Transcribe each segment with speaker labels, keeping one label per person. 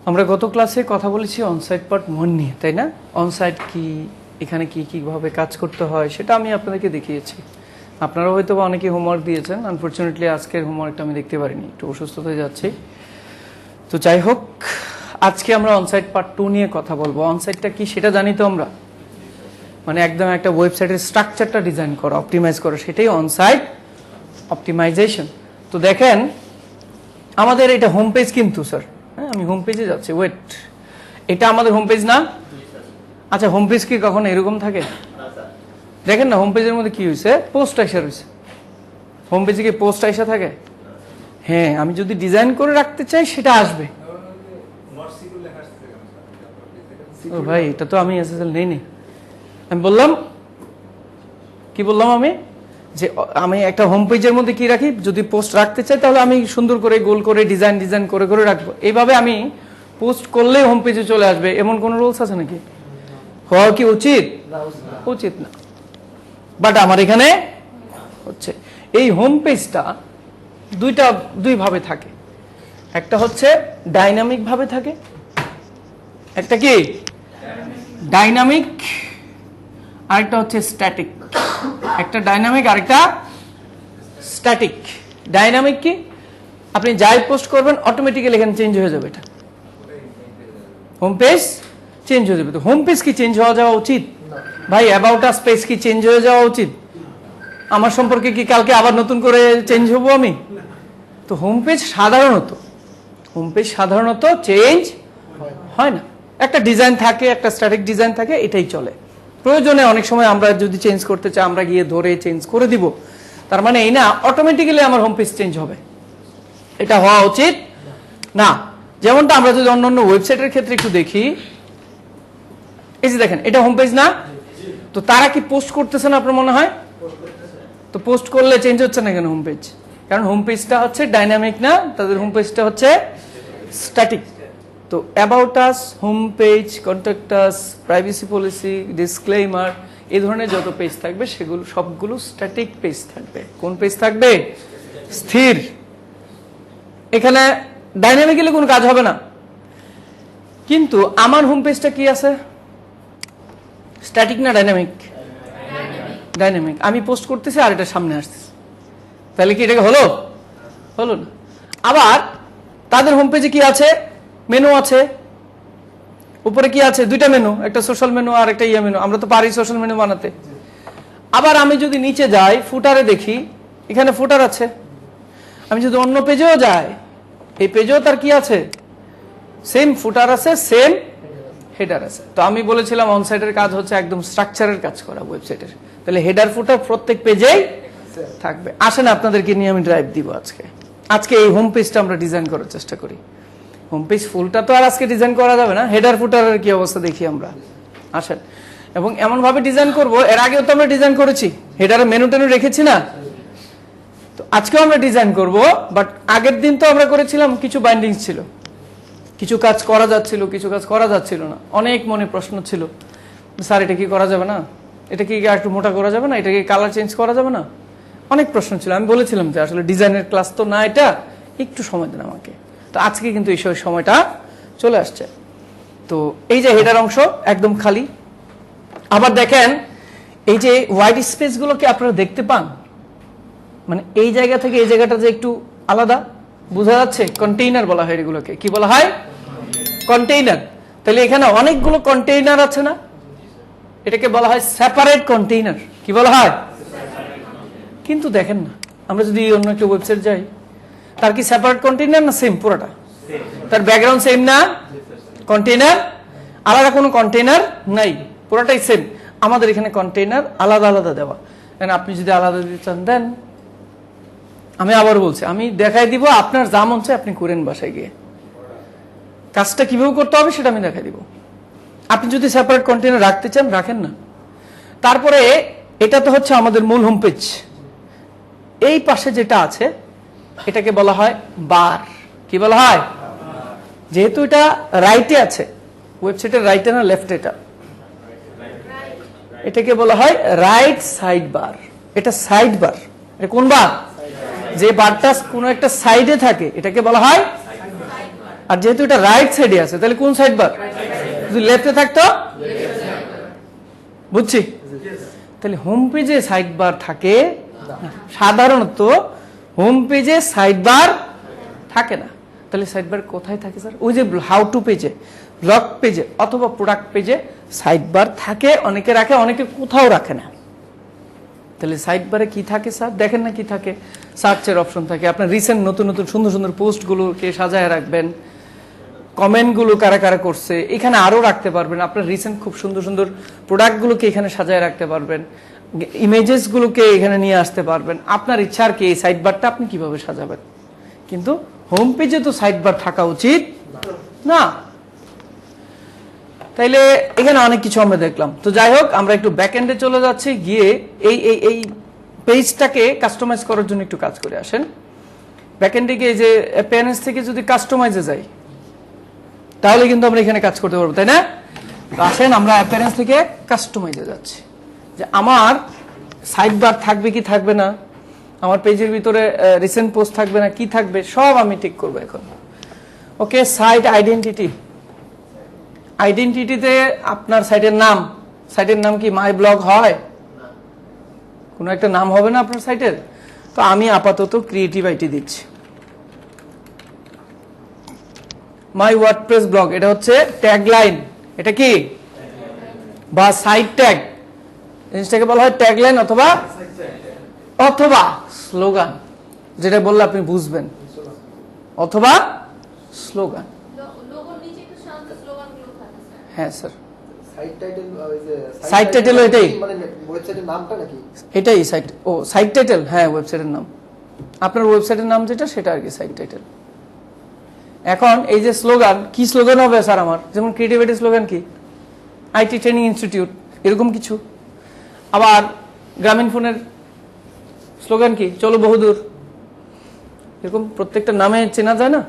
Speaker 1: আমরা গত ক্লাসে কথা বলেছি অনসাইট পার্ট 1 নিয়ে, তাই না? অনসাইট কি, এখানে কি কিভাবে কাজ করতে হয় সেটা আমি আপনাদেরকে দেখিয়েছি। আপনারা হয়তো অনেকে হোমওয়ার্ক দিয়েছেন, আনফরচুনেটলি আজকের হোমওয়ার্কটা আমি দেখতে পারিনি, একটু অসুস্থ হয়ে যাচ্ছি। তো যাই হোক, আজকে আমরা অনসাইট পার্ট 2 নিয়ে কথা বলবো। অনসাইটটা কি সেটা জানি তো আমরা, মানে একদম একটা ওয়েবসাইটের স্ট্রাকচারটা ডিজাইন করা, অপটিমাইজ করা, সেটাই অনসাইট অপটিমাইজেশন। তো দেখেন আমাদের এটা হোম পেজ কিন্তু স্যার, হ্যাঁ আমি হোম পেজে যাচ্ছি, ওয়েট, এটা আমাদের হোম পেজ না? আচ্ছা, হোম পেজ কি কখনো এরকম থাকে? দেখেন না হোম পেজের মধ্যে কি হয়েছে, পোস্ট আইসা রয়েছে। হোম পেজে কি পোস্ট আইসা থাকে? হ্যাঁ, আমি যদি ডিজাইন করে রাখতে চাই সেটা আসবে। ও ভাই, এটা তো আমি এসএসএল নেইনি। আমি বললাম কি বললাম আমি, যে আমি একটা হোম পেজের মধ্যে কি রাখি, যদি পোস্ট রাখতে চাই তাহলে আমি সুন্দর করে গোল করে ডিজাইন করে করে রাখবো। এইভাবে আমি পোস্ট করলে হোম পেজে চলে আসবে, এমন কোন রুলস আছে নাকি? হওয়া কি উচিত? উচিত না, বাট আমার এখানে হচ্ছে। এই হোম পেজটা দুই ভাবে থাকে, একটা হচ্ছে ডাইনামিক ভাবে থাকে, একটা কি ডাইনামিক, আরেকটা হচ্ছে স্ট্যাটিক। একটা ডাইনামিক আরেকটা স্ট্যাটিক। ডাইনামিক কি, আপনি যাই পোস্ট করবেন অটোমেটিক্যালি এখানে চেঞ্জ হয়ে যাবে, এটা হোম পেজ চেঞ্জ হয়ে যাবে। তো হোম পেজ কি চেঞ্জ হওয়া যাওয়া উচিত? ভাই অ্যাবাউট আস পেজ কি চেঞ্জ হয়ে যাওয়া উচিত? আমার সম্পর্কে কি কালকে আবার নতুন করে চেঞ্জ হবো আমি? তো হোম পেজ সাধারণত চেঞ্জ হয় না। একটা ডিজাইন থাকে, একটা স্ট্যাটিক ডিজাইন থাকে, এটাই চলে। প্রয়োজনে অনেক সময় আমরা যদি চেঞ্জ করতে চাই আমরা গিয়ে ধরে চেঞ্জ করে দিব, তার মানে এই না অটোমেটিক্যালি আমার হোম পেজ চেঞ্জ হবে, এটা হওয়া উচিত না। যেমনটা আমরা যদি অন্যান্য ওয়েবসাইটের ক্ষেত্রে একটু দেখি, এই যে দেখেন এটা হোম পেজ না, তো তারা কি পোস্ট করতেছে না আপনার মনে হয়? তো পোস্ট করলে চেঞ্জ হচ্ছে না কেন হোম পেজ? কারণ হোম পেজটা হচ্ছে ডাইনামিক না, তাদের হোম পেজটা হচ্ছে স্ট্যাটিক। তো about us, home page, contact us, privacy policy, disclaimer, এই ধরনের যত পেজ থাকবে সেগুলো সবগুলো স্ট্যাটিক পেজ থাকবে। কোন পেজ থাকবে? স্থির। এখানে ডাইনামিক্যালি কোনো কাজ হবে না। কিন্তু আমার হোম পেজটা কি আছে, স্ট্যাটিক না ডাইনামিক? ডাইনামিক। আমি পোস্ট করতেছি আর এটা সামনে আসতেছে, তাহলে কি এটাকে হলো না। আবার তাদের হোম পেজে কি আছে, মেনু আছে, উপরে কি আছে, দুইটা মেনু, একটা সোশ্যাল মেনু আর একটা ইয়া মেনু। আমরা তো পারি সোশ্যাল মেনু বানাতে। আবার আমি যদি নিচে যাই ফুটারে দেখি, এখানে ফুটার আছে। আমি যদি অন্য পেজেও যাই, এই পেজেও তার কি আছে, সেম ফুটার আছে, সেম হেডার আছে। তো আমি বলেছিলাম অনসাইটের কাজ হচ্ছে একদম স্ট্রাকচারের কাজ করা ওয়েবসাইটের, তাহলে হেডার ফুটার প্রত্যেক পেজেই থাকবে। আসেন আপনাদেরকে নিয়ে আমি ড্রাইভ দিব আজকে এই হোম পেজটা আমরা ডিজাইন করার চেষ্টা করি। হোম পেজ ফুলটা তো আর আজকে ডিজাইন করা যাবে না, হেডার ফুটারের কি অবস্থা দেখি আমরা, আসেন। এবং এমন ভাবে ডিজাইন করব, এর আগেও তো আমরা ডিজাইন করেছি, হেডারে মেনু টেনু রেখেছি না, তো আজকেও আমরা ডিজাইন করব। বাট আগের দিন তো আমরা করেছিলাম কিছু বাইন্ডিংস ছিল, কিছু কাজ করা যাচ্ছিল, কিছু কাজ করা যাচ্ছিল না। অনেক মনে প্রশ্ন ছিল, স্যার এটা কি করা যাবে না, এটা কি একটু মোটা করা যাবে না, এটা কি কালার চেঞ্জ করা যাবে না, অনেক প্রশ্ন ছিল। আমি বলেছিলাম যে আসলে ডিজাইনের ক্লাস তো না, এটা একটু সময় দেন আমাকে। তো আজকে কিন্তু এই সময়টা চলে আসছে। তো এই যে হেডার অংশ একদম খালি। আবার দেখেন এই যে হোয়াইট স্পেস গুলোকে আপনারা দেখতে পান, মানে এই জায়গা থেকে এই জায়গাটা যে একটু আলাদা, বোঝা যাচ্ছে? কন্টেইনার বলা হয় এগুলোকে। কি বলা হয়? কন্টেইনার। তাহলে এখানে অনেকগুলো কন্টেইনার আছে না, এটাকে বলা হয় সেপারেট কন্টেইনার। কি বলা হয়? কিন্তু দেখেন না, আমরা যদি অন্য একটা ওয়েবসাইট যাই, তার কি সেপারেট কন্টেইনার না সেম পুরোটা? তার ব্যাকগ্রাউন্ড সেম না, কন্টেইনার আলাদা কোনো কন্টেইনার নাই, পুরোটাই সেম। আমাদের এখানে কন্টেইনার আলাদা আলাদা দেওয়া। আপনি যদি আলাদা দিতে চান দেন, আমি আবার বলছি, আমি দেখাই দিব, আপনার যা মন চায় আপনি করেন বাসায় গিয়ে। কাজটা কিভাবে করতে হবে সেটা আমি দেখাই দিব। আপনি যদি সেপারেট কন্টেইনার রাখতে চান রাখেন না। তারপরে এটা তো হচ্ছে আমাদের মূল হোম পেজ। এই পাশে যেটা আছে এটাকে বলা হয় বার। কি বলা হয়? যেহেতু এটা রাইটে আছে, ওয়েবসাইটের রাইটে না লেফটে, এটাকে বলা হয় রাইট সাইড বার। এটা সাইড বার। এটা কোন বার? যে বারটা কোনো একটা সাইডে থাকে এটাকে বলা হয় আর যেহেতু এটা রাইট সাইডে আছে তাহলে কোন সাইড বার? যদি লেফটে থাকতো, বুঝছি, তাহলে হোম পেজে সাইড বার থাকে না। সাধারণত হোম পেজে সাইড বার থাকে না। তাহলে সাইড বার কোথায় থাকে স্যার? ওই যে হাউ টু পেজে, ব্লগ পেজে অথবা প্রোডাক্ট পেজে সাইড বার থাকে। অনেকে রাখে, অনেকে কোথাও রাখে না। তাহলে সাইড বারে কি থাকে স্যার? দেখেন না কি থাকে? সার্চের অপশন থাকে। আপনার রিসেন্ট নতুন নতুন সুন্দর সুন্দর পোস্টগুলোকে সাজায় রাখবেন, কমেন্টগুলো কারা কারা করছে এখানে আরো রাখতে পারবেন। আপনার রিসেন্ট খুব সুন্দর সুন্দর প্রোডাক্টগুলোকে এখানে সাজায় রাখতে পারবেন, ইমেজেসগুলোকে এখানে নিয়ে আসতে পারবেন। আপনার ইচ্ছা আর কি এই সাইড বারটা আপনি কিভাবে সাজাবেন। কিন্তু হোম পেজে তো সাইড বার থাকা উচিত না। তাইলে এখানে অনেক কিছু আমরা দেখলাম। তো যাই হোক, আমরা একটু ব্যাকএন্ডে চলে যাচ্ছি, গিয়ে এই এই এই পেজটাকে কাস্টমাইজ করার জন্য একটু কাজ করে আসেন। ব্যাকএন্ডে গিয়ে যে অ্যাপিয়ারেন্স থেকে যদি কাস্টমাইজে যাই তাহলে কিন্তু আমরা এখানে কাজ করতে পারবো, তাই না? আসেন আমরা অ্যাপিয়ারেন্স থেকে কাস্টমাইজে যাচ্ছি, যে আমার সাইড বার থাকবে কি থাকবে না, আমার পেজের ভিতরে রিসেন্ট পোস্ট থাকবে না কি থাকবে, সব আমি ঠিক করবো এখন। ওকে, সাইট আইডেন্টিটি। আইডেন্টিটিতে আপনার সাইটের নাম, সাইটের নাম কি মাই ব্লগ হয়? কোনো একটা নাম হবে না আপনার সাইটের? তো আমি আপাতত ক্রিয়েটিভ আইটি দিচ্ছি, মাই ওয়ার্ডপ্রেস ব্লগ। এটা হচ্ছে ট্যাগ লাইন, এটা কি বা সাইট ট্যাগ, জিনিসটাকে বলা হয় ট্যাগ লাইন অথবা অথবা স্লোগান, যেটা বললে আপনি বুঝবেন, অথবা স্লোগান। হ্যাঁ স্যার, সাইট টাইটেল এটাই,
Speaker 2: ওয়েবসাইটের নামটা নাকি
Speaker 1: এটাই সাইট, ও সাইট টাইটেল, হ্যাঁ ওয়েবসাইটের নাম, আপনার ওয়েবসাইটের নাম যেটা সেটা আর কি সাইট টাইটেল। এখন এই যে স্লোগান, কি স্লোগান হবে স্যার আমার? যেমন ক্রিয়েটিভিটি স্লোগান কি, আইটি ট্রেনিং ইনস্টিটিউট, এরকম কিছু। আবার গ্রামীণ ফোনের স্লোগান কি, চলো বহুদূর, এরকম প্রত্যেকটা নামে চেনা যায় না?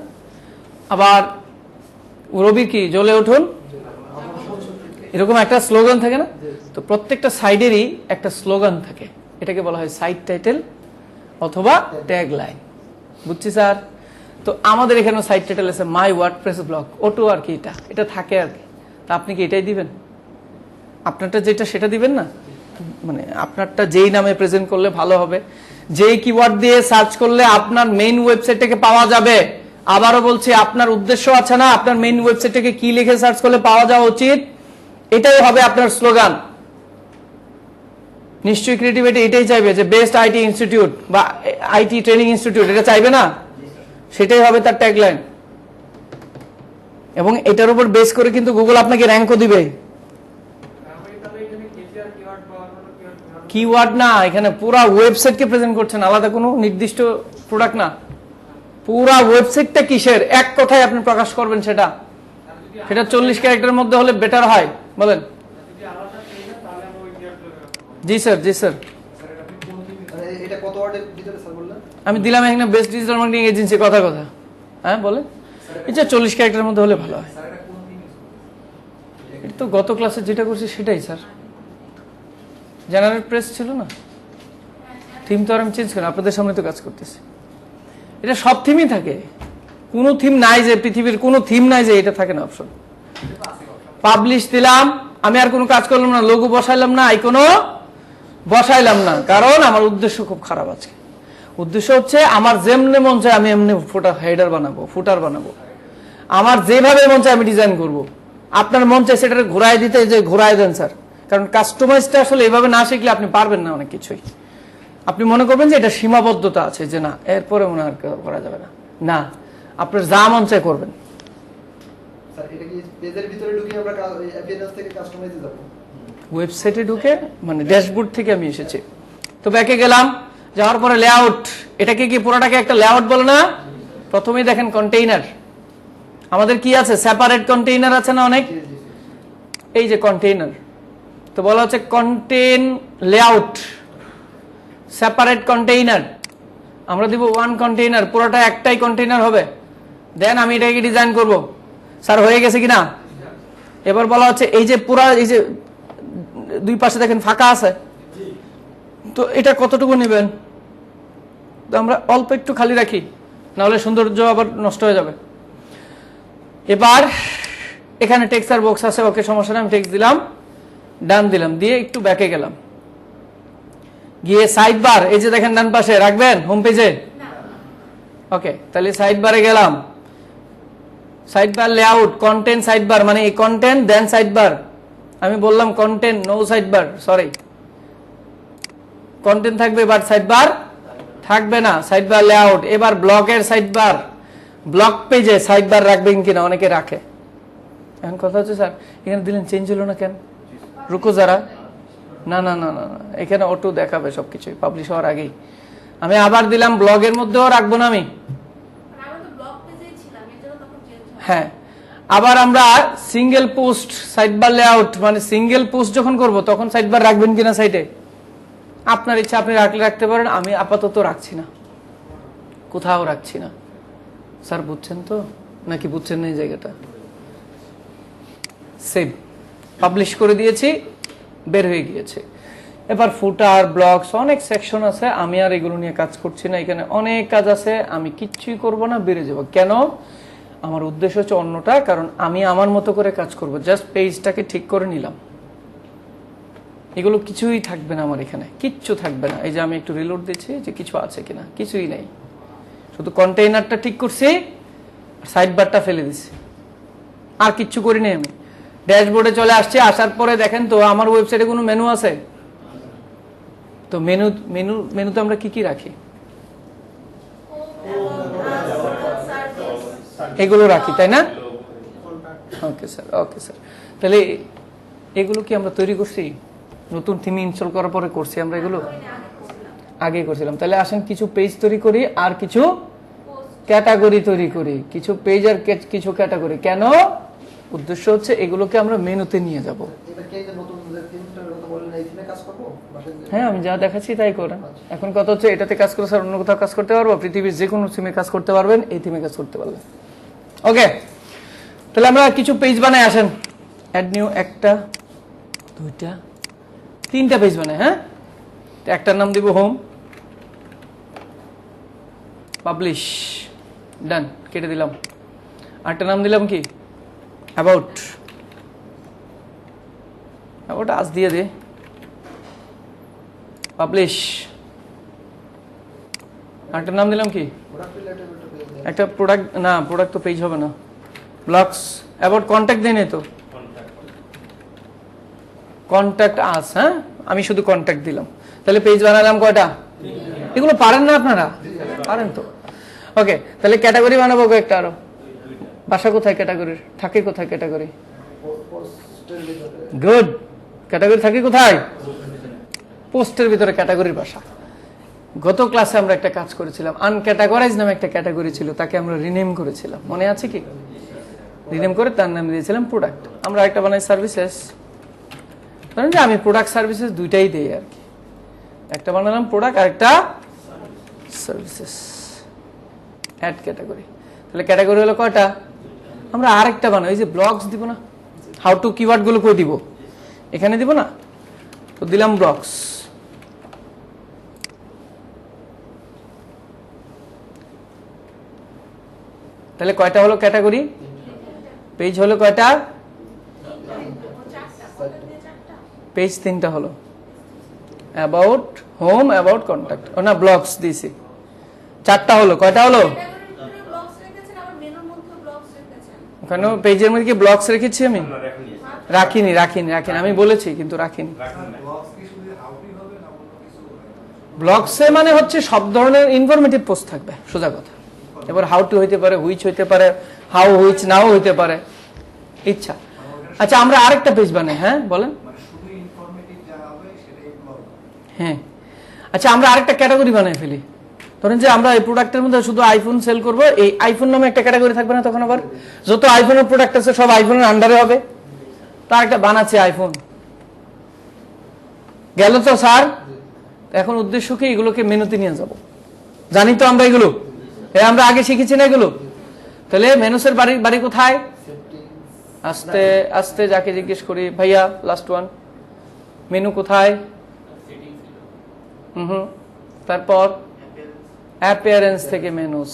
Speaker 1: আবার রবির কি, জ্বলে উঠুন, এরকম একটা স্লোগান থাকে না? তো প্রত্যেকটা সাইডেরই একটা স্লোগান থাকে, এটাকে বলা হয় সাইট টাইটেল অথবা ট্যাগ লাইন। বুঝছি স্যার? তো আমাদের এখানে সাইট টাইটেল আছে মাই ওয়ার্ডপ্রেস ব্লগ, ওটো আর কি, এটা থাকে আর কি। তা আপনি কি এটাই দিবেন? আপনারটা যেটা সেটা দিবেন না? মানে আপনারটা যেই নামে প্রেজেন্ট করলে ভালো হবে, যেই কিওয়ার্ড দিয়ে সার্চ করলে আপনার মেইন ওয়েবসাইটটাকে পাওয়া যাবে। আবারও বলছি, আপনার উদ্দেশ্য আছে না আপনার মেইন ওয়েবসাইটটাকে কি লিখে সার্চ করলে পাওয়া যাওয়া উচিত, এটাই হবে আপনার স্লোগান। নিশ্চয়ই ক্রিয়েটিভিটি এটাই চাইবে যে বেস্ট আইটি ইনস্টিটিউট বা আইটি ট্রেনিং ইনস্টিটিউট, এটা চাইবে না? সেটাই হবে তার ট্যাগলাইন। এবং এটার উপর বেস করে কিন্তু গুগল আপনাকে র্যাঙ্কও দিবে। কিওয়ার্ড না, এখানে পুরো ওয়েবসাইটকে প্রেজেন্ট করছেন, আলাদা কোনো নির্দিষ্ট প্রোডাক্ট না। পুরা ওয়েবসাইটটা কিসের, এক কথায় আপনি প্রকাশ করবেন, সেটা 40 ক্যারেক্টারের মধ্যে হলে বেটার হয়। বলেন। জি স্যার, জি স্যার।
Speaker 2: এটা কত ওয়ার্ডের ভিতরে স্যার বললেন?
Speaker 1: আমি দিলাম এখানে বেস্ট ডিজিটাল মার্কেটিং এজেন্সি, কথা কথা। হ্যাঁ বলেন, এটা 40 ক্যারেক্টারের মধ্যে হলে ভালো হয়। এটা তো গত ক্লাসে যেটা করছি সেটাই স্যার, জেনারেল প্রেস ছিল না, থিম তো আর আমি চেঞ্জ করি, আপনাদের সামনে তো কাজ করতেছি। এটা সব থিমই থাকে, কোনো থিম নাই যে, পৃথিবীর কোনো থিম নাই যে এটা থাকে না অপশন। পাবলিশ দিলাম, আমি আর কোনো কাজ করলাম না, লোগো বসাইলাম না, আইকনও বসাইলাম না, কারণ আমার উদ্দেশ্য খুব খারাপ আছে। উদ্দেশ্য হচ্ছে আমার যেমনি মন চায় আমি এমনি হেডার বানাবো, ফুটার বানাবো, আমার যেভাবে মন চায় আমি ডিজাইন করব। আপনার মন চায় সেটা ঘোরায় দিতে, যে ঘোরায় দেন স্যার, কারণ কাস্টমাইজটা আসলে এভাবে না শিখলে আপনি পারবেন না অনেক কিছুই। আপনি মনে করবেন যে এটা সীমাবদ্ধতা আছে, যে না এরপরে মনে আর করা যাবে না, না, আপনার যা মন চায় করবেন।
Speaker 2: স্যার এটা কি পেজের ভিতরে ঢুকে আমরা অ্যাপিয়ারেন্স থেকে কাস্টমাইজে যাব?
Speaker 1: ওয়েবসাইটে ঢুকে, মানে ড্যাশবোর্ড থেকে আমি এসেছি, তো ব্যাকে গেলাম, যাওয়ার পরে লেআউট, এটাকে কি পুরোটাকে একটা লেআউট বলে না? প্রথমেই দেখেন কন্টেইনার, আমাদের কি আছে, সেপারেট কন্টেইনার আছে না অনেক, এই যে কন্টেইনার, তো বলা হচ্ছে কন্টেইন লেআউট, সেপারেট কন্টেইনার। আমরা দিব ওয়ান কন্টেইনার, পুরোটা একটাই কন্টেইনার হবে। দেন আমি এটাকে ডিজাইন করব। স্যার হয়ে গেছে কিনা? এবার বলা হচ্ছে এই যে পুরা, এই যে দুই পাশে দেখেন ফাঁকা আছে, তো এটা কতটুকু নেবেন? তো আমরা অল্প একটু খালি রাখি, নাহলে সৌন্দর্য আবার নষ্ট হয়ে যাবে। এবার এখানে টেক্সচার বক্স আছে, ওকে সমস্যা নেই, আমি টেক্সট দিলাম, ডান দিলাম, দিয়ে একটু ব্যাকে গেলাম, গিয়ে সাইড বার, এই যে দেখেন ডান পাশে রাখবেন হোম পেজে, ওকে, তাহলে সাইড বারে গেলাম, sidebar layout, content sidebar, মানে এই কন্টেন্ট দেন সাইড বার, আমি বললাম content no sidebar, sorry, content থাকবে বাট সাইড বার থাকবে না, সাইড বার লেআউট। এবার ব্লগের সাইড বার, ব্লগ পেজে সাইড বার রাখবেন কিনা, অনেকে রাখে। এখন কথা হচ্ছে স্যার এখানে দিলেন চেঞ্জ হলো না কেন, রুকো যারা, না না না না না, এখানে অটো দেখাবে সবকিছু পাবলিশ হওয়ার আগেই। আমি আবার দিলাম, ব্লগের মধ্যেও রাখবো না আমি, হ্যাঁ। আবার আমরা single post side bar layout, মানে সিঙ্গেল পোস্ট যখন করব তখন সাইড বার রাখবেন কিনা সাইটে, আপনার ইচ্ছা, আপনি রাখলে রাখতে পারেন, আমি আপাতত রাখছি না, কোথাও রাখছি না। স্যার বুঝছেন তো নাকি বুঝছেন না এই জায়গাটা? সেভ, পাবলিশ করে দিয়েছি, বের হয়ে গিয়েছে। এবার ফুটার, ব্লগস, অনেক সেকশন আছে, আমি আর এগুলো নিয়ে কাজ করছি না, এখানে অনেক কাজ আছে, আমি কিচ্ছুই করব না, বেড়ে যাব। কেন? আমার উদ্দেশ্য হচ্ছে অন্যটা, কারণ আমি আমার মতো করে কাজ করব, জাস্ট পেজটাকে ঠিক করে নিলাম, এগুলো কিছুই থাকবে না আমার এখানে, কিচ্ছু থাকবে না। এই যে আমি একটু রিলোড দিচ্ছি যে কিছু আছে কিনা, কিছুই নেই, শুধু কন্টেইনারটা ঠিক করছি, সাইড বারটা ফেলে দিছি, আর কিচ্ছু করিনি আমি। ড্যাশবোর্ডে চলে আসছে, আসার পরে দেখেন তো আমার ওয়েবসাইটে কোনো মেনু আছে? তো মেনুতে আমরা কি কি রাখি? এগুলো রাখি, তাই না? Okay sir, okay sir. তাহলে এগুলো কি আমরা তৈরি করছি? নতুন থিম ইনস্টল করার পরে করছি আমরা এগুলো? আগে করছিলাম। তাহলে আসেন কিছু পেজ তৈরি করি আর কিছু ক্যাটাগরি তৈরি করি, কিছু পেজ আর কিছু ক্যাটাগরি। কেন? উদ্দেশ্য হচ্ছে এগুলোকে আমরা মেনুতে নিয়ে যাব। হ্যাঁ, আমি যা দেখাচ্ছি তাই করেন। এখন কথা হচ্ছে এটাতে কাজ করে স্যার অন্য কোথাও কাজ করতে পারবো? পৃথিবীর যে কোনো থিমে কাজ করতে পারবেন, এই থিমে কাজ করতে পারবেন। ওকে, তাহলে আমরা কিছু পেজ বানাই, আসেন। অ্যাড নিউ, একটা, দুইটা, তিনটা পেজ বানাই। হ্যাঁ, একটার নাম দিব হোম, পাবলিশ, ডান, কেটে দিলাম। আরেকটা নাম দিলাম কি? অ্যাবাউট, অ্যাবাউট আজ দিয়ে দে, পাবলিশ। আরেকটা নাম দিলাম কি? একটা প্রোডাক্ট, না প্রোডাক্ট তো পেজ হবে না, ব্লগস। অ্যাবাউট কন্ট্যাক্ট দেয় নাই তো, কন্ট্যাক্ট আস। হ্যাঁ, আমি শুধু কন্ট্যাক্ট দিলাম। তাহলে পেজ বানালাম কয়টা? এগুলো পারেন না আপনারা? পারেন তো। ওকে, তাহলে ক্যাটাগরি বানাবো কয়েকটা আরো। বাসা কোথায় ক্যাটাগরির? থাকে কোথায় ক্যাটাগরি? গুড, ক্যাটাগরি থাকে কোথায়? পোস্টের ভিতরে ক্যাটাগরির বাসা। গত ক্লাসে আমরা একটা কাজ করেছিলাম, আনক্যাটাগরাইজ নামে একটা ক্যাটাগরি ছিল, তাকে আমরা রিনেম করেছিলাম, মনে আছে কি? রিনেম করে তার নাম দিয়েছিলাম প্রোডাক্ট। আমরা একটা বানাই সার্ভিসেস, ধরেন যে আমি প্রোডাক্ট সার্ভিসেস দুইটাই দিই আর কি। একটা বানালাম প্রোডাক্ট আর একটা সার্ভিসেস, অ্যাড ক্যাটাগরি। তাহলে ক্যাটাগরি হলো কয়টা? আমরা আরেকটা বানাই, ওই যে ব্লগস দিব না, হাউ টু কিওয়ার্ড গুলো কই দিব? এখানে দিব না, তো দিলাম ব্লগস। তাহলে কয়টা হলো ক্যাটাগরি? পেজ হলো কয়টা? পেজ তিনটা হলো, অ্যাবাউট, হোম, অ্যাবাউট, কন্ট্যাক্ট। ও না, ব্লগস দিয়েছি, চারটা হলো। কয়টা হলো? ওখানে পেজের মধ্যে কি ব্লগস রেখেছি আমি? রাখিনি, রাখিনি, রাখিনি, আমি বলেছি কিন্তু রাখিনি। ব্লগসে মানে হচ্ছে সব ধরনের ইনফরমেটিভ পোস্ট থাকবে, সোজা কথা। এবার হাউ টু হইতে পারে, হুইচ হইতে পারে, হাউ হুইচ নাও হইতে পারে, ইচ্ছা। আচ্ছা, আমরা আরেকটা পেজ বানাই। হ্যাঁ বলেন। হ্যাঁ, আচ্ছা, আমরা আরেকটা ক্যাটাগরি বানাই ফেলি। ধরেন যে আমরা এই প্রোডাক্টের মধ্যে শুধু আইফোন সেল করব, এই আইফোন নামে একটা ক্যাটাগরি থাকবে না? তখন আবার যত আইফোনের প্রোডাক্ট আছে সব আইফোনের আন্ডারে হবে। তার একটা বানাচ্ছে আইফোন, গেল তো স্যার। এখন উদ্দেশ্য কি? এগুলোকে মেনুতে নিয়ে যাব, জানি তো আমরা এগুলো, আমরা আগে শিখেছি না এগুলো। তাহলে মেনুসের বাড়ি কোথায়? আস্তে আস্তে যাকে জিজ্ঞেস করি, ভাইয়া লাস্ট ওয়ান, মেনু কোথায়? তারপর অ্যাপিয়ারেন্স থেকে মেনুস।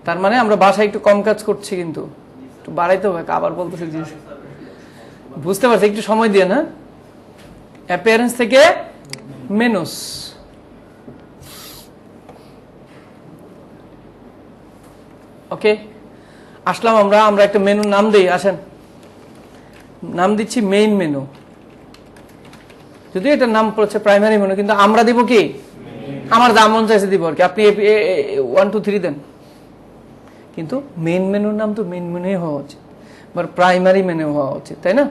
Speaker 1: তার মানে আমরা বাসায় একটু কম কাজ করছি, কিন্তু একটু বাড়াইতে হবে, আবার বলতেছে জিনিস বুঝতে পারছি, একটু সময় দিয়ে না। অ্যাপিয়ারেন্স থেকে মেনুস, ওকে আসলাম আমরা একটা মেনুর নাম দিই, আসেন নাম দিচ্ছি মেইন মেনু। যদিও এটার নাম পড়ছে প্রাইমারি মেনু, কিন্তু আমরা দিব কি আমার দাম মন চাইছে দিব আর কি, আপনি 1 2 3 দেন, কিন্তু মেইন মেনুর নাম তো মেইন মেনুই হওয়া উচিত, বা প্রাইমারি মেনু হওয়া উচিত, তাই না?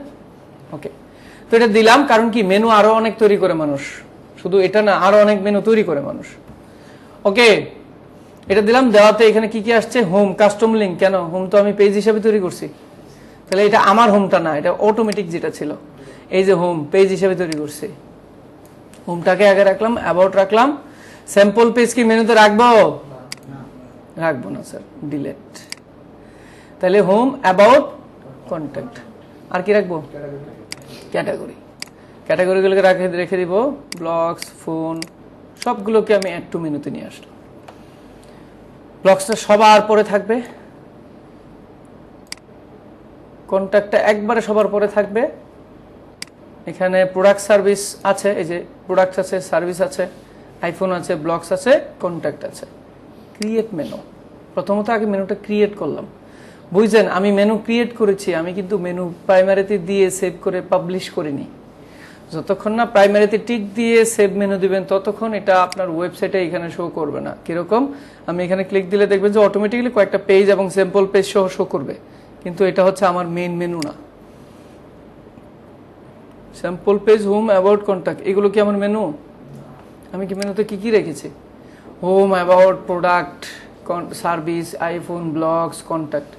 Speaker 1: ওকে, তো এটা দিলাম কারণ কি মেনু আরো অনেক তৈরি করে মানুষ, শুধু এটা না আরো অনেক মেনু তৈরি করে মানুষ। ওকে, এটা দিলাম, দেওয়াতে এখানে কি কি আসছে, হোম কাস্টম লিঙ্ক, কেন হোম তো আমি পেজ হিসেবে তৈরি করছি, তাহলে এটা আমার হোমটা না, এটা অটোমেটিক যেটা ছিল, এই যে হোম পেজ হিসেবে তৈরি করছি, হোমটাকে আগে রাখলাম, অ্যাবাউট রাখলাম। স্যাম্পল পেজ কি মেনুতে রাখবো? রাখবো না স্যার, ডিলেট। তাহলে হোম, অ্যাবাউট, কন্ট্যাক্ট, আর কি রাখবো? ক্যাটাগরি। ক্যাটাগরিগুলোকে রেখে দিব, ব্লগস, ফোন, সবগুলোকে আমি অ্যাড টু মেনুতে নিয়ে আসলাম। ব্লগসটা সবার পরে থাকবে, কন্ট্যাক্টটা একবারে সবার পরে থাকবে। এখানে প্রোডাক্ট সার্ভিস আছে, এই যে প্রোডাক্ট আছে, সার্ভিস আছে, আইফোন আছে, ব্লগস আছে, কন্ট্যাক্ট আছে। ক্রিয়েট মেনু, প্রথমত আগে মেনুটা ক্রিয়েট করলাম, বুঝছেন? আমি মেনু ক্রিয়েট করেছি, আমি কিন্তু মেনু প্রাইমারিতে দিয়ে সেভ করে পাবলিশ করিনি। যতক্ষণ না প্রাইমারিতে টিক দিয়ে সেভ মেনু দিবেন ততক্ষণ এটা আপনার ওয়েবসাইটে এখানে শো করবে না। কিরকম? আমি এখানে ক্লিক দিলে দেখবেন যে অটোমেটিক্যালি কয়েকটা পেজ এবং স্যাম্পল পেজ সহ শো করবে, কিন্তু এটা হচ্ছে আমার মেইন মেনু না। Sample page, home, about, contact, এগুলো কি আমার মেনু? আমি কি মেনুতে কি কি রেখেছি? Home, about, product, service, iPhone, blogs, contact.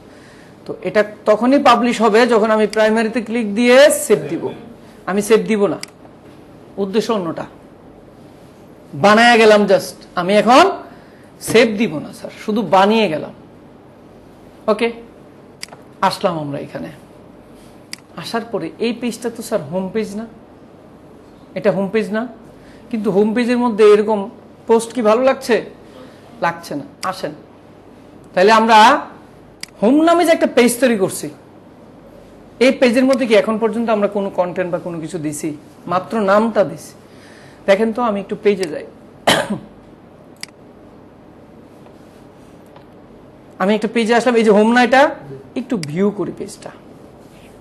Speaker 1: তো এটা তখনই পাবলিশ হবে যখন আমি প্রাইমারিতে ক্লিক দিয়ে সেভ দিব। আমি সেভ দিব না, উদ্দেশ্য অন্যটা, বানায় গেলাম জাস্ট, আমি এখন সেভ দিব না স্যার, শুধু বানিয়ে গেলাম। ওকে, আসলাম আমরা এখানে, আসার পরে এই পেজটা তো স্যার হোম পেজ না, এটা হোম পেজ না, কিন্তু হোম পেজের মধ্যে এরকম পোস্ট কি ভালো লাগছে? লাগছে না। আসেন তাহলে আমরা হোম নামে যে একটা পেজ তৈরি করছি, এই পেজের মধ্যে কি এখন পর্যন্ত আমরা কোনো কন্টেন্ট বা কোনো কিছু দিছি? মাত্র নামটা দিছি। দেখেন তো, আমি একটু পেজে যাই, আমি একটা পেজে আসলাম, এই যে হোম না, এটা একটু ভিউ করি পেজটা,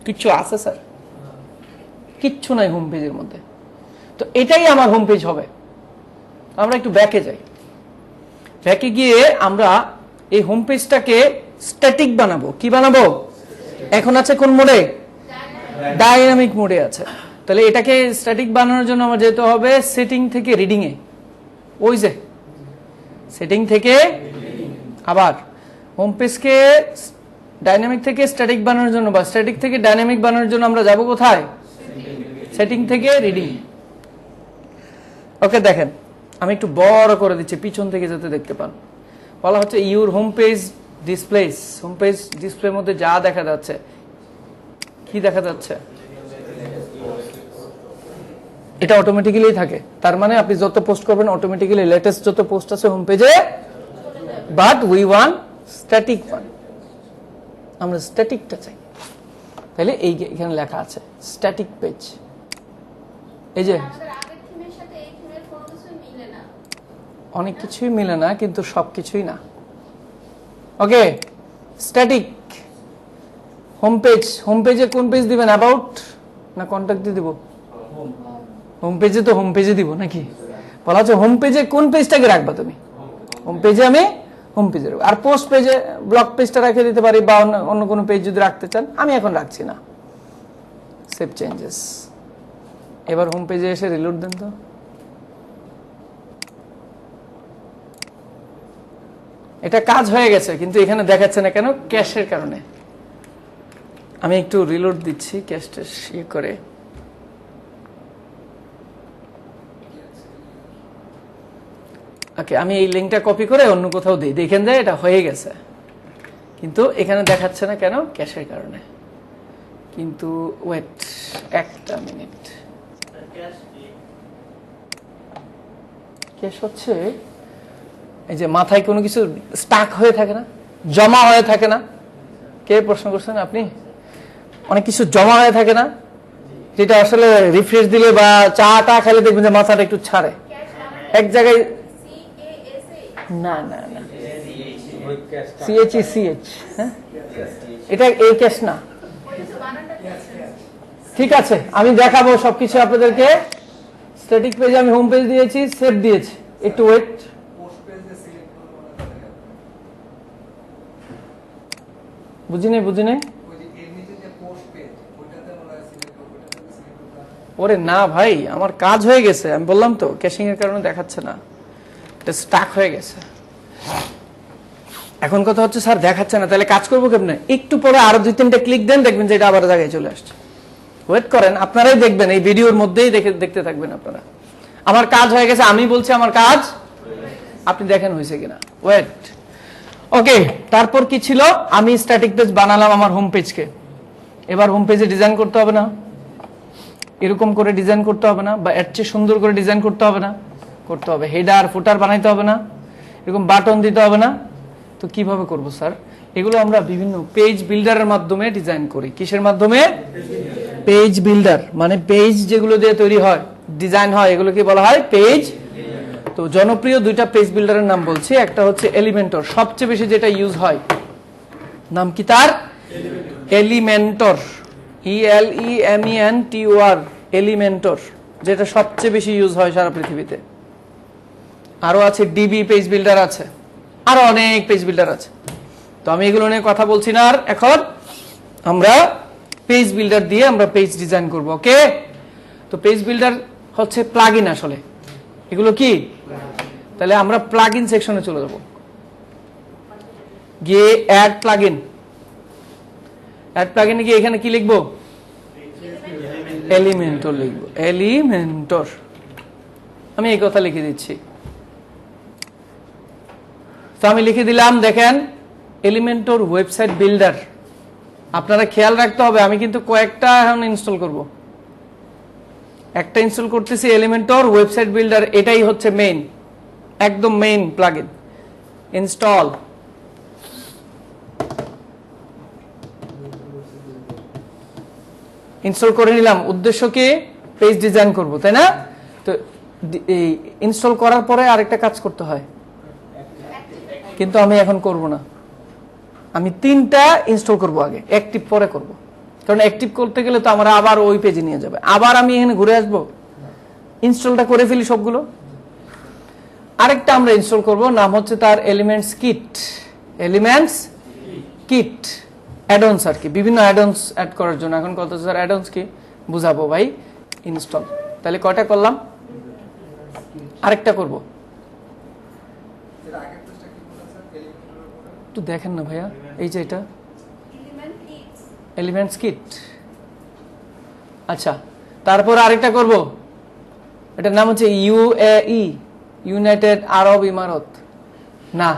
Speaker 1: কিচ্ছু আছে স্যার? কিচ্ছু নাই হোম পেজের মধ্যে, তো এটাই আমার হোম পেজ হবে। আমরা একটু ব্যাকে যাই, ব্যাকে গিয়ে আমরা এই হোম পেজটাকে স্ট্যাটিক বানাবো। কি বানাবো? এখন আছে কোন মোডে? ডাইনামিক মোডে আছে। তাহলে এটাকে স্ট্যাটিক বানানোর জন্য আমার যেতে হবে সেটিং থেকে রিডিং এ, ওই যে সেটিং থেকে, আবার হোম পেজকে ডাইনামিক থেকে স্ট্যাটিক বানানোর জন্য বা স্ট্যাটিক থেকে ডাইনামিক বানানোর জন্য আমরা যাব কোথায়? সেটিং থেকে রিডিং। ওকে, দেখেন আমি একটু বড় করে দিচ্ছি পিছন থেকে যাতে দেখতে পান। বলা হচ্ছে your home page displace, home page ডিসপ্লের মধ্যে যা দেখা যাচ্ছে, কি দেখা যাচ্ছে? এটা অটোমেটিক্যালি থাকে, তার মানে আপনি যত পোস্ট করবেন অটোমেটিক্যালি লেটেস্ট যত পোস্ট আছে হোম পেজে, but we want static one, আমরা স্ট্যাটিকটা চাই। তাহলে এই এখানে লেখা আছে স্ট্যাটিক পেজ, এই যে অনেক কিছুই মিলে না, কিন্তু সবকিছুই না। ওকে, স্ট্যাটিক হোম পেজ, হোম পেজে কোন পেজ দিবেন? অ্যাবাউট না কন্ট্যাক্ট দিয়ে দিব? হোম পেজে তো হোম পেজে দিব নাকি? বলা হচ্ছে হোম পেজে কোন পেজটাকে রাখবা তুমি? হোম পেজে আমি হোম পেজে রাখবো, আর পোস্ট পেজে ব্লগ পেজটা রেখে দিতে পারি, বা অন্য কোনো পেজ যদি রাখতে চান। আমি এখন রাখছি না, সেভ চেঞ্জেস। এবার হোম পেজে এসে রিলোড দেন তো। এটা কাজ হয়ে গেছে, কিন্তু এখানে দেখাচ্ছে না কেন? ক্যাশের কারণে। আমি একটু রিলোড দিচ্ছি ক্যাশটা ইয়ে করে। ওকে, আমি এই লিঙ্কটা কপি করে অন্য কোথাও দিই, দেখেন যায় এটা হয়ে গেছে, কিন্তু এখানে দেখাচ্ছে না কেন? ক্যাশের কারণে। কিন্তু ওয়েট একটা মিনিট, ক্যাশ হচ্ছে এই যে মাথায় কোনো কিছু স্টাক হয়ে থাকে না, জমা হয়ে থাকে না, কে প্রশ্ন করছেন? আপনি? অনেক কিছু জমা হয়ে থাকে না, যেটা আসলে রিফ্রেশ দিলে বা চা টা খেলে দেখবেন যে মাথাটা একটু ছাড়ে এক জায়গায়। না না না, CHECH, হ্যাঁ, এটা এই ক্যাশ না। ঠিক আছে, আমি দেখাবো সবকিছু আপনাদেরকে। স্ট্যাটিক পেজে আমি হোম পেজ দিয়েছি, সেভ দিয়েছি, একটু ওয়েট। বুঝি নাই। ওরে না ভাই, আমার কাজ হয়ে গেছে, আমি বললাম তো ক্যাশিং এর কারণে দেখাচ্ছে না, এটা স্টাক হয়ে গেছে। এখন কথা হচ্ছে স্যার দেখাচ্ছে না, তাহলে কাজ করবো কেমনে? একটু পরে আরো 2-3টা ক্লিক দেন, দেখবেন যে এটা আবার জায়গায় চলে আসছে। ওয়েট করেন, আপনারাই দেখবেন, এই ভিডিওর মধ্যেই দেখতে থাকবেন আপনারা। আমার কাজ হয়ে গেছে, আমি বলছি আমার কাজ, আপনি দেখেন হয়েছে কিনা। ওয়েট, ওকে। তারপর কি ছিল? আমি স্ট্যাটিক পেজ বানালাম আমার হোম পেজকে। এবার হোম পেজে ডিজাইন করতে হবে না? এরকম করে ডিজাইন করতে হবে না? বা এর চেয়ে সুন্দর করে ডিজাইন করতে হবে না? করতে হবে। হেডার ফুটার বানাইতে হবে না? এরকম বাটন দিতে হবে না? তো কিভাবে করব স্যার? এগুলো আমরা বিভিন্ন পেজ বিল্ডারের মাধ্যমে ডিজাইন করি। কিসের মাধ্যমে? পেজ বিল্ডার, মানে পেজ যেগুলো দিয়ে তৈরি হয়, ডিজাইন হয়, এগুলো কি বলা হয়? পেজ। তো জনপ্রিয় 2টা পেজ বিল্ডারের নাম বলছি। একটা হচ্ছে এলিমেন্টর, সবচেয়ে বেশি যেটা ইউজ হয়, নাম কি তার? এলিমেন্টর, ELEMENTOR, এলিমেন্টর, যেটা সবচেয়ে বেশি ইউজ হয় সারা পৃথিবীতে। আরো আছে ডিবি পেজ বিল্ডার আছে, আরো অনেক পেজ বিল্ডার আছে। তো আমি এগুলো নিয়ে কথা বলছি না আর। এখন আমরা পেজ বিল্ডার দিয়ে আমরা পেজ ডিজাইন করব। ওকে, তো পেজ বিল্ডার হচ্ছে প্লাগইন। আসলে এগুলো কি? তাহলে আমরা প্লাগইন সেকশনে চলে যাব, গিয়ে অ্যাড প্লাগইন। অ্যাড প্লাগইনে গিয়ে এখানে কি লিখবো? এলিমেন্টর লিখবো, এলিমেন্টর। আমি এই কথা লিখে দিচ্ছি। তো আমি লিখে দিলাম, দেখেন এলিমেন্টর ওয়েবসাইট বিল্ডার। আপনারা খেয়াল রাখতে হবে, আমি কিন্তু কয়েকটা এখন ইনস্টল করব। একটা ইনস্টল করতেছি এলিমেন্টর ওয়েবসাইট বিল্ডার, এটাই হচ্ছে মেইন, একদম মেইন প্লাগইন। ইনস্টল। ইনস্টল করে নিলাম। উদ্দেশ্য কি? পেজ ডিজাইন করব, তাই না? তো এই ইনস্টল করার পরে আরেকটা কাজ করতে হয়, কিন্তু আমি এখন করব না। আমি 3টা ইনস্টল করব আগে, অ্যাক্টিভ পরে করব। কারণ অ্যাক্টিভ করতে গেলে তো আমরা আবার ওই পেজে নিয়ে যাবে, আবার আমি এখানে ঘুরে আসবো। ইনস্টলটা করে ফেলি সবগুলো। আরেকটা আমরা ইনস্টল করব, নাম হচ্ছে তার elements kit. Elements kit add-ons আর কি, বিভিন্ন অ্যাডঅনস অ্যাড করার জন্য। এখন কত স্যার অ্যাডঅনস কি বুঝাবো ভাই? ইনস্টল। তাহলে কয়টা করলাম? আরেকটা করব। একটু দেখেন না ভাইয়া, এই যে এটা এলিমেন্টস কিট। আচ্ছা, তারপর আরেকটা করব, এটার নাম হচ্ছে UAE, ইউনাইটেড আরব ইমারত। না,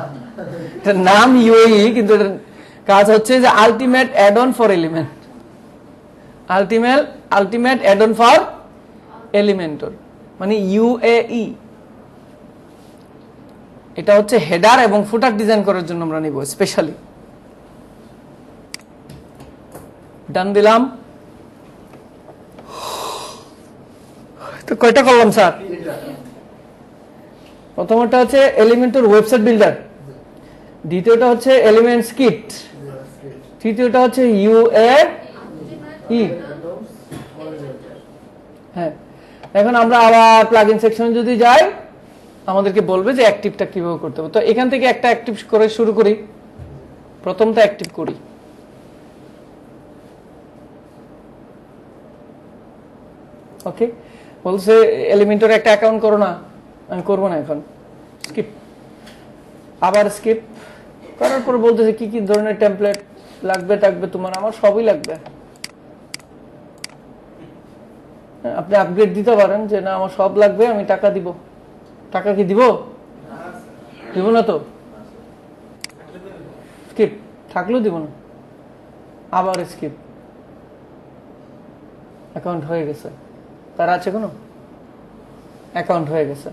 Speaker 1: এটার নাম UAE, কিন্তু এটার কাজ হচ্ছে যে ultimate add on for element. Ultimate add on for Elementor, মানে UAE। এটা হচ্ছে হেডার এবং ফুটার ডিজাইন করার জন্য আমরা নিব স্পেশালি। ডান দিলাম। তো কয়টা করলাম স্যার? প্রথমটা হচ্ছে এলিমেন্টর ওয়েবসাইট বিল্ডার, দ্বিতীয়টা হচ্ছে এলিমেন্টস কিট, তৃতীয়টা হচ্ছে UAE। হ্যাঁ, এখন আমরা আবার প্লাগইন সেকশনে যদি যাই, আমাদেরকে বলবে যে অ্যাক্টিভটা কিভাবে করতে হবে। তো এখান থেকে একটা অ্যাক্টিভ করে শুরু করি। প্রথমটা অ্যাক্টিভ করি। ওকে, বলছে এলিমেন্টর একটা অ্যাকাউন্ট করো না, আমি করবো না এখন, স্কিপ। আবার স্কিপ করার পর বলতেছে কি কি ধরনের টেমপ্লেট লাগবে তোমার, আমার সবই লাগবে। আপনি আপগ্রেড দিতে পারেন যে না আমার সব লাগবে, আমি টাকা দিব। টাকা কি দিব? দিব না তো, স্কিপ। থাকলেও দিব না, আবার স্কিপ। অ্যাকাউন্ট হয়ে গেছে। তার আছে কোনো? অ্যাকাউন্ট হয়ে গেছে।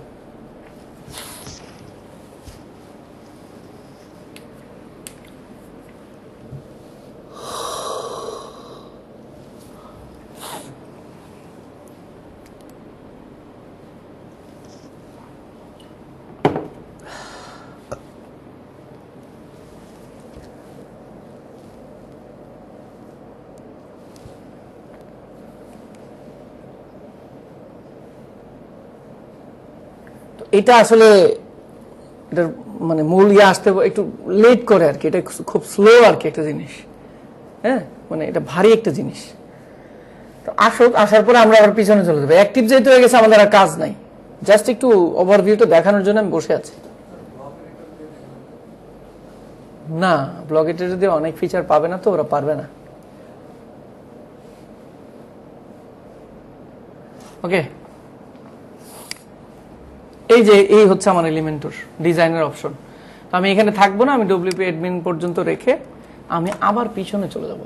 Speaker 1: এটা আসলে এটার মানে মূল ইয়ে আসতে একটু লেট করে আর কি, এটা খুব স্লো আর কি একটা জিনিস। হ্যাঁ, মানে এটা ভারী একটা জিনিস। তো আসার পরে আমরা আবার পিছনে চলে যাবো। অ্যাক্টিভ যেহেতু হয়ে গেছে, আমাদের আর কাজ নাই, জাস্ট একটু ওভারভিউটা দেখানোর জন্য আমি বসে আছি। না, ব্লগ এডিটর দিয়ে অনেক ফিচার পাবে না, তো ওরা পারবে না। ওকে, এই হচ্ছে আমার এলিমেন্টর ডিজাইনের অপশন। আমি এখানে থাকবো না, আমি ডব্লিউপি অ্যাডমিন পর্যন্ত রেখে আমি আবার পিছনে চলে যাব,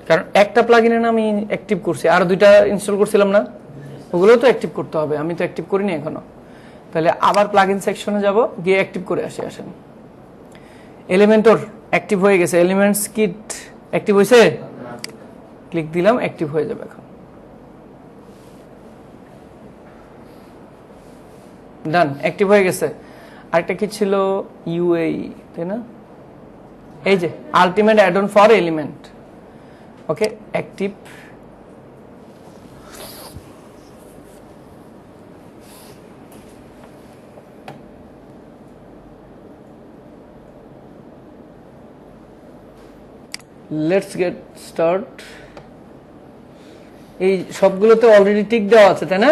Speaker 1: কারণ একটা প্লাগইনে না আমি অ্যাক্টিভ করছি, আর দুইটা ইনস্টল করছিলাম না, ওগুলো তো অ্যাক্টিভ করতে হবে, আমি তো অ্যাক্টিভ করিনি এখনো। তাহলে আবার প্লাগইন সেকশনে যাব, গিয়ে অ্যাক্টিভ করে আসেন। এলিমেন্টর অ্যাক্টিভ হয়ে গেছে, এলিমেন্টস কিট অ্যাক্টিভ হয়েছে, ক্লিক দিলাম, অ্যাক্টিভ হয়ে যাবে এখন। ডান, অ্যাক্টিভ হয়ে গেছে। আরেকটা কি ছিল, ইউএই, তাই না? এই যে ultimate add on for element. Okay, active. Let's get start. এই সবগুলোতে অলরেডি টিক দেওয়া আছে, তাই না?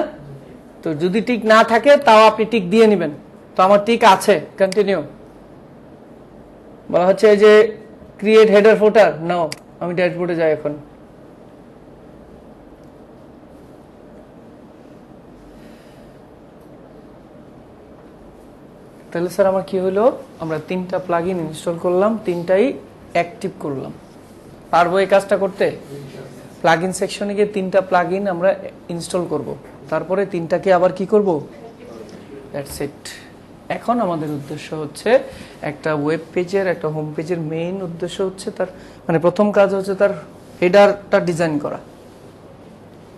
Speaker 1: তো যদি টিক না থাকে তাও আপনি টিক দিয়ে নেবেন। তো আমার টিক আছে, কন্টিনিউ। বলা হচ্ছে যে ক্রিয়েট হেডার ফুটার নাও, আমি ড্যাশবোর্ডে যাই এখন। তাহলে স্যার আমার কি হলো, আমরা 3টা প্লাগইন ইনস্টল করলাম, 3টাই অ্যাক্টিভ করলাম। পারবো এই কাজটা করতে? প্লাগইন সেকশনে গিয়ে 3টা প্লাগইন আমরা ইনস্টল করব, তারপরে 3টাকে আবার কি করব, দ্যাটস ইট। এখন আমাদের উদ্দেশ্য হচ্ছে একটা ওয়েব পেজের, একটা হোম পেজের মেইন উদ্দেশ্য হচ্ছে তার মানে প্রথম কাজ হচ্ছে তার হেডারটা ডিজাইন করা,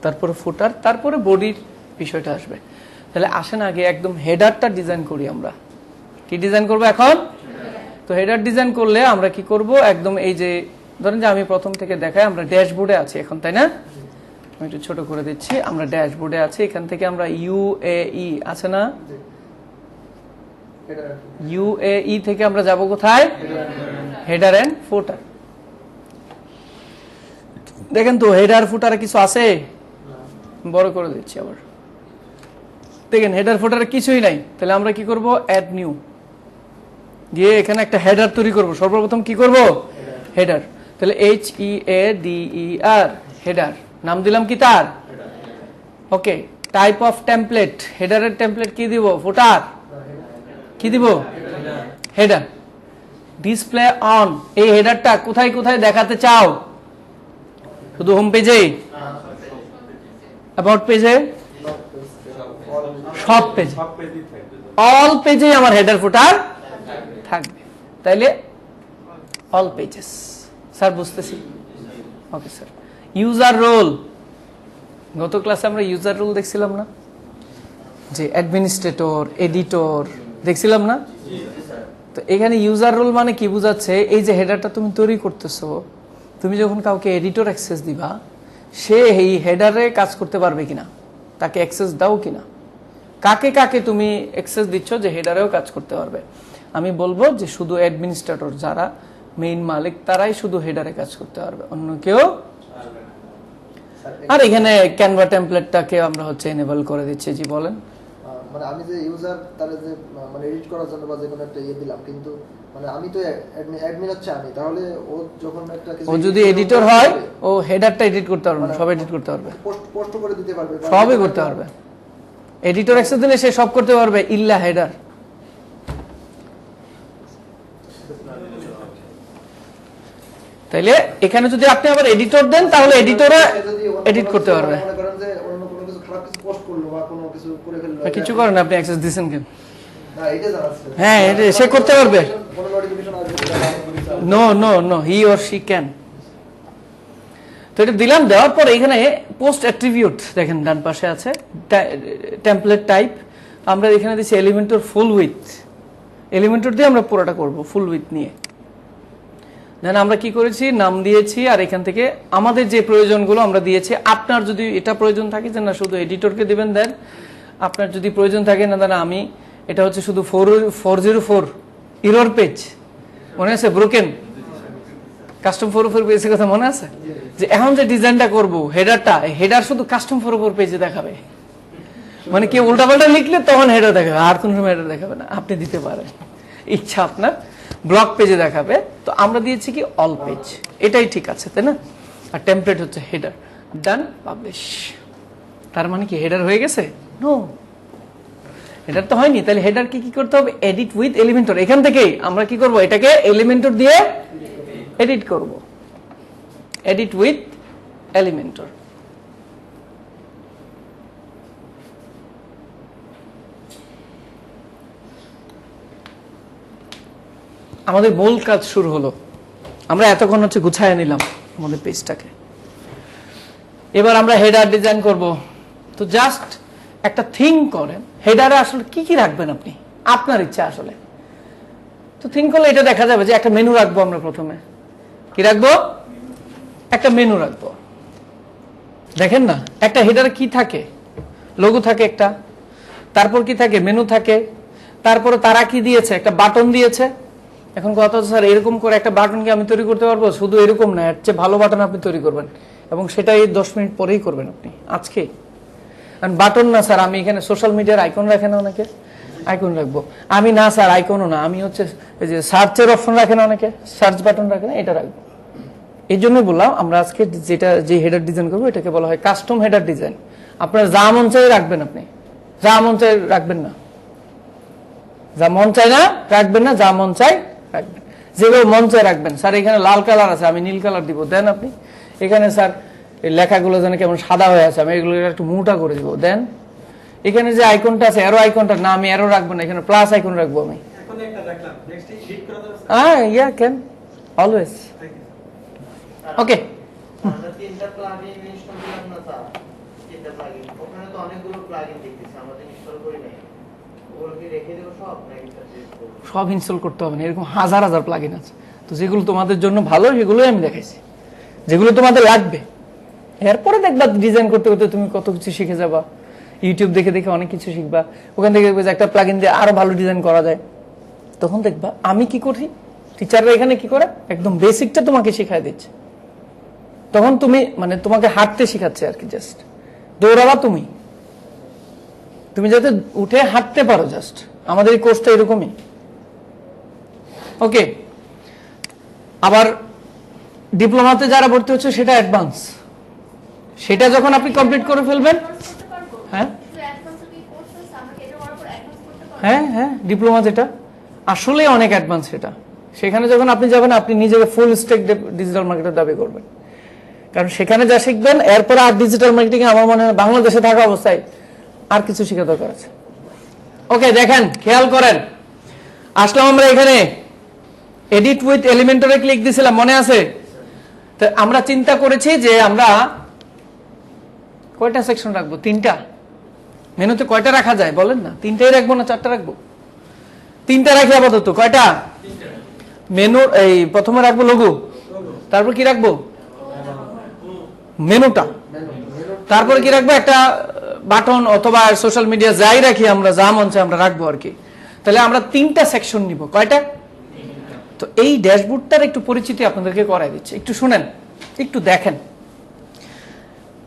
Speaker 1: তারপরে ফুটার, তারপরে বডির বিষয়টা আসবে। তাহলে আসেন আগে একদম হেডারটা ডিজাইন করি। আমরা কি ডিজাইন করব এখন? তো হেডার ডিজাইন করলে আমরা কি করব, একদম এই যে ধরেন যে আমি প্রথম থেকে দেখাই, আমরা ড্যাশবোর্ডে আছি এখন, তাই না? আমি একটু ছোট করে দিচ্ছি, আমরা ড্যাশবোর্ডে আছি। এখান থেকে আমরা ইউএই আছে না, ইউএই থেকে আমরা যাব কোথায়, হেডার এন্ড ফুটার। দেখেন তো হেডার ফুটারে কিছু আছে, বড় করে দিচ্ছি আবার। দেখেন হেডার ফুটারে কিছুই নাই। তাহলে আমরা কি করব, অ্যাড নিউ গিয়ে এখানে একটা হেডার তৈরি করব। সর্বপ্রথম কি করব, হেডার। তাহলে HEADER, হেডার, নাম দিলাম কি তার, ওকে। টাইপ অফ টেমপ্লেট, হেডারের টেমপ্লেট কি দিব, ফুটার কি দিব, হেডার। ডিসপ্লে অন, এই হেডারটা কোথায় কোথায় দেখাতে চাও, শুধু হোম পেজে, অ্যাবাউট পেজে, সব পেজে, অল পেজে আমার হেডার ফুটার থাকবে। তাইলে অল পেজেস, স্যার বুঝতেছি, ওকে স্যার। ইউজার রোল, গত ক্লাসে আমরা ইউজার রোল দেখছিলাম না, যে অ্যাডমিনিস্ট্রেটর, এডিটর দেখছিলাম না? তো এখানে ইউজার রোল মানে কি বোঝাচ্ছে, এই যে হেডারটা তুমি তৈরি করতেছো, তুমি যখন কাউকে এডিটর অ্যাক্সেস দিবা, সে এই হেডারে কাজ করতে পারবে কিনা, তাকে অ্যাক্সেস দাও কিনা, কাকে কাকে তুমি অ্যাক্সেস দিচ্ছ যে হেডারেও কাজ করতে পারবে। আমি বলবো যে শুধু অ্যাডমিনিস্ট্রেটর, যারা মেইন মালিক, তারাই শুধু হেডারে কাজ করতে পারবে, অন্য কেউ। আর এখানে ক্যানভা টেমপ্লেটটাকে আমরা হচ্ছে এনেবল করে দিচ্ছি। জি বলেন।
Speaker 2: মানে আমি যে ইউজার তারে যে মানে এডিট করার জন্য বা যে কোনো একটা ইয়ে দিলাম, কিন্তু মানে আমি তো অ্যাডমিন হচ্ছে আমি, তাহলে ও যখন একটা কিছু,
Speaker 1: ও যদি এডিটর হয়, ও হেডারটা এডিট করতে পারবে, সব এডিট করতে পারবে,
Speaker 2: পোস্ট করে দিতে পারবে,
Speaker 1: সবই করতে পারবে। এডিটর অ্যাক্সেস দিলে সে সব করতে পারবে ইল্লা হেডার। তাইলে এখানে যদি আপনি আবার এডিটর দেন, তাহলে এডিটরে এডিট করতে পারবে।
Speaker 2: মনে করেন যে অন্য কোনো কিছু খারাপ কিছু পোস্ট করলো বা কোনো কিছু করে ফেললো,
Speaker 1: কিছু করেন, আপনি অ্যাক্সেস দিবেন কেন?
Speaker 2: না এটা জানাচ্ছে,
Speaker 1: হ্যাঁ এটা সে করতে পারবে।
Speaker 2: কোনো নোটিফিকেশন আসবে,
Speaker 1: no no no, he or she can. তো এটা দিলাম, দেওয়ার পর এখানে পোস্ট অ্যাট্রিবিউট দেখেন ডান পাশে আছে, টেমপ্লেট টাইপ। আমরা এখানে দিচ্ছি এলিমেন্টর ফুল উইথ, এলিমেন্টর দিয়ে আমরা পুরোটা করব ফুল উইথ নিয়ে। দেন আমরা কি করেছি, নাম দিয়েছি, আর এখান থেকে আমাদের যে প্রয়োজনগুলো আমরা দিয়েছি। আপনার যদি এটা প্রয়োজন থাকে যে না শুধু এডিটরকে দিবেন, দেন আপনার যদি প্রয়োজন থাকে না দাদা আমি এটা হচ্ছে শুধু 404 এরর পেজ মনে আছে ব্রোকেন কাস্টম 404 পেজের কথা মনে আছে যে এখন যে ডিজাইনটা করব হেডারটা হেডার শুধু কাস্টম 404 পেজে দেখাবে মানে কেউ উল্টাপাল্টা লিখলে তখন হেডার দেখাবে আর কোন সময় হেডার দেখাবে না আপনি দিতে পারেন ইচ্ছা আপনার ব্লক পেজে দেখাবে তো আমরা দিয়েছি কি অল পেজ এটাই ঠিক আছে তাই না আর টেমপ্লেট হচ্ছে হেডার ডান পাবলিশ তার মানে কি হেডার হয়ে গেছে নো হেডার তো হয়নি তাহলে হেডার কি করতে হবে এডিট উইথ এলিমেন্টর এখান থেকেই আমরা কি করব এটাকে এলিমেন্টর দিয়ে এডিট করব এডিট উইথ এলিমেন্টর আমাদের মূল কাজ শুরু হলো আমরা এতক্ষণ হচ্ছে গুছায় নিলাম আমাদের পেজটাকে এবার আমরা হেডার ডিজাইন করব তো জাস্ট একটা থিঙ্ক করেন হেডারে আসলে কি কি রাখবেন আপনি আপনার ইচ্ছা আসলে তো থিঙ্ক করলে এটা দেখা যাবে যে একটা মেনু রাখবো আমরা প্রথমে কি রাখবো একটা মেনু রাখবো দেখেন না একটা হেডারে কি থাকে লোগো থাকে একটা তারপর কি থাকে মেনু থাকে তারপরে তারা কি দিয়েছে একটা বাটন দিয়েছে এখন কথা হচ্ছে স্যার এরকম করে একটা বাটন কি আমি তৈরি করতে পারবো শুধু এরকম না এর চেয়ে ভালো বাটন আপনি তৈরি করবেন এবং সেটা এই 10 মিনিট পরেই করবেন আপনি আজকে বাটন না স্যার আমি এখানে সোশ্যাল মিডিয়ার আইকন রাখেন অনেকে আইকন রাখবো আমি না স্যার আইকনও না আমি হচ্ছে এই যে সার্চের অপশন রাখেন অনেকে সার্চ বাটন রাখেন এটা রাখবো এই জন্যই বললাম আমরা আজকে যেটা যে হেডার ডিজাইন করবো এটাকে বলা হয় কাস্টম হেডার ডিজাইন আপনার যা মন চাই রাখবেন আপনি যা মন চাই রাখবেন না যা মন চাই না রাখবেন না যা মন চাই রাখবেন যেগুলো মন চাই রাখবেন স্যার এখানে লাল কালার আছে আমি নীল কালার দিব দেন আপনি এখানে স্যার এই লেখাগুলো যেন কেমন সাদা হয়ে আছে আমি এগুলো একটু মোটা করে দিব দেন এখানে যে আইকনটা আছে এরো আইকনটা না আমি এরো রাখবো না এখানে প্লাস আইকন রাখবো আমি হ্যাঁ ইয়া ক্যান অলওয়েজ ওকে
Speaker 3: আমরা তিনটা প্লাগইন ইনস্টল করলাম না স্যার তিনটা প্লাগইন ওখানে তো অনেকগুলো প্লাগইন দেখতেছি আমাদের ইনস্টল করি নাই ওগুলো কি রেখে দেব সব নাকি চেঞ্জ করব
Speaker 1: সব ইনস্টল করতে হবে না এরকম হাজার হাজার প্লাগইন আছে তো যেগুলো তোমাদের জন্য ভালো সেগুলোই আমি দেখাইছি যেগুলো তোমাদের লাগবে এরপরে দেখবা ডিজাইন করতে করতে তুমি কত কিছু শিখে যাবা ইউটিউব দেখে দেখে অনেক কিছু শিখবা ওখান থেকে দেখবে যে একটা প্লাগইন দিয়ে আরো ভালো ডিজাইন করা যায় তখন দেখবা আমি কি করি টিচাররা এখানে কি করে একদম বেসিকটা তোমাকে শেখায় দিচ্ছে তখন তুমি মানে তোমাকে হাঁটতে শেখাচ্ছে আর কি জাস্ট দৌড়াবা তুমি যাতে উঠে হাঁটতে পারো জাস্ট আমাদের এই কোর্সটা এরকমই ওকে আবার ডিপ্লোমাতে যারা ভর্তি হচ্ছে সেটা অ্যাডভান্স সেটা যখন আপনি কমপ্লিট করে ফেলবেন হ্যাঁ হ্যাঁ হ্যাঁ ডিপ্লোমা যেটা আসলে অনেক অ্যাডভান্স সেটা সেখানে যখন আপনি যাবেন আপনি নিজেকে ফুল স্টেক ডিজিটাল মার্কেটের দাবি করবেন কারণ সেখানে যা শিখবেন এরপরে আর ডিজিটাল মার্কেটিং আমার মনে হয় বাংলাদেশে থাকা অবস্থায় আর কিছু শেখা দরকার আছে ওকে দেখেন খেয়াল করেন আসলাম আমরা এখানে এডিট উইথ এলিমেন্টরে ক্লিক দিছিলাম মনে আছে তো আমরা চিন্তা করেছি যে আমরা কয়টা সেকশন রাখবো তিনটা মেনুতে কয়টা রাখা যায় বলেন না তিনটাই রাখবো না চারটা রাখবো তিনটা রাখি আপাতত কয়টা মেনু এই প্রথমে রাখবো লোগো তারপর কি রাখবো মেনুটা তারপরে কি রাখবো একটা বাটন অথবা সোশ্যাল মিডিয়া যাই রাখি আমরা যা মন চাই আমরা রাখবো আর কি তাহলে আমরা তিনটা সেকশন নিব কয়টা তো এই ড্যাশবোর্ডটার একটু পরিচিতি আপনাদেরকে করাই দিচ্ছি একটু শুনেন একটু দেখেন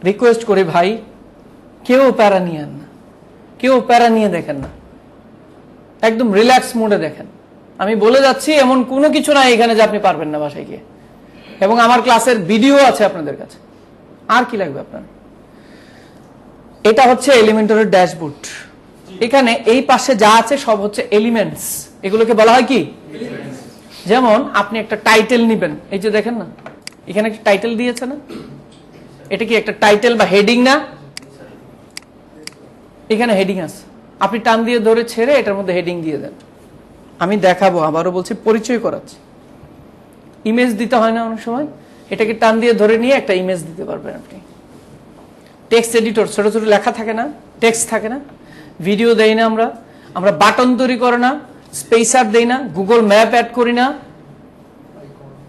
Speaker 1: রিকোয়েস্ট করে ভাই কেউ প্যারা নিয়ে আন না কেউ প্যারা নিয়ে দেখেন না একদম রিল্যাক্স মোডে দেখেন আমি বলে যাচ্ছি এমন কোনো কিছু নাই এখানে যে আপনি পারবেন না বাসায় গিয়ে এবং আমার ক্লাসের ভিডিও আছে আপনাদের কাছে আর কি লাগবে আপনার এটা হচ্ছে এলিমেন্টরের ড্যাশবোর্ড এখানে এই পাশে যা আছে সব হচ্ছে এলিমেন্টস এগুলোকে বলা হয় কি যেমন আপনি একটা টাইটেল নেবেন এই যে দেখেন না এখানে একটা টাইটেল দিয়েছে না এটা কি একটা টাইটেল বা হেডিং না এখানে হেডিং আছে আপনি টান দিয়ে ধরে ছেড়ে এটার মধ্যে হেডিং দিয়ে দেন আমি দেখাবো আবারও বলছি পরিচয় করাচ্ছি ইমেজ দিতে হয় না অনেক সময় এটাকে টান দিয়ে ধরে নিয়ে একটা ইমেজ দিতে পারবেন আপনি টেক্সট এডিটর ছোট ছোট লেখা থাকে না টেক্সট থাকে না ভিডিও দেই না আমরা বাটন তৈরি করে না স্পেসার দেই না গুগল ম্যাপ অ্যাড করি না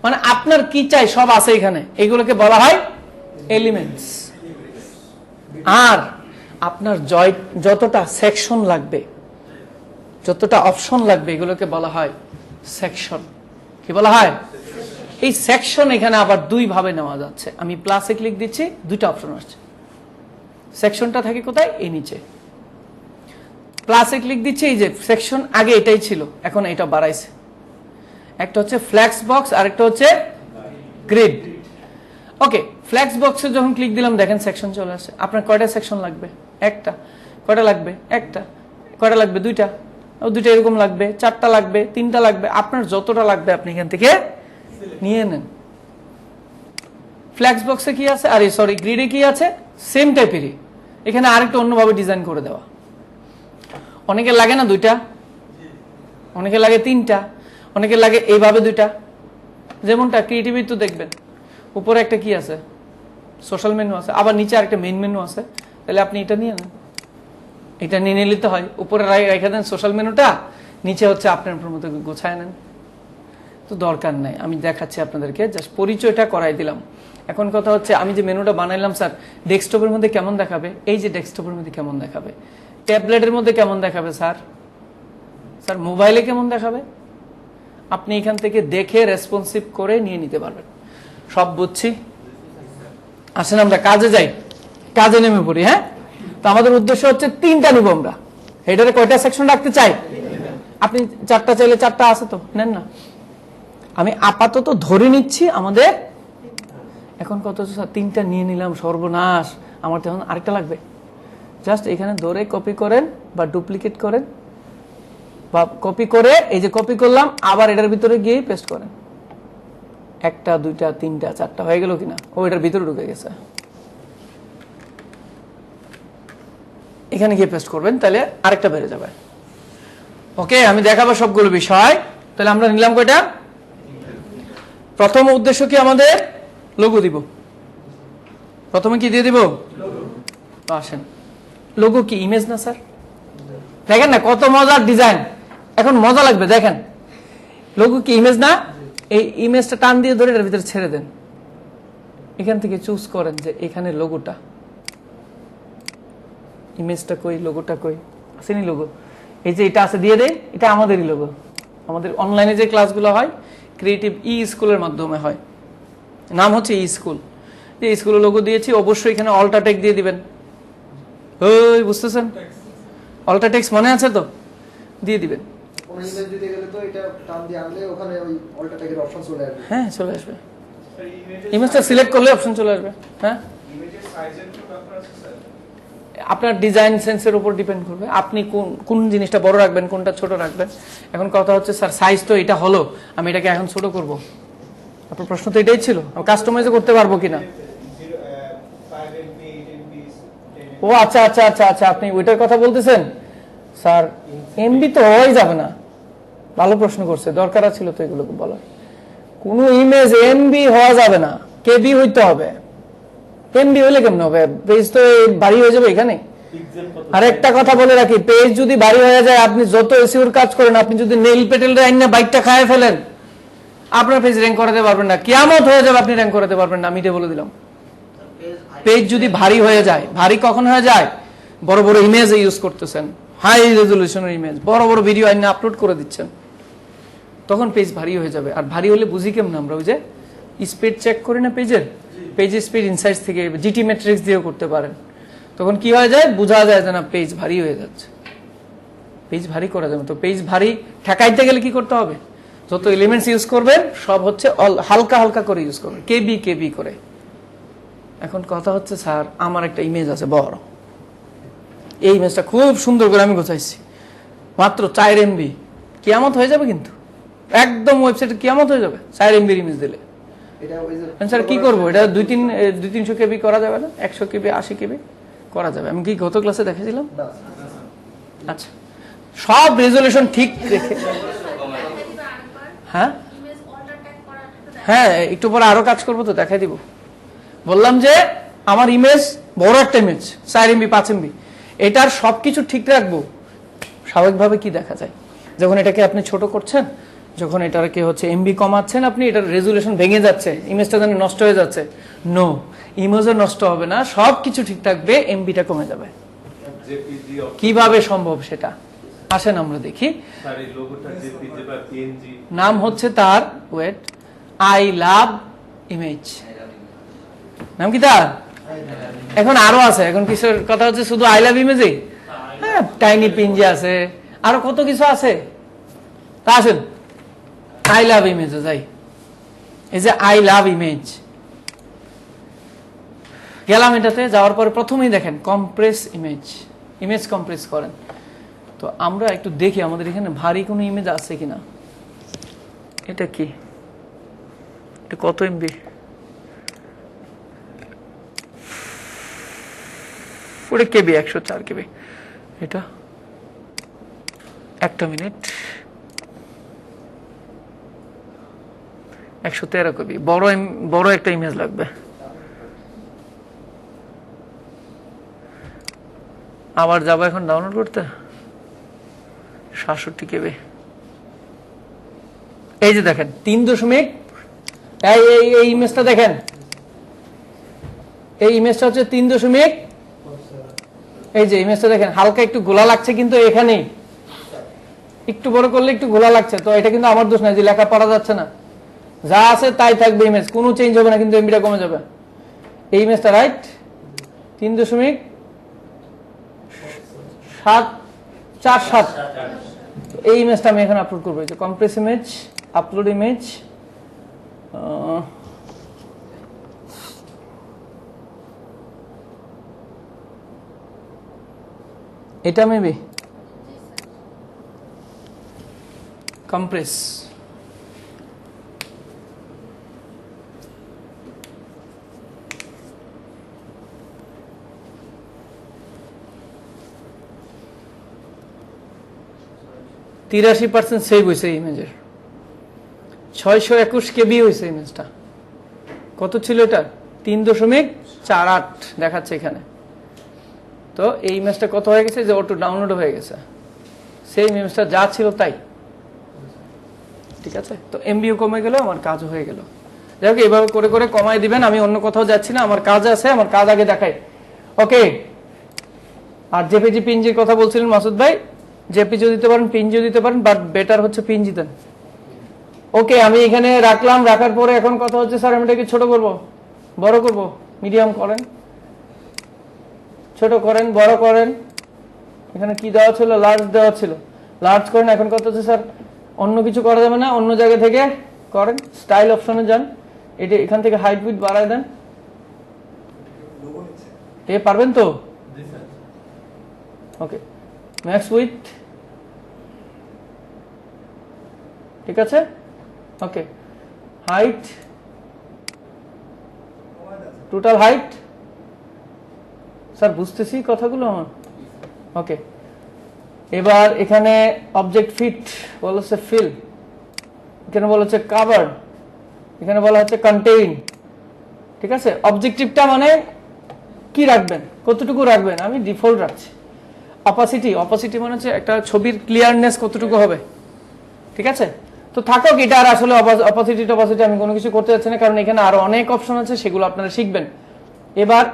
Speaker 1: মানে আপনার কি চাই সব আছে এখানে এগুলোকে বলা হয় এলিমেন্টস আর আপনার যতটা সেকশন লাগবে, যতটা অপশন লাগবে, এগুলোকে বলা হয় সেকশন। কি বলা হয়? এই সেকশন এখানে আবার দুই ভাবে নেওয়া যাচ্ছে। আমি প্লাসে ক্লিক দিচ্ছি, দুইটা অপশন আসছে। সেকশনটা থাকে কোথায়? এই নিচে। প্লাসে ক্লিক দিচ্ছি, এই যে সেকশন আগে এটাই ছিল, এখন এটা বাড়াইছে। একটা হচ্ছে ফ্ল্যাক্স বক্স আর একটা হচ্ছে গ্রিড। ওকে, ফ্ল্যাক্স বক্সে যখন ক্লিক দিলাম দেখেন সেকশন চলে আসে। আপনার কয়টা সেকশন লাগবে? একটা। কয়টা লাগবে? একটা। কয়টা লাগবে? দুইটা। দুইটা এরকম লাগবে, চারটা লাগবে, তিনটা লাগবে, আপনার যতটা লাগবে আপনি এখান থেকে নিয়ে নেন। ফ্ল্যাক্স বক্সে কি আছে, আরে সরি গ্রিডে কি আছে? সেম টাইপেরই, এখানে আরেকটা অন্যভাবে ডিজাইন করে দেওয়া। অনেকে লাগে না দুইটা, অনেকে লাগে তিনটা, অনেকে লাগে এইভাবে দুইটা। যেমনটা ক্রিয়েটিভিটি তো দেখবেন উপরে একটা কি আছে, সোশ্যাল মেনু আছে, আবার নিচে আরেকটা মেইন মেনু আছে। তাহলে আপনি এটা নিয়ে নেন, এটা নিয়ে নিতে হয়। উপরে রেখে দেন সোশ্যাল মেনুটা, নিচে হচ্ছে আপনার মতো গোছায় নেন। তো দরকার নাই, আমি দেখাচ্ছি আপনাদেরকে, জাস্ট পরিচয়টা করাই দিলাম। এখন কথা হচ্ছে আমি যে মেনুটা বানাইলাম স্যার, ডেস্কটপের মধ্যে কেমন দেখাবে? এই যে ডেস্কটপের মধ্যে কেমন দেখাবে, ট্যাবলেটের মধ্যে কেমন দেখাবে স্যার, স্যার মোবাইলে কেমন দেখাবে, আপনি এখান থেকে দেখে রেসপন্সিভ করে নিয়ে নিতে পারবেন। সব বুঝছি, আসেন আমরা কাজে যাই, কাজে নেমে পড়ি। হ্যাঁ, তো আমাদের উদ্দেশ্য হচ্ছে তিনটা নিব আমরা। হেডারে কয়টা সেকশন রাখতে চাই? আপনি চারটা চাইলে চারটা আছে তো নেন না, আমি আপাতত ধরে নিচ্ছি আমাদের এখন কত স্যার, তিনটা নিয়ে নিলাম, সর্বনাশ, আমার তখন আরেকটা লাগবে। জাস্ট এখানে ধরে কপি করেন বা ডুপ্লিকেট করেন, বা কপি করে এই যে কপি করলাম, আবার এটার ভিতরে গিয়ে পেস্ট করেন। একটা, দুইটা, তিনটা, চারটা হয়ে গেল কিনা? ও এটার ভিতরে ঢুকে গেছে। এখানে গিয়ে পেস্ট করবেন, তাহলে আরেকটা বেড়ে যাবে। ওকে, আমি দেখাবো সবগুলো বিষয়। তাহলে আমরা নিলাম কয়টা? প্রথম উদ্দেশ্য কি আমাদের? লোগো দিব। প্রথমে কি দিয়ে দিব? তো আসেন, লোগো কি ইমেজ না স্যার? দেখেন না কত মজার ডিজাইন, এখন মজা লাগবে। দেখেন লোগো কি ইমেজ না? এই ইমেজটা টান দিয়ে ধরে এটার ভিতরে ছেড়ে দেন। এখান থেকে চুজ করেন যে এখানে লোগোটা, ইমেজটা কই, লোগোটা কই, আসেনি লোগো? এই যে এটা আছে দিয়ে দেয়, এটা আমাদেরই লোগো। আমাদের অনলাইনে যে ক্লাসগুলো হয় ক্রিয়েটিভ ই স্কুলের মাধ্যমে হয়, নাম হচ্ছে ই স্কুল। যে স্কুলের লোগো দিয়েছি, অবশ্যই এখানে অল্টাটেক দিয়ে দিবেন। ওই বুঝতেছেন, অল্টাটেক্স মনে আছে তো? দিয়ে দিবেন।
Speaker 2: কোনো ইমেজ দিতে গেলে তো এটা টান দিয়ে আনলে ওখানে ওই অল্টাটেকের অপশন চলে আসবে।
Speaker 1: হ্যাঁ চলে আসবে, ইমেজটা সিলেক্ট করলে অপশন চলে আসবে। হ্যাঁ,
Speaker 4: ইমেজের সাইজের কি ব্যাপার আছে স্যার?
Speaker 1: আপনার ডিজাইন সেন্সের উপর ডিপেন্ড করবে, আপনি কোন জিনিসটা বড় রাখবেন, কোনটা ছোট রাখবেন। এখন কথা হচ্ছে স্যার সাইজ তো এটা হলো, আমি এটাকে এখন ছোট করব, আপনার প্রশ্ন তো এটাই ছিল, আমি কাস্টমাইজও করতে পারবো কিনা। ও আচ্ছা আচ্ছা আচ্ছা আচ্ছা, আপনি ওইটার কথা বলতেছেন স্যার। এমবি তো হওয়াই যাবে না, ভালো প্রশ্ন করছে, দরকার ছিল তো এগুলোকে বলার। কোনো ইমেজ এমবি হওয়া যাবে না, কেবি হইতে হবে। এমবি হইলে কেমন হবে? পেজ তো ভারী হয়ে যাবে এখানে। আর একটা কথা বলে রাখি, পেজ যদি ভারী হয়ে যায়, আপনি যত এসইওর কাজ করেন, আপনি যদি নেইল পেটেল আইন বাইকটা খায় ফেলেন, আপনার পেজ র্যাঙ্ক করাতে পারবেন না, কিয়ামত হয়ে যাবে, আপনি র্যাঙ্ক করাতে পারবেন না, আমি এটা বলে দিলাম। পেজ যদি ভারী হয়ে যায়, ভারী কখন হয়ে যায়? বড় বড় ইমেজ ইউজ করতেছেন, হাই রেজলিউশনের ইমেজ, বড় বড় ভিডিও আইনে আপলোড করে দিচ্ছেন, তখন পেজ ভারী হয়ে যাবে। আর ভারী হলে বুঝি কেমন আমরা? ওই যে স্পিড চেক করি না পেজের, পেজ স্পিড ইনসাইটস থেকে জিটি ম্যাট্রিক্স দিয়েও করতে পারেন। তখন কি হয়ে যায়? বোঝা যায় যে না পেজ ভারী হয়ে যাচ্ছে, পেজ ভারী করা যাবে। তো পেজ ভারী ঠেকাইতে গেলে কি করতে হবে? যত এলিমেন্টস ইউজ করবেন সব হচ্ছে হালকা হালকা করে ইউজ করবেন, কেবি কেবি করে। এখন কথা হচ্ছে স্যার আমার একটা ইমেজ আছে বড়, এই ইমেজটা খুব সুন্দর করে আমি গোছাইছি, মাত্র 4 MB, কিয়ামত হয়ে যাবে কিন্তু, একদম ওয়েবসাইটে কিয়ামত হয়ে যাবে 4 MB ইমেজ দিলে। স্যার কি করবো? এটা 2-300 কেবি করা যাবে না? 100 কেবি 80 কেবি করা যাবে। আমি কি গত ক্লাসে দেখেছিলাম? আচ্ছা, সব রেজলিউশন ঠিক রেখে, হ্যাঁ হ্যাঁ একটু পরে আরো কাজ করবো তো দেখাই দিব। বললাম যে আমার ইমেজ বড় একটা ইমেজ, 4 MB 5 MB, এটার সবকিছু ঠিক রাখবো। স্বাভাবিকভাবে কি দেখা যায়, যখন এটাকে আপনি ছোট করছেন, যখন এটাকে হচ্ছে এমবি কমাচ্ছেন, আপনি এটার রেজুলেশন ভেঙে যাচ্ছে, ইমেজটা যেন নষ্ট হয়ে যাচ্ছে। নো, ইমেজও নষ্ট হবে না, সবকিছু ঠিক থাকবে, এমবিটা কমে যাবে।
Speaker 4: জেপিজি
Speaker 1: কিভাবে সম্ভব সেটা আসেন আমরা দেখি।
Speaker 4: স্যার এই লোগোটা জেপিজি বা পিএনজি
Speaker 1: নাম হচ্ছে তার ওয়েট আই লাভ ইমেজ, নাম কি তার? এখন আরো আছে, এখন কিসের কথা হচ্ছে? শুধু আই লাভ ইমেজই? হ্যাঁ, টাইনি পিনজি আছে, আরো কত কিছু আছে। তা আসেন আই লাভ ইমেজে যাই। এই যে আই লাভ ইমেজ, গেলাম এটাতে। যাওয়ার পরে প্রথমেই দেখেন কম্প্রেস ইমেজ, ইমেজ কম্প্রেস করেন। তো আমরা একটু দেখি আমাদের এখানে ভারী কোনো ইমেজ আছে কিনা। এটা কি, এটা কত এমবি? ওটা কেবি, 104 কেবি। এটা একটা মিনিট, 113 কেবি। বড় একটা ইমেজ লাগবে। আবার যাবো এখন ডাউনলোড করতে, 67 কেবি। এই যে দেখেন 3 এই ইমেজটা দেখেন, এই ইমেজটা হচ্ছে 3 এই যে ইমেজটা দেখেন হালকা একটু গোলা লাগছে, কিন্তু এখানেই একটু বড় করলে একটু গোলা লাগছে। তো এটা কিন্তু আমার দোষ না যে লেখা পড়া যাচ্ছে না, যা আছে তাই থাকবে, ইমেজ কোনো চেঞ্জ হবে না, কিন্তু এমবিটা কমে যাবে। এই ইমেজটা রাইট 3.747, এই ইমেজটা আমি এখন আপলোড করবো। এই যে কম্প্রেস ইমেজ, আপলোড ইমেজ, এটা মেবি কম্প্রেস। %83 সেভ হয়েছে ইমেজের, 621 কেবি হয়েছে ইমেজটা। কত ছিল এটা? 3.48 দেখাচ্ছে এখানে। তো এই ইমেজটা কত হয়ে গেছে? যে অটো ডাউনলোড হয়ে গেছে, সেই ইমেজটা যা ছিল তাই। ঠিক আছে, তো এমবিও কমে গেল, আমার কাজও হয়ে গেল। যাই হোক, এইভাবে করে করে কমাই দিবেন। আমি অন্য কোথাও যাচ্ছি না, আমার কাজ আছে, আমার কাজ আগে দেখাই। ওকে, আর জেপিজি পিএনজির কথা বলছিলেন মাসুদ ভাই, জেপিজিও দিতে পারেন, পিএনজিও দিতে পারেন, বাট বেটার হচ্ছে পিএনজি দেন। ওকে, আমি এখানে রাখলাম। রাখার পরে এখন কথা হচ্ছে স্যার আমি এটাকে ছোট করব, বড় করব, মিডিয়াম করেন, ছোট করেন, বড় করেন। এখানে কি দেওয়া ছিল? লার্জ দেওয়া ছিল, লার্জ করেন। এখন কথা হচ্ছে স্যার অন্য কিছু করা যাবে না, অন্য জায়গা থেকে করেন। স্টাইল অপশনে যান, এটা এখান থেকে হাইট উইডথ বাড়ায় দেন। এ পারবেন তো? ওকে, ম্যাক্স উইথ, ঠিক আছে। ওকে, হাইট, টোটাল হাইট। স্যার বুঝতেছি কথাগুলো আমার। ওকে, এবার এখানে অবজেক্ট ফিট বলা হচ্ছে ফিল, এখানে বলা হচ্ছে কাভার, এখানে বলা হচ্ছে কন্টেইন। ঠিক আছে, অবজেক্টিভটা মানে কি রাখবেন, কতটুকু রাখবেন? আমি ডিফল্ট রাখছি। অপাসিটি, অপাসিটি মানে হচ্ছে একটা ছবির ক্লিয়ারনেস কতটুকু হবে। ঠিক আছে, তো থাকুক এটা। আর আসলে অপাসিটি টপাসিটি আমি কোনো কিছু করতে যাচ্ছি না, কারণ এখানে আরো অনেক অপশন আছে, সেগুলো আপনারা শিখবেন। এবার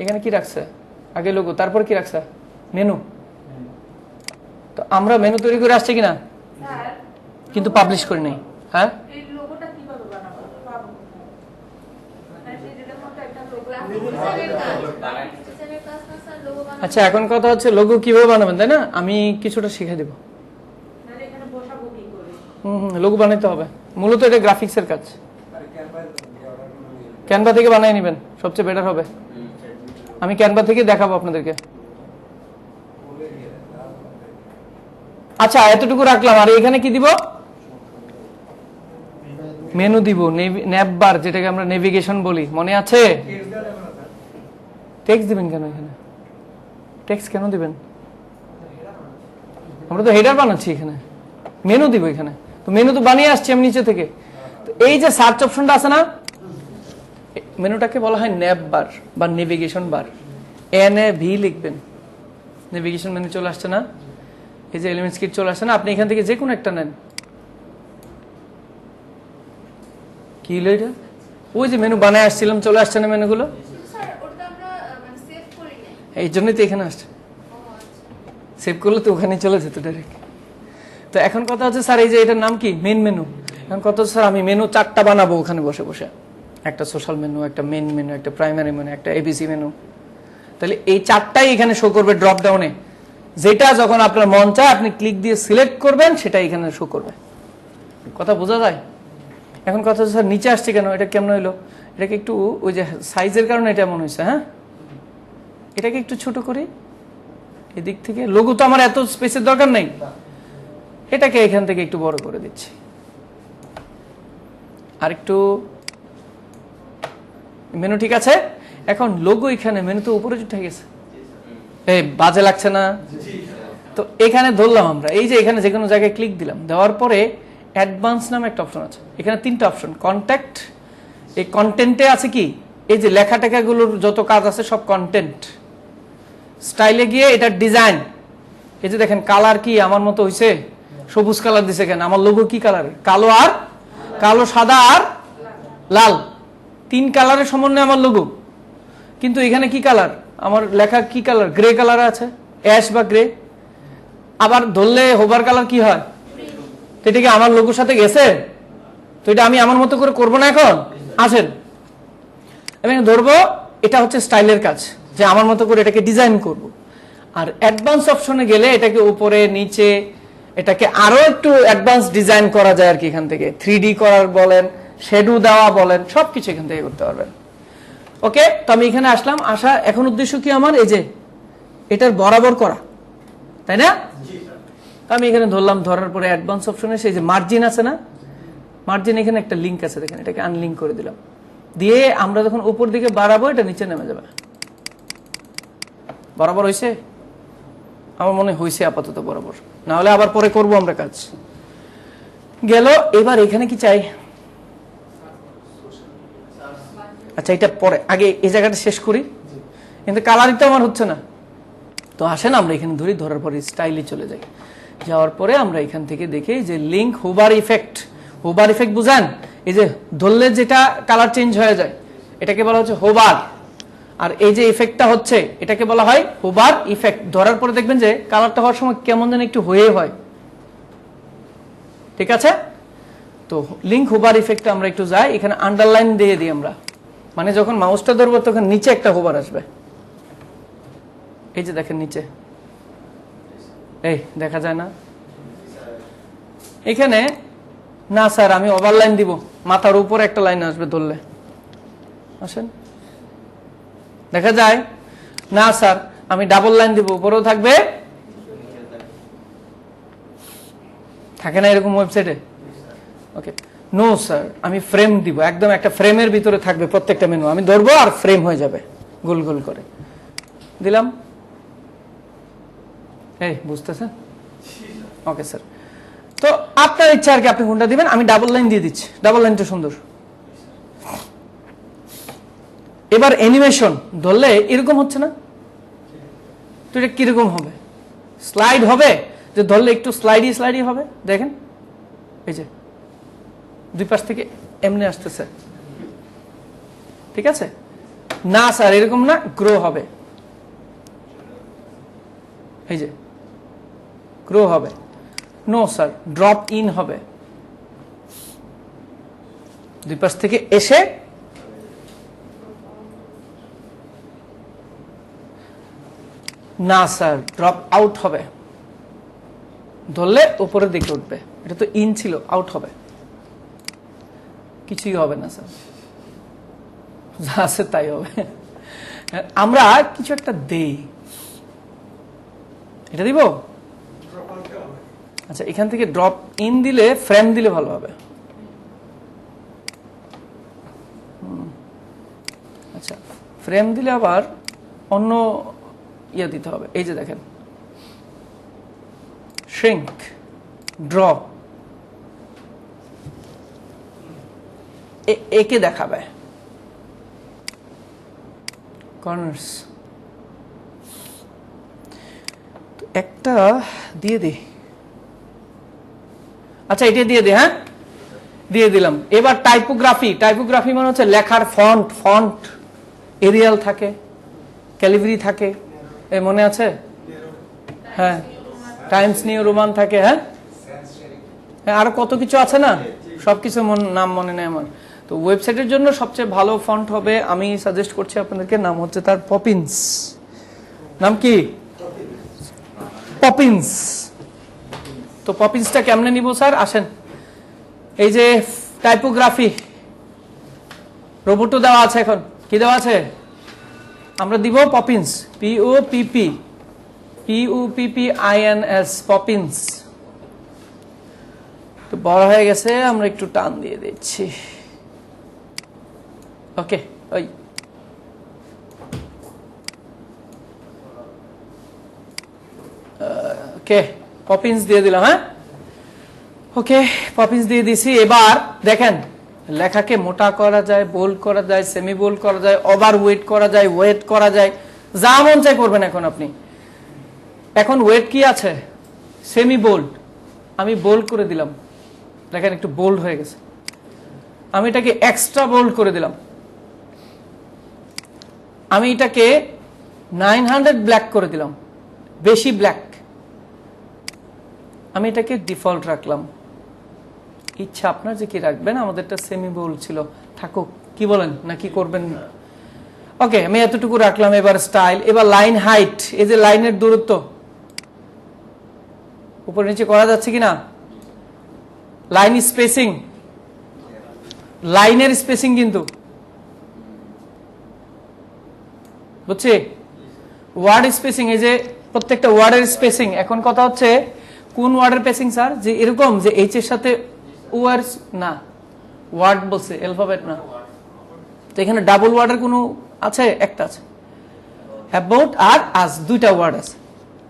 Speaker 1: এখানে কি রাখছে? আগে লোগো, তারপর কি রাখছে? মেনু। তো আমরা মেনু তৈরি করে আসছি কিনা, কিন্তু পাবলিশ করি নাই। হ্যাঁ, আচ্ছা, এখন কথা হচ্ছে লোগো কিভাবে বানাবেন, তাই না? আমি কিছুটা শিখে দেব। লোগো বানাইতে হবে, মূলত এটা গ্রাফিক্সের কাজ। ক্যানভা থেকে বানিয়ে নেবেন, সবচেয়ে বেটার হবে। আমি ক্যানভা থেকে দেখাবো আপনাদেরকে। আচ্ছা, এতটুকু রাখলাম। আর এখানে কি দিব? মেনু দিব, ন্যাব বার, যেটাকে আমরা নেভিগেশন বলি, মনে আছে? টেক্সট দিবেন কেন এখানে? টেক্সট কেন দিবেন? আমরা তো হেডার বানাচ্ছি, এখানে মেনু দিব। এখানে তো মেনু তো বানিয়ে আসছি আমি নিচে থেকে। তো এই যে সার্চ অপশনটা আছে না, মেনুটাকে বলা হয় ন্যাব বার বা নেভিগেশন বার। NAV লিখবেন, নেভিগেশন মেনু চলে আসছে না? এই যে এলিমেন্টস কিট চলে আসছে না? আপনি এখান থেকে যে কোনো একটা নেন। কি হলো এটা? ওই যে মেনু বানায় আসছিলাম, চলে আসছে না মেনুগুলো? এই জন্যই তো এখানে আসছে, সেভ করলে তো ওখানে চলে যেত ডাইরেক্ট। তো এখন কথা হচ্ছে স্যার এই যে এটার নাম কি মেন মেনু, এখন কথা হচ্ছে স্যার আমি মেনু 4টা বানাবো ওখানে বসে বসে, একটা সোশ্যাল মেনু, একটা মেন মেনু, একটা প্রাইমারি মেনু, একটা এবিসি মেনু। তাহলে এই 4টাই এখানে শো করবে ড্রপ ডাউনে, যেটা যখন আপনার মন চায় আপনি ক্লিক দিয়ে সিলেক্ট করবেন সেটা এখানে শো করবে। কথা বোঝা যায়? এখন কথা হচ্ছে স্যার নিচে আসছে কেন, এটা কেমন হইলো? এটাকে একটু ওই যে সাইজের কারণে এটা এমন হয়েছে। হ্যাঁ, এটাকে একটু ছোট করি এদিক থেকে, লোগো তো আমার এত স্পেসের দরকার নেই, এটাকে এখান থেকে একটু বড় করে দিচ্ছি, আর একটু মেনু ঠিক আছে। এখন লোগো এখানে, মেনু তো উপরে উঠে গেছে, এই বাজে লাগছে না? তো এখানে ধরলাম আমরা, এই যে এখানে যে কোনো জায়গায় ক্লিক দিলাম, দেওয়ার পরে অ্যাডভান্স নামে একটা অপশন আছে, এখানে 3টা অপশন। কন্ট্যাক্ট, এই কন্টেন্টে আছে কি এই যে লেখা টেখাগুলোর যত কাজ আছে সব কন্টেন্ট। স্টাইলে গিয়ে এটা ডিজাইন, এই যে দেখেন কালার কি আমার মতো হইছে, সবুজ কালার দিছে কেন, আমার লোগো কি কালার, কালো আর কালো, সাদা আর লাল, 3 কালারের সমন্বয়ে আমার লোগো। কিন্তু এখানে কি কালার, আমার লেখা কি কালার, গ্রে কালার আছে, অ্যাশ বা গ্রে। আবার ধরলে হোভার কালার কি হয়, তো এটা কি আমার লোগোর সাথে গেছে? তো এটা আমি আমার মতো করে করবো না। এখন আসেন আমি ধরবো, এটা হচ্ছে স্টাইলের কাজ, যে আমার মতো করে এটাকে ডিজাইন করব। আর অ্যাডভান্স অপশনে গেলে এটাকে উপরে নিচে, এটাকে আরো একটু অ্যাডভান্স ডিজাইন করা যায় আর কি। এখান থেকে 3D করার বলেন, শেডো দেওয়া বলেন, সবকিছু এখান থেকে করতে পারবেন। ওকে, তো আমি এখানে আসলাম, আসা এখন উদ্দেশ্য কি আমার, এই যে এটার বরাবর করা, তাই না? আমি এখানে ধরলাম, ধরার পরে অ্যাডভান্স অপশনে সেই যে মার্জিন আছে না, মার্জিন এখানে একটা লিঙ্ক আছে দেখেন, এটাকে আনলিঙ্ক করে দিলাম, দিয়ে আমরা যখন উপর দিকে বাড়াবো এটা নিচে নেমে যাবে। বরাবর হয়েছে? আমার মনে হয়েছে আপাতত বরাবর, না হলে আবার পরে করব আমরা কাজ। গেল, এবার এখানে কি চাই, আচ্ছা এটা পরে, আগে এই জায়গাটা শেষ করি, কিন্তু কালারই তো আমার হচ্ছে না। তো আসেন আমরা এখানে ধরি, ধরার পরে স্টাইলে চলে যাই, যাওয়ার পরে আমরা এখান থেকে দেখি যে link hover effect. Hover effect বুঝেন, এই যে ধরলে যেটা কালার চেঞ্জ হয়ে যায় এটাকে বলা হচ্ছে হোভার, আর এই যে ইফেক্টটা হচ্ছে এটাকে বলা হয় হোভার ইফেক্ট। ধরার পরে দেখবেন যে কালারটা হওয়ার সময় কেমন যেন একটু হয়ে হয়, ঠিক আছে? তো লিঙ্ক হোভার ইফেক্টটা আমরা একটু যাই, এখানে আন্ডারলাইন দিয়ে দিই আমরা, মানে যখন মাউসটা ধরবো তখন নিচে একটা হোভার আসবে, এই যে দেখেন নিচে, এই দেখা যায় না এখানে? না স্যার আমি ওভারলাইন দিব, মাথার উপরে একটা লাইন আসবে ধরলে, আসেন দেখা যায় না স্যার আমি ডাবল লাইন দিব, উপরেও থাকবে, থাকে না এরকম ওয়েবসাইটে? ওকে, নো স্যার আমি ফ্রেম দিব, একদম একটা ফ্রেমের ভিতরে থাকবে প্রত্যেকটা মেনু, আমি ধরবো আর ফ্রেম হয়ে যাবে গোল গোল করে দিলাম। এই বুঝতেছেন? ওকে স্যার, তো আপনার ইচ্ছা আর কি, আপনি কোনটা দিবেন, আমি ডাবল লাইন দিয়ে দিচ্ছি, ডাবল লাইনটা সুন্দর। এবার অ্যানিমেশন ধরলে এরকম হচ্ছে না, তো এটা কিরকম হবে, স্লাইড হবে, যে ধরলে একটু স্লাইডি স্লাইডি হবে, দেখেন এই যে দুই পাশ থেকে এমনি আসতেছে, ঠিক আছে? না স্যার এরকম না, গ্রো হবে, এই যে গ্রো হবে। নো স্যার ড্রপ ইন হবে, দুই পাশ থেকে এসে না স্যার ড্রপ আউট হবে, ধরলে উপরের দিকে উঠবে, এটা তো ইন ছিল, আউট হবে, কিছুই হবে না স্যার, যা আছে তাই হবে। আমরা কিছু একটা দেই, এটা দিব, আচ্ছা এখান থেকে ড্রপ ইন দিলে ফ্রেম দিলে ভালো হবে। আচ্ছা ফ্রেম দিলে আবার অন্য ইয়ে দিতে হবে, এই যে দেখেন শ্রিঙ্ক, ড্র, একে দেখাবে, কর্নার্স একটা দিয়ে দিই, আচ্ছা এটা দিয়ে দিই, হ্যাঁ দিয়ে দিলাম। এবার টাইপোগ্রাফি, টাইপোগ্রাফি মানে হচ্ছে লেখার ফন্ট, ফন্ট এরিয়াল থাকে, ক্যালিব্রি থাকে, এই মনে আছে? হ্যাঁ, টাইমস নিউ রোমান থাকে। হ্যাঁ, হ্যাঁ, আরো কত কিছু আছে না, সবকিছু নাম মনে নেই আমার। তো ওয়েবসাইটের জন্য সবচেয়ে ভালো ফন্ট হবে, আমি সাজেস্ট করছি আপনাদেরকে, নাম হচ্ছে তার পপিন্স। নাম কি? পপিন্স। তো পপিন্সটা কেমনে নিব স্যার? আসেন, এই যে টাইপোগ্রাফি রোবটও দেওয়া আছে, এখন কি দেওয়া আছে? আমরা দিব পপিন্স, POPPINS, পপিন্স। তো বড় হয়ে গেছে, আমরা একটু টান দিয়ে দিচ্ছি। ওকে, ওই ওকে, পপিন্স দিয়ে দিলাম। হ্যাঁ, ওকে, পপিন্স দিয়ে দিছি। এবার দেখেন, লেখাকে মোটা করা যায়, বোল্ড করা যায়, সেমি বোল্ড করা যায়, ওভার ওয়েট করা যায়, ওয়েট করা যায়, যা মন চাই করবেন এখন আপনি। এখন ওয়েট কি আছে? Semi bold. আমি বোল্ড করে দিলাম, দেখেন একটু বোল্ড হয়ে গেছে। আমি এটাকে এক্সট্রা বোল্ড করে দিলাম। আমি এটাকে 900 ব্ল্যাক করে দিলাম, বেশি ব্ল্যাক। আমি এটাকে ডিফল্ট রাখলাম। ইচ্ছা আপনার যে কি রাখবেন, আমাদেরটা সেমি বোল্ড ছিল, থাকুক। কি বলেন, না কি করবেন? ওকে, আমি এতটুকু রাখলাম। এবার স্টাইল, এবার লাইন হাইট, এই যে লাইনের দূরত্ব উপর নিচে করা যাচ্ছে কিনা, লাইন স্পেসিং, লাইনের স্পেসিং কিন্তু বুঝছি, ওয়ার্ড স্পেসিং, এই যে প্রত্যেকটা ওয়ার্ডের স্পেসিং। এখন কথা হচ্ছে কোন ওয়ার্ডের স্পেসিং স্যার? যে এরকম যে এইচ এর সাথে ওয়ার্ড না, ওয়ার্ড বলছে, অ্যালফাবেট না। তো এখানে ডাবল ওয়ার্ডের কোনো আছে? একটা আছে, অ্যাবাউট আর আস, দুইটা ওয়ার্ড আছে।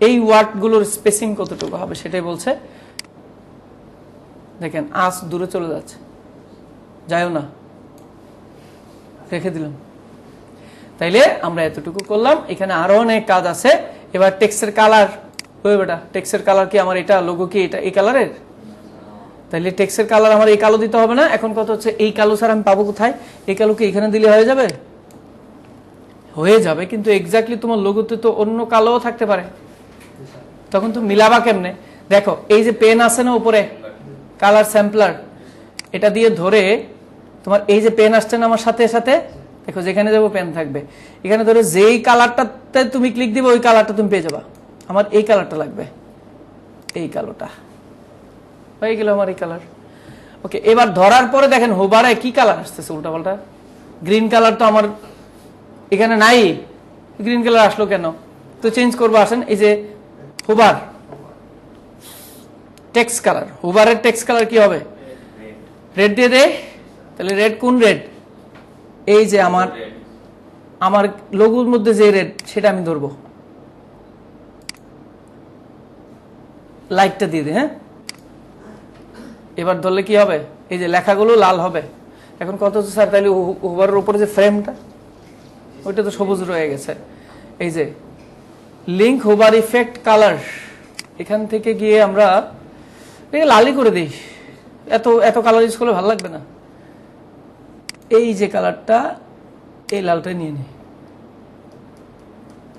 Speaker 1: এই ওয়ার্ডগুলোর স্পেসিং কতটুকু হবে সেটাই বলছে। দেখেন, আস দূরে চলে যাচ্ছে, যাইও না, রেখে দিলাম। তাইলে আমরা এতটুকু করলাম। এখানে আরো অনেক কাজ আছে। এবার টেক্সটের কালার, ওই বেটা টেক্সটের কালার কি আমার এটা লোগো কি এটা এই কালারের? তাইলে টেক্সটের কালার আমার এই কালো দিতে হবে না। এখন কথা হচ্ছে এই কালো স্যার আমি পাবো কোথায়? এই কালো কি এখানে দিলে হয়ে যাবে? হয়ে যাবে, কিন্তু এক্স্যাক্টলি তোমার লোগোতে তো অন্য কালোও থাকতে পারে, তখন তুমি মিলাবা কেমনে? দেখো, এই যে পেন আছে না উপরে, কালার স্যাম্পলার, এটা দিয়ে ধরে তোমার এই যে পেন আসছে না আমার সাথে সাথে, দেখো যেখানে যাবো পেন থাকবে, এখানে ধরে যেই কালারটাতে তুমি ক্লিক দিবে ওই কালারটা তুমি পেয়ে যাবা। আমার এই কালারটা লাগবে, এই কালোটা হয়ে গেল আমার এই কালার। ওকে, এবার ধরার পরে দেখেন হোবারে কি কালার আসতেছে উল্টা পাল্টা। গ্রিন কালার তো আমার এখানে নাই, গ্রিন কালার আসলো কেন? তো চেঞ্জ করবো, আসেন এই যে hover text colour, হোবারের text colour কি হবে? রেড দিয়ে দে। তাহলে রেড কোন রেড? এই যে আমার লোগোর মধ্যে যে রেড সেটা আমি ধরবো, লাইটটা দিয়ে দে। হ্যাঁ, এবার ধরলে কি হবে? এই যে লেখাগুলো লাল হবে। এখন কত হচ্ছে স্যার? তাহলে হোভারের উপরে যে ফ্রেমটা ওইটা তো সবুজ রয়ে গেছে। এই যে লিঙ্ক হোভার ইফেক্ট কালার, এখান থেকে গিয়ে আমরা লালই করে দিই। এত এত কালার ইউজ করলে ভালো লাগবে না। এই যে কালারটা, এই লালটা নিয়ে নি।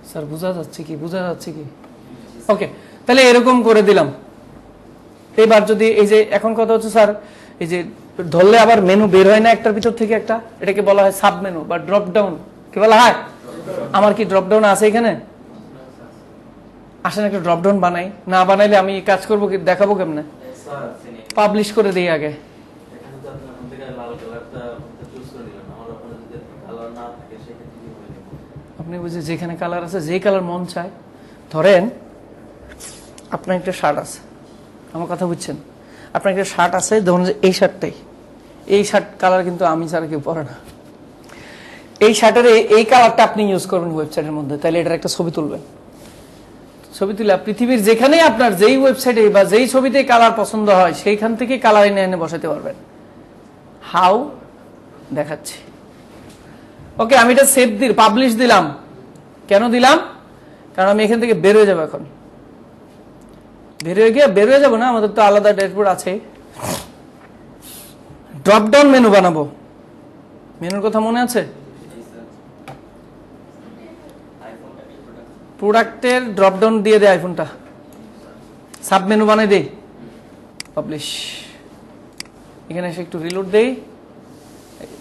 Speaker 1: স্যার বোঝা যাচ্ছে কি? বোঝা যাচ্ছে কি? ওকে, তাহলে এরকম করে দিলাম। এবার যদি এই যে এখন কথা হচ্ছে স্যার, এই যে ধরলে আবার মেনু বের হয় না একটার ভিতর থেকে একটা, এটাকে বলা হয় সাব মেনু বা ড্রপ ডাউন। কি বলা হয়? আমার কি ড্রপ ডাউন আছে এখানে? আসেন একটা ড্রপ ডাউন বানাই। না বানাইলে আমি কাজ করবো কি, দেখাবো কেমনে? পাবলিশ করে দিই আগে। আপনি বুঝে যেখানে কালার আছে, যেই কালার মন চায়। ধরেন আপনার একটা শার্ট আছে, আমার কথা বুঝছেন? আপনার একটা শার্ট আছে, ধরুন যে এই শার্টটাই, এই শার্ট কালার কিন্তু আমি ছাড়া কেউ পরে না। এই শার্টের এই কালারটা আপনি ইউজ করবেন ওয়েবসাইটের মধ্যে, তাহলে এটার একটা ছবি তুলবেন। ছবি তুলে পৃথিবীর যেখানে আপনার যেই ওয়েবসাইটে বা যেই ছবিতে কালার পছন্দ হয় সেইখান থেকে কালার এনে এনে বসাতে পারবেন। হাউ দেখাচ্ছি। ওকে, আমি এটা সেভ দিই, পাবলিশ দিলাম। কেন দিলাম? কারণ আমি এখান থেকে বের হয়ে যাবো। এখন বের হয়ে যাবো না, আমাদের তো আলাদা ড্যাশবোর্ড আছে। ড্রপ ডাউন মেনু বানাবো। মেনুর কথা মনে আছে? প্রোডাক্টের ড্রপ ডাউন দিয়ে দেয় আইফোনটা, সাব মেনু বানাই দেই, পাবলিশ, এখানে এসে একটু রিলোড দেই,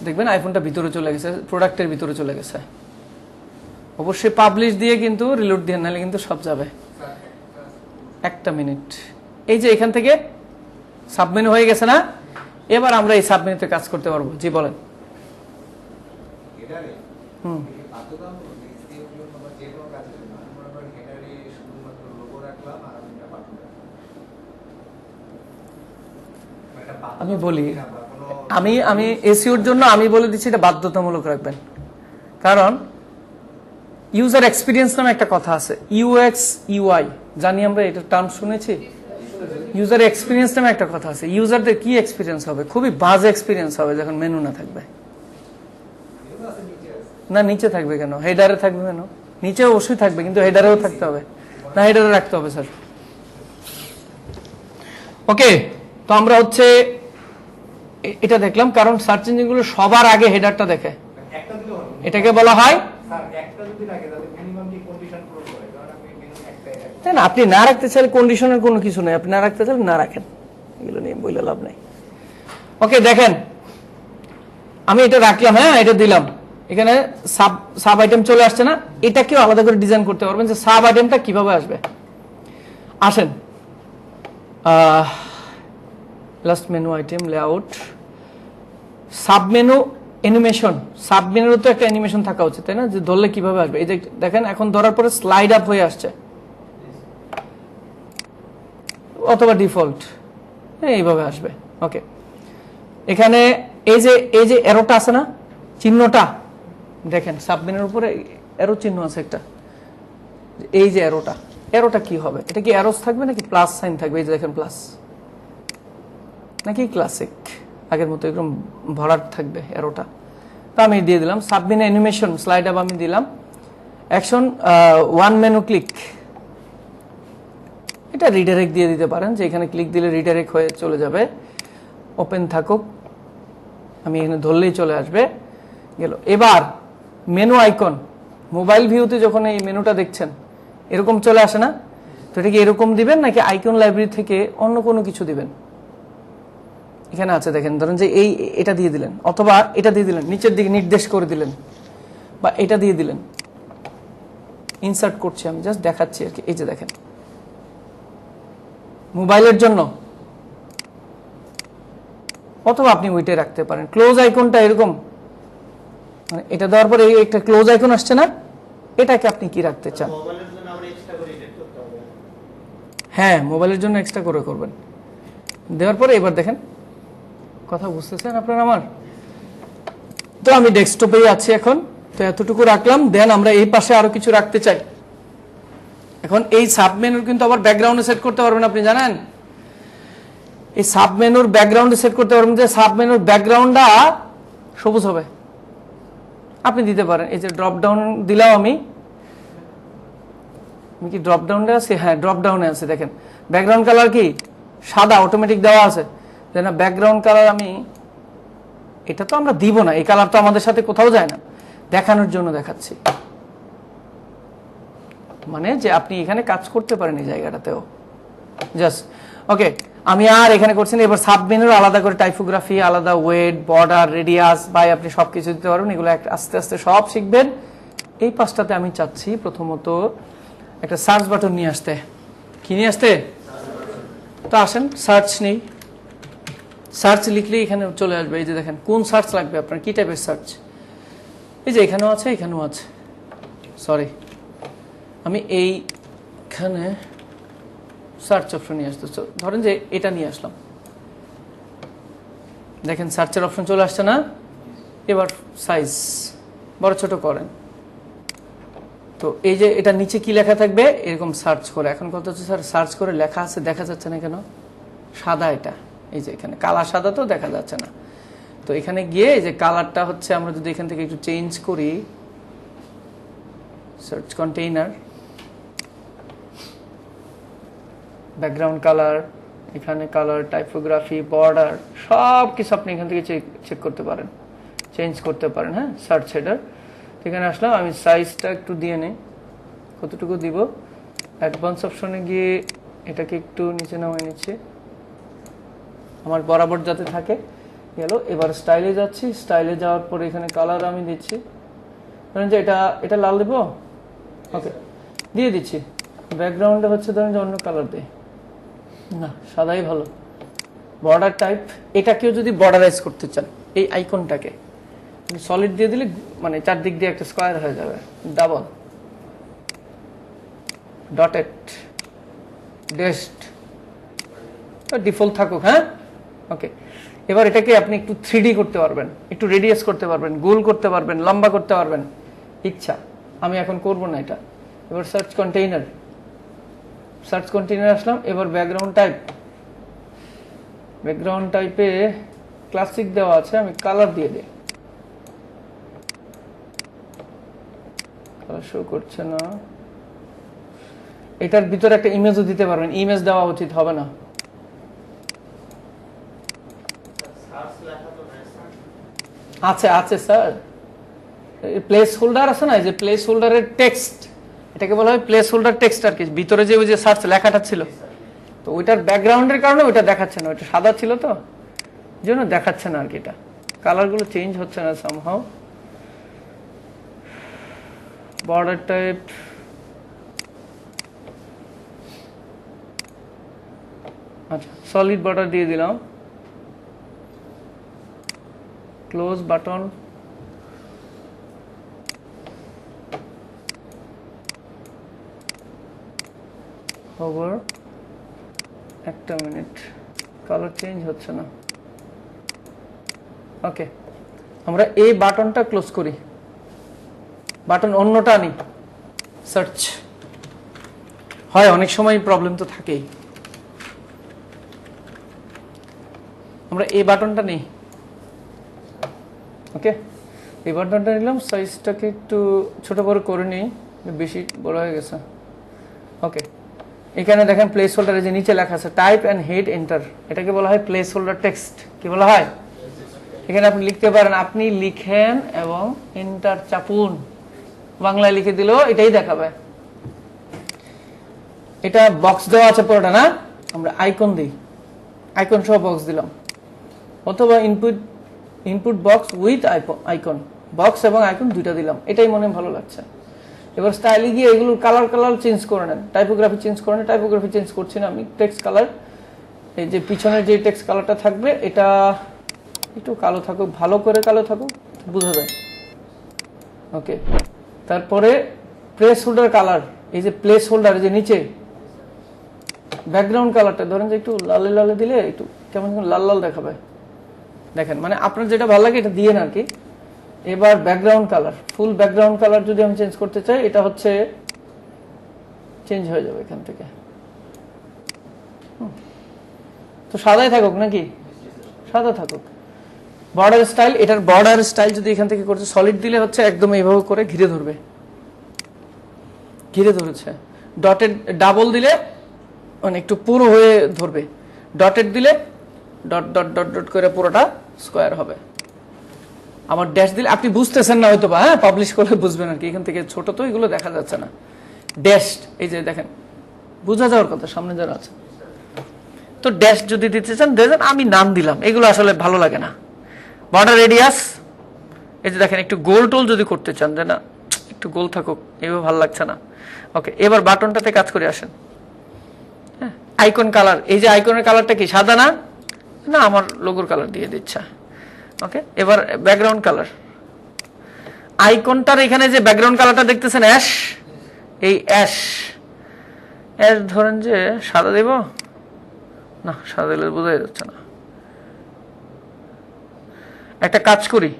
Speaker 1: দেখবেন আইফোনটা ভিতরে চলে গেছে, প্রোডাক্টের ভিতরে চলে গেছে। অবশ্যই পাবলিশ দিয়ে কিন্তু রিলোড দিয়ে, নাহলে কিন্তু সব যাবে। একটা মিনিট, এই যে এখান থেকে সাবমেনু হয়ে গেছে না, এবার আমরা এই সাবমেনুতে কাজ করতে পারবো। জি বলেন। হুম, আমি বলি, আমি এসইওর জন্য আমি বলে দিচ্ছি এটা বাধ্যতামূলক রাখবেন, কারণ ইউজার এক্সপিরিয়েন্স নামে একটা কথা আছে, ইউএক্স ইউআই, জানি আমরা এটা টার্ম শুনেছি। ইউজার এক্সপিরিয়েন্স নামে একটা কথা আছে। ইউজারদের কি এক্সপিরিয়েন্স হবে? খুবই বাজে এক্সপিরিয়েন্স হবে যখন মেনু না থাকবে। না নিচে থাকবে কেন? হেডারে থাকবে কেন? নিচে অবশ্যই থাকবে, কিন্তু হেডারেও থাকতে হবে না, হেডারে রাখতে হবে স্যার। ওকে, তো আমরা হচ্ছে এটা দেখলাম, কারণ সার্চ ইঞ্জিন গুলো সবার আগে হেডারটা দেখে, এটাকে বলা হয়। তাই না? আপনি না রাখতে চাইলে কন্ডিশনের কোনো কিছু নেই, আপনি না রাখতে চাইলে না রাখেন, এগুলো নিয়ে বলে লাভ নাই। ওকে, দেখেন আমি এটা রাখলাম, হ্যাঁ এটা দিলাম, এখানে সাব আইটেম চলে আসছে না, এটাকেও আলাদা করে ডিজাইন করতে পারবেন যে সাব আইটেমটা কিভাবে আসবে। আসেন, last menu item, layout, sub menu animation. Sub মেনুর তো একটা অ্যানিমেশন থাকা উচিত, তাই না? যে ধরলে কিভাবে আসবে, এই যে দেখেন এখন ধরার পরে স্লাইড আপ হয়ে আসছে, অথবা ডিফল্ট এইভাবে আসবে। ওকে, এখানে এই যে এরোটা আছে না, চিহ্নটা দেখেন, সাবমেনুর উপরে এরো চিহ্ন আছে একটা, এই যে এরোটা কি হবে? এটা কি অ্যারোস থাকবে নাকি প্লাস সাইন থাকবে? এই যে দেখেন প্লাস, নাকি ক্লাসিক আগের মতো একদম ভরাট থাকবে এরোটা? তো আমি দিয়ে দিলাম সাবমেনু অ্যানিমেশন, স্লাইড আপ আমি দিলাম, অ্যাকশন ওয়ান মেনু ক্লিক, এটা রিডাইরেক্ট দিয়ে দিতে পারেন, যে এখানে ক্লিক দিলে রিডাইরেক্ট হয়ে চলে যাবে, ওপেন থাকুক, আমি এখানে ধরলেই চলে আসবে, গেল। এবার মেনু আইকন, মোবাইল ভিউতে যখন এই মেনুটা দেখছেন এরকম চলে আসে না, তো এটা কি এরকম দিবেন নাকি আইকন লাইব্রেরি থেকে অন্য কোনো কিছু দিবেন? এখানে আছে দেখেন, ধরেন যে এটা দিয়ে দিলেন, অথবা এটা দিয়ে দিলেন, নিচের দিকে নির্দেশ করে দিলেন, বা এটা দিয়ে দিলেন। ইনসার্ট করছি আমি, জাস্ট দেখাচ্ছি আর কি। এই যে দেখেন মোবাইলের জন্য, অথবা আপনি ওইটাই রাখতে পারেন। ক্লোজ আইকনটা এরকম, মানে এটা দেওয়ার পরে এই একটা ক্লোজ আইকন আসছে না, এটাকে আপনি কি রাখতে চান?
Speaker 3: মোবাইলের জন্য আমরা এক্সট্রা করে এডিট করতে হবে।
Speaker 1: হ্যাঁ, মোবাইলের জন্য এক্সট্রা করে করবেন। দেওয়ার পরে এবার দেখেন, কথা বুঝতেছেন আপনারা আমার? তো আমি ডেস্কটপেই আছি এখন, তো এতটুকু রাখলাম। দেন আমরা এই পাশে আরো কিছু রাখতে চাই। এখন এই সাব মেনুর কিন্তু আবার ব্যাকগ্রাউন্ডে সেট করতে পারবেন, আপনি জানেন? এই সাব মেনুর ব্যাকগ্রাউন্ডে সেট করতে পারবেন যে সাব মেনুর ব্যাকগ্রাউন্ডটা সবুজ হবে, আপনি দিতে পারেন। এই যে ড্রপ ডাউন দিলাম আমি কি ড্রপ ডাউনে আছে? হ্যাঁ, ড্রপ ডাউনে আছে। দেখেন ব্যাকগ্রাউন্ড কালার কি সাদা, অটোমেটিক দেওয়া আছে। না, ব্যাকগ্রাউন্ড কালার আমি এটা তো আমরা দিব না, এই কালার তো আমাদের সাথে কোথাও যায় না, দেখানোর জন্য দেখাচ্ছি, মানে যে আপনি এখানে কাজ করতে পারেন এই জায়গাটাতেও জাস্ট। ওকে, আমি আর এখানে করছি না। এবার সাব মেনুর আলাদা করে টাইপোগ্রাফি, আলাদা ওয়েট, বর্ডার, রেডিয়াস, বাই আপনি সবকিছু দিতে পারবেন। এগুলো আস্তে আস্তে সব শিখবেন। এই পাঁচটাতে আমি চাচ্ছি প্রথমত একটা সার্চ বাটন নিয়ে আসতে। কি নিয়ে আসতে? তো আসেন, সার্চ নেই, সার্চ লিখলেই এখানে চলে আসবে। এই যে দেখেন কোন সার্চ লাগবে আপনার, কি টাইপের সার্চ, এই যে এখানেও আছে, এখানেও আছে। সরি, আমি এইখানে সার্চ অপশন নিয়ে আসতে, ধরেন যে এটা নিয়ে আসলাম, দেখেন সার্চের অপশন চলে আসছে না? এবার সাইজ বড় ছোট করেন, তো এই যে এটা নিচে কি লেখা থাকবে এরকম সার্চ করে। এখন কত হচ্ছে স্যার, সার্চ করে লেখা আছে দেখা যাচ্ছে না কেন? সাদা এটা, এই যে এখানে কালার সাদা, তো দেখা যাচ্ছে না। তো এখানে গিয়ে এই যে কালারটা হচ্ছে, আমরা যদি এখান থেকে একটু চেঞ্জ করি, সার্চ কন্টেইনার, ব্যাকগ্রাউন্ড কালার, এখানে কালার, টাইপোগ্রাফি, বর্ডার, সব কিছু আপনি এখান থেকে চেক করতে পারেন, চেঞ্জ করতে পারেন। হ্যাঁ, সার্চ হেডার, এখানে আসলাম, আমি সাইজটা একটু দিয়ে নেই, কতটুকু দিব, অ্যাডভান্স অপশনে গিয়ে এটাকে একটু নিচে নামিয়ে নিচ্ছি আমার বরাবর যাতে থাকে। গেল। এবার স্টাইলে যাচ্ছি, স্টাইলে যাওয়ার পরে এখানে কালার আমি দিচ্ছি, ধরেন যে এটা লাল দেব, ওকে দিয়ে দিচ্ছি। ব্যাকগ্রাউন্ডে হচ্ছে ধরেন যে অন্য কালার দেয়, না সাদাই ভালো। বর্ডার টাইপ, এটাকেও যদি বর্ডারাইজ করতে চান এই আইকনটাকে সলিড দিয়ে দিলে মানে চারদিক দিয়ে একটা স্কয়ার হয়ে যাবে। ডাবল ডটেড ডেস্ট ডিফল্ট থাকুক, হ্যাঁ ওকে। এবার এটাকে আপনি একটু 3D করতে পারবেন, একটু রেডিয়াস করতে পারবেন, গোল করতে পারবেন, লম্বা করতে পারবেন, ইচ্ছা। আমি এখন করব না এটা। এবার সার্চ কন্টেইনার আসলাম। এবার ব্যাকগ্রাউন্ড টাইপে ক্লাসিক দেওয়া আছে, আমি কালার দিয়ে দিই। কালার শো করছে না। এটার ভিতরে একটা ইমেজও দিতে পারবেন, ইমেজ দেওয়া উচিত হবে না। আছে স্যার, প্লেস হোল্ডার আছে না, এই যে প্লেস হোল্ডারের টেক্সট, এটাকে বলা হয় প্লেস হোল্ডার টেক্সট আর কি। ভিতরে যে ওই যে সার্চ লেখাটা ছিল, তো ওইটার ব্যাকগ্রাউন্ডের কারণে ওইটা দেখাচ্ছে না, ওইটা সাদা ছিল তো জন্য দেখাচ্ছে না আর কি। এটা কালারগুলো চেঞ্জ হচ্ছে না সামহাও। বর্ডার টাইপ আচ্ছা সলিড বর্ডার দিয়ে দিলাম। ক্লোজ বাটন, ওভার, একটা মিনিট, কালার চেঞ্জ হচ্ছে না। ওকে, আমরা এই বাটনটা ক্লোজ করি, বাটন অন্যটা আনি। সার্চ হয় অনেক সময় প্রবলেম তো থাকেই। আমরা এই বাটনটা নেই, ওকে এই বাটনটা নিলাম। সাইজটাকে একটু ছোট বড় করে নিই, বেশি বড় হয়ে গেছে। ওকে, এখানে দেখেন প্লেস হোল্ডারে যে নিচে লেখা আছে টাইপ অ্যান্ড হেড এন্টার, এটাকে বলা হয় প্লেস হোল্ডার টেক্সট। কি বলা হয়? এখানে আপনি লিখতে পারেন, আপনি লিখেন এবং এন্টার চাপুন, বাংলায় লিখে দিলেও এটাই দেখাবে। এটা বক্স দেওয়া আছে পুরোটা না, আমরা আইকন দিই, আইকন সহ বক্স দিলাম, অথবা input box with icon, box এবং আইকন দুইটা দিলাম, এটাই মনে ভালো লাগছে। এবার স্টাইলে গিয়ে এগুলোর কালার চেঞ্জ করে নেন, টাইপোগ্রাফি চেঞ্জ করে নেন। টাইপোগ্রাফি চেঞ্জ করছি না আমি, টেক্সট কালার, এই যে পিছনের যে টেক্সট কালারটা থাকবে এটা একটু কালো থাকুক, ভালো করে কালো থাকুক, বোঝা যায়। ওকে, তারপরে প্লেস হোল্ডার কালার, এই যে প্লেস হোল্ডার যে নিচে ব্যাকগ্রাউন্ড কালারটা ধরেন যে একটু লালে লালে দিলে একটু কেমন লাল লাল দেখাবে, দেখেন মানে আপনার যেটা ভালো লাগে এটা দিয়ে না আর কি। এবার ব্যাকগ্রাউন্ড কালার, ফুল ব্যাকগ্রাউন্ড কালার যদি আমি চেঞ্জ করতে চাই, এটা হচ্ছে চেঞ্জ হয়ে যাবে এখান থেকে। তো সাদাই থাকুক নাকি? সাদা থাকুক। বর্ডার স্টাইল, এটার বর্ডার স্টাইল যদি এখান থেকে করতে সলিড দিলে হচ্ছে একদম এইভাবে করে ঘিরে ধরবে, ঘিরে ধরেছে। ডটেড ডাবল দিলে মানে একটু পুরো হয়ে ধরবে, ডটেড দিলে ডট ডট ডট ডট করে পুরোটা স্কোয়ার হবে। আমার ড্যাশ দিলে আপনি বুঝতেছেন না হয়তো বা, হ্যাঁ পাবলিশ করলে বুঝবেন আর কি, এখান থেকে ছোট তো এগুলো দেখা যাচ্ছে না। ড্যাশ এই যে দেখেন, বোঝা যাওয়ার কথা সামনে যারা আছে। তো ড্যাশ যদি দিতে চান দেখেন, আমি নাম দিলাম, এগুলো আসলে ভালো লাগে না। বর্ডার রেডিয়াস, এই যে দেখেন একটু গোল টোল যদি করতে চান, যে না একটু গোল থাকুক, এভাবে ভালো লাগছে না। ওকে, এবার বাটনটাতে কাজ করে আসেন। হ্যাঁ, আইকন কালার, এই যে আইকনের কালারটা কি সাদা না? না, আমার লোগোর কালার দিয়ে দিচ্ছে। ওকে, এবার ব্যাকগ্রাউন্ড কালার, আইকনটার এখানে যে ব্যাকগ্রাউন্ড কালারটা দেখতেছেন অ্যাশ, এই অ্যাশ ধরেন যে সাদা দেব না, সাদা দিলে বোঝা যাচ্ছে না। একটা কাজ করি,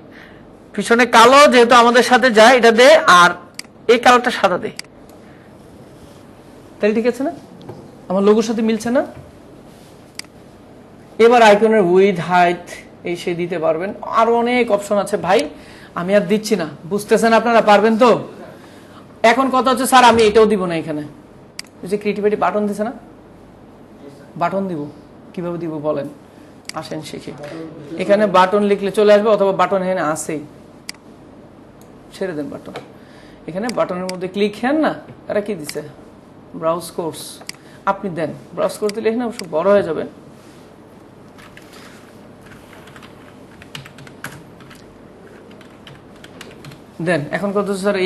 Speaker 1: পিছনে কালো যেহেতু আমাদের সাথে যায় এটা দে, আর এই কালারটা সাদা দে, তাহলে ঠিক আছে না? আমার লোগোর সাথে মিলছে না? এবার আইকনের উইথ হাইট এই সে দিতে পারবেন, আরো অনেক অপশন আছে ভাই, আমি আর দিচ্ছি না, বুঝতেছেন আপনারা, পারবেন তো? এখন কথা হচ্ছে স্যার আমি এটাও দিব না, এখানে যে ক্রিয়েটিভিটি বাটন দিছে না, বাটন দিব, কিভাবে দিব বলেন, আসেন শিখি। এখানে বাটন লিখলে চলে আসবে, অথবা বাটন এখানে আসেই, ছেড়ে দেন বাটন। এখানে বাটনের মধ্যে ক্লিক হ্যান না, এরা কি দিছে ব্রাউজ কোর্স, আপনি দেন ব্রাউজ করতে লিখে না অবশ্য বড় হয়ে যাবে। দেন এখন কত স্যার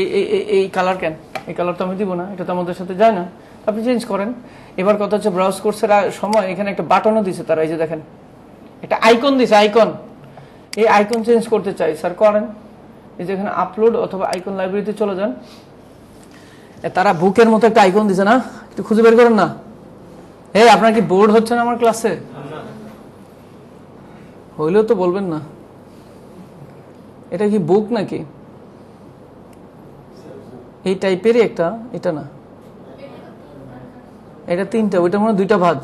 Speaker 1: এই কালার কেন, এই কালার তো আমি দিব না, এটা তো আমাদের সাথে যায় না, আপনি চেঞ্জ করেন। এবার কথা হচ্ছে ব্রাউজ কোর্সের সময় এখানে একটা বাটনও দিছে তারা, এই যে দেখেন একটা আইকন দিছে, আইকন, এই আইকন চেঞ্জ করতে চাই স্যার করেন, এই যে এখানে আপলোড অথবা আইকন লাইব্রেরিতে চলে যান, তারা বুকের মতো একটা আইকন দিছে না, একটু খুঁজে বের করেন না। এই আপনার কি বোর্ড হচ্ছে না আমার ক্লাসে? হইলেও তো বলবেন না, এটা কি বুক নাকি? এই টাইপেরই একটা, এটা না, এটা তিনটা, ওইটা মনে হয় দুইটা ভাঁজ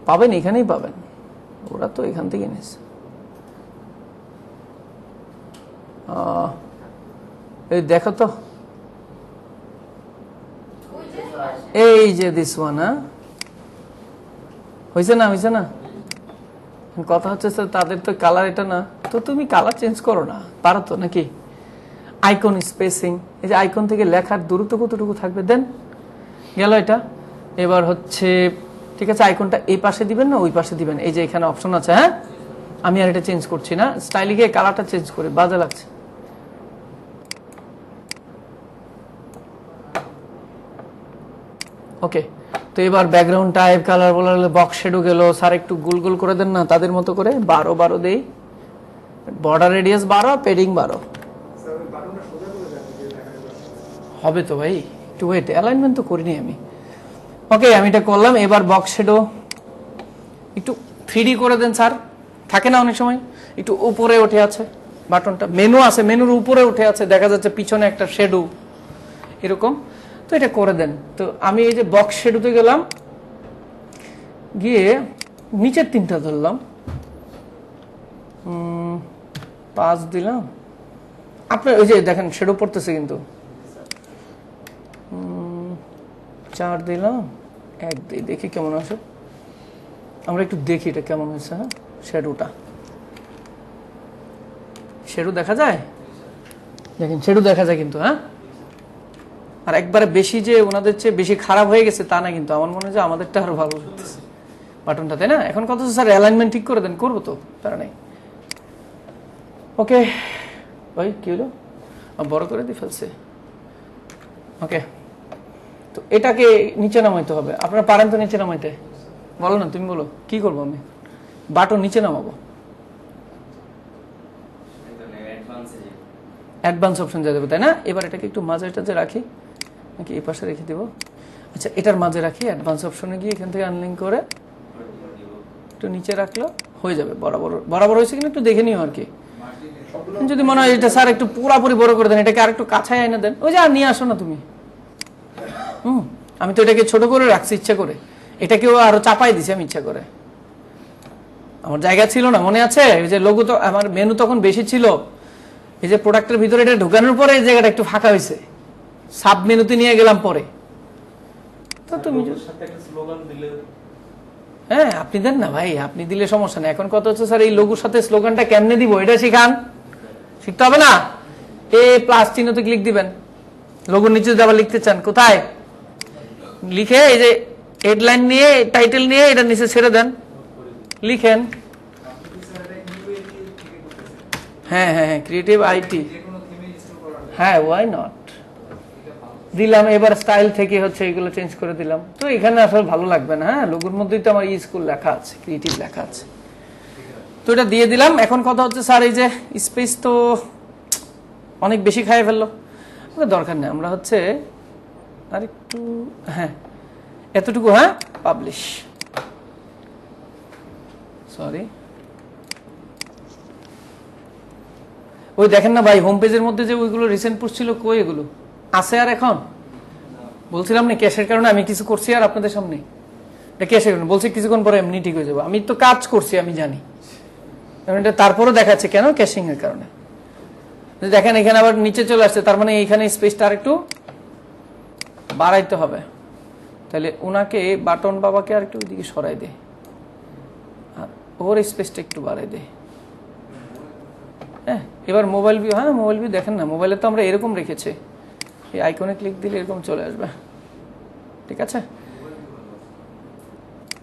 Speaker 1: পাবেন, এখানেই পাবেন, ওরা তো এখান থেকে নিয়েছে। এই দেখো তো, এই যে দিস ওয়ান, হয়েছে না, হয়েছে না? কথা হচ্ছে স্যার তাদের তো কালার এটা না, তো তুমি কালার চেঞ্জ করো না, পারো তো নাকি? আইকন স্পেসিং, এই যে আইকন থেকে লেখার দূরত্ব কতটুকু থাকবে, দেন গেল এটা। এবার হচ্ছে ঠিক আছে, আইকনটা এই পাশে দিবেন না ওই পাশে দিবেন, এই যে এখানে অপশন আছে। হ্যাঁ, আমি আর এটা চেঞ্জ করছি না, স্টাইলে গিয়ে কালারটা চেঞ্জ করে, বাজে লাগছে। ওকে, তো এবার ব্যাকগ্রাউন্ড টাইপ কালার বলার বক্স শেডো গেল, স্যার একটু গোল গোল করে দেন না তাদের মতো করে, 12 দেই, বর্ডার রেডিয়াস 12, পেডিং 12 হবে তো ভাই, একটু ওয়েট, অ্যালাইনমেন্ট তো করিনি আমি। ওকে, আমি এটা করলাম। এবার বক্স শেডো একটু 3D করে দেন স্যার, থাকে না অনেক সময় একটু উপরে উঠে আছে বাটনটা, মেনু আছে মেনুর উপরে উঠে আছে, দেখা যাচ্ছে পিছনে একটা শেডো এরকম, তো এটা করে দেন। তো আমি এই যে বক্স শেডোতে গেলাম, গিয়ে নিচের তিনটা ধরলাম, 5 দিলাম, আপনার ওই যে দেখেন শেডো পড়তেছে কিন্তু, 4 দিলাম, 1 দিই, দেখি কেমন আসে, আমরা একটু দেখি এটা কেমন হয়েছে। হ্যাঁ, শ্যাডোটা, শ্যাডো দেখা যায়, দেখেন শ্যাডো দেখা যায় কিন্তু। হ্যাঁ, আর একবারে বেশি যে ওনাদের চেয়ে বেশি খারাপ হয়ে গেছে তা না, কিন্তু আমার মনে হয় যে আমাদেরটা আরো ভালো লাগতেছে বাটনটা, তাই না? এখন কত স্যার অ্যালাইনমেন্ট ঠিক করে দেন, করবো তো, তারা নেই। ওকে ভাই, কি হলো, বড় করে দিয়ে ফেলছে। ওকে, তো এটাকে নিচে নামাইতে হবে, আপনারা পারেন তো নিচে নামাইতে? বলো না, তুমি বলো কি করবো, আমি বাটন নিচে নামাবো, অ্যাডভান্স অপশন যা দেবো, তাই না? এবার এটাকে একটু মাঝে টাঝে রাখি নাকি এই পাশে রেখে দিব? আচ্ছা, এটার মাঝে রাখি, অ্যাডভান্স অপশনে গিয়ে এখান থেকে আনলিঙ্ক করে একটু নিচে রাখলো, হয়ে যাবে। বরাবর বরাবর হয়েছে কিনা একটু দেখে নিও আর কি, যদি মনে হয় এটা স্যার একটু পুরাপুরি বড় করে দেন, এটাকে আর একটু কাছায় এনে দেন, ওই যে আর নিয়ে আসো না তুমি। আমি তো এটাকে ছোট করে রাখছি ইচ্ছা করে, এটাকেও আরো চাপাই দিছি আমি ইচ্ছা করে, আমার জায়গা ছিল না, মনে আছে? এই যে লোগো তো আমার মেনু তখন বেশি ছিল, এই যে প্রোডাক্টের ভিতরে এটা ঢোকানোর পরে এই জায়গাটা একটু ফাঁকা হয়েছে, সাব মেনুতে নিয়ে গেলাম পরে। তো তুমি
Speaker 4: স্লোগান দিলে,
Speaker 1: হ্যাঁ আপনি দেন না ভাই, আপনি দিলে সমস্যা নেই। এখন কত হচ্ছে স্যার এই লোগোর সাথে স্লোগানটা কেমনে দিব এটা শিখান, শিখতে হবে না? এ প্লাস চিহ্নতে ক্লিক দিবেন, লোগোর নিচে যাবার লিখতে চান কোথায় লিখে, এই যে হেডলাইন নিয়ে টাইটেল নিয়ে এটা নিচে ছেড়ে দেন, লিখেন। হ্যাঁ হ্যাঁ হ্যাঁ, ক্রিয়েটিভ আইটি, হ্যাঁ ওয়াই নট দিলাম। এবার স্টাইল থেকে হচ্ছে এগুলো চেঞ্জ করে দিলাম, তো এখানে আসলে ভালো লাগবে না। হ্যাঁ, লোগোর মধ্যেই তো আমার স্কুল লেখা আছে, ক্রিয়েটিভ লেখা আছে, তো এটা দিয়ে দিলাম। এখন কথা হচ্ছে স্যার এই যে স্পেস তো অনেক বেশি খাইয়ে ফেললো, দরকার নেই, আমরা হচ্ছে আর একটু, হ্যাঁ এতটুকু, হ্যাঁ পাবলিশ, সরি ওই দেখেন না ভাই হোম পেজের মধ্যে যে ওইগুলো রিসেন্ট পোস্ট ছিল, কই এগুলো আছে? আর এখন বলছিলাম না ক্যাশের কারণে আমি কিছু করছি, আর আপনাদের সামনে এটা ক্যাশের কারণে বলছি, কিছুক্ষণ পরে এমনি ঠিক হয়ে যাবো, আমি তো কাজ করছি আমি জানি, এটা তারপরও দেখাচ্ছে কেন, ক্যাশিং এর কারণে। দেখেন এখানে আবার নিচে চলে আসছে, তার মানে এইখানে স্পেসটা আর একটু বাড়াইতে হবে, তাহলে ওনাকে বাটন বাবাকে আর একটু ওইদিকে সরাই দে, আর ওর স্পেসটা একটু বাড়াই দে। হ্যাঁ, এবার মোবাইল ভিউ, হ্যাঁ মোবাইল ভিউ দেখেন না, মোবাইলে তো আমরা এরকম রেখেছি, এই আইকনে ক্লিক দিলে এরকম চলে আসবে। ঠিক আছে,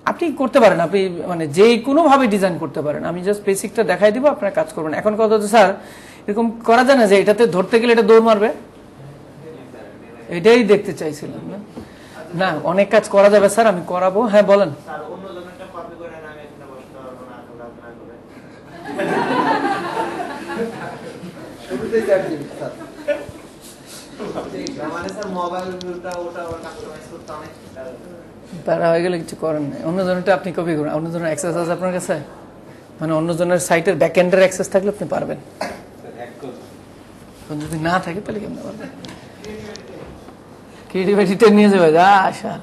Speaker 1: আপনি করতে পারেন, আপনি মানে যে কোনোভাবে ডিজাইন করতে পারেন। আমি জাস্ট বেসিকটা দেখাই দিব, আপনারা কাজ করবেন। এখন কথা হচ্ছে স্যার এরকম করা যায় না যে এটাতে ধরতে গেলে এটা দৌড় মারবে? এটাই দেখতে চাইছিলাম না। না, অনেক কাজ করা যাবে স্যার, আমি করাবো। হ্যাঁ বলেন।
Speaker 3: স্যার অন্য জনেরটা কপি করে না আমি এখানে বসতে পারবো না, কাজ না করে।
Speaker 2: শুরুতেই 4 GB স্যার।
Speaker 3: মানে স্যার মোবাইল ভিউটা ওটা কাস্টমাইজ করতে অনেক
Speaker 1: তারা হয়ে গেলে কিছু করেন নাই। অন্য জনেরটা আপনি কপি করুন। অন্য জনের অ্যাক্সেস আছে আপনার কাছে? মানে অন্য জনের সাইটের ব্যাক এন্ডের অ্যাক্সেস থাকলে আপনি পারবেন, যদি না থাকে তাহলে কেমন পারবেন? ক্রিয়েটিভিটিটা নিয়ে যাবে যা আশা।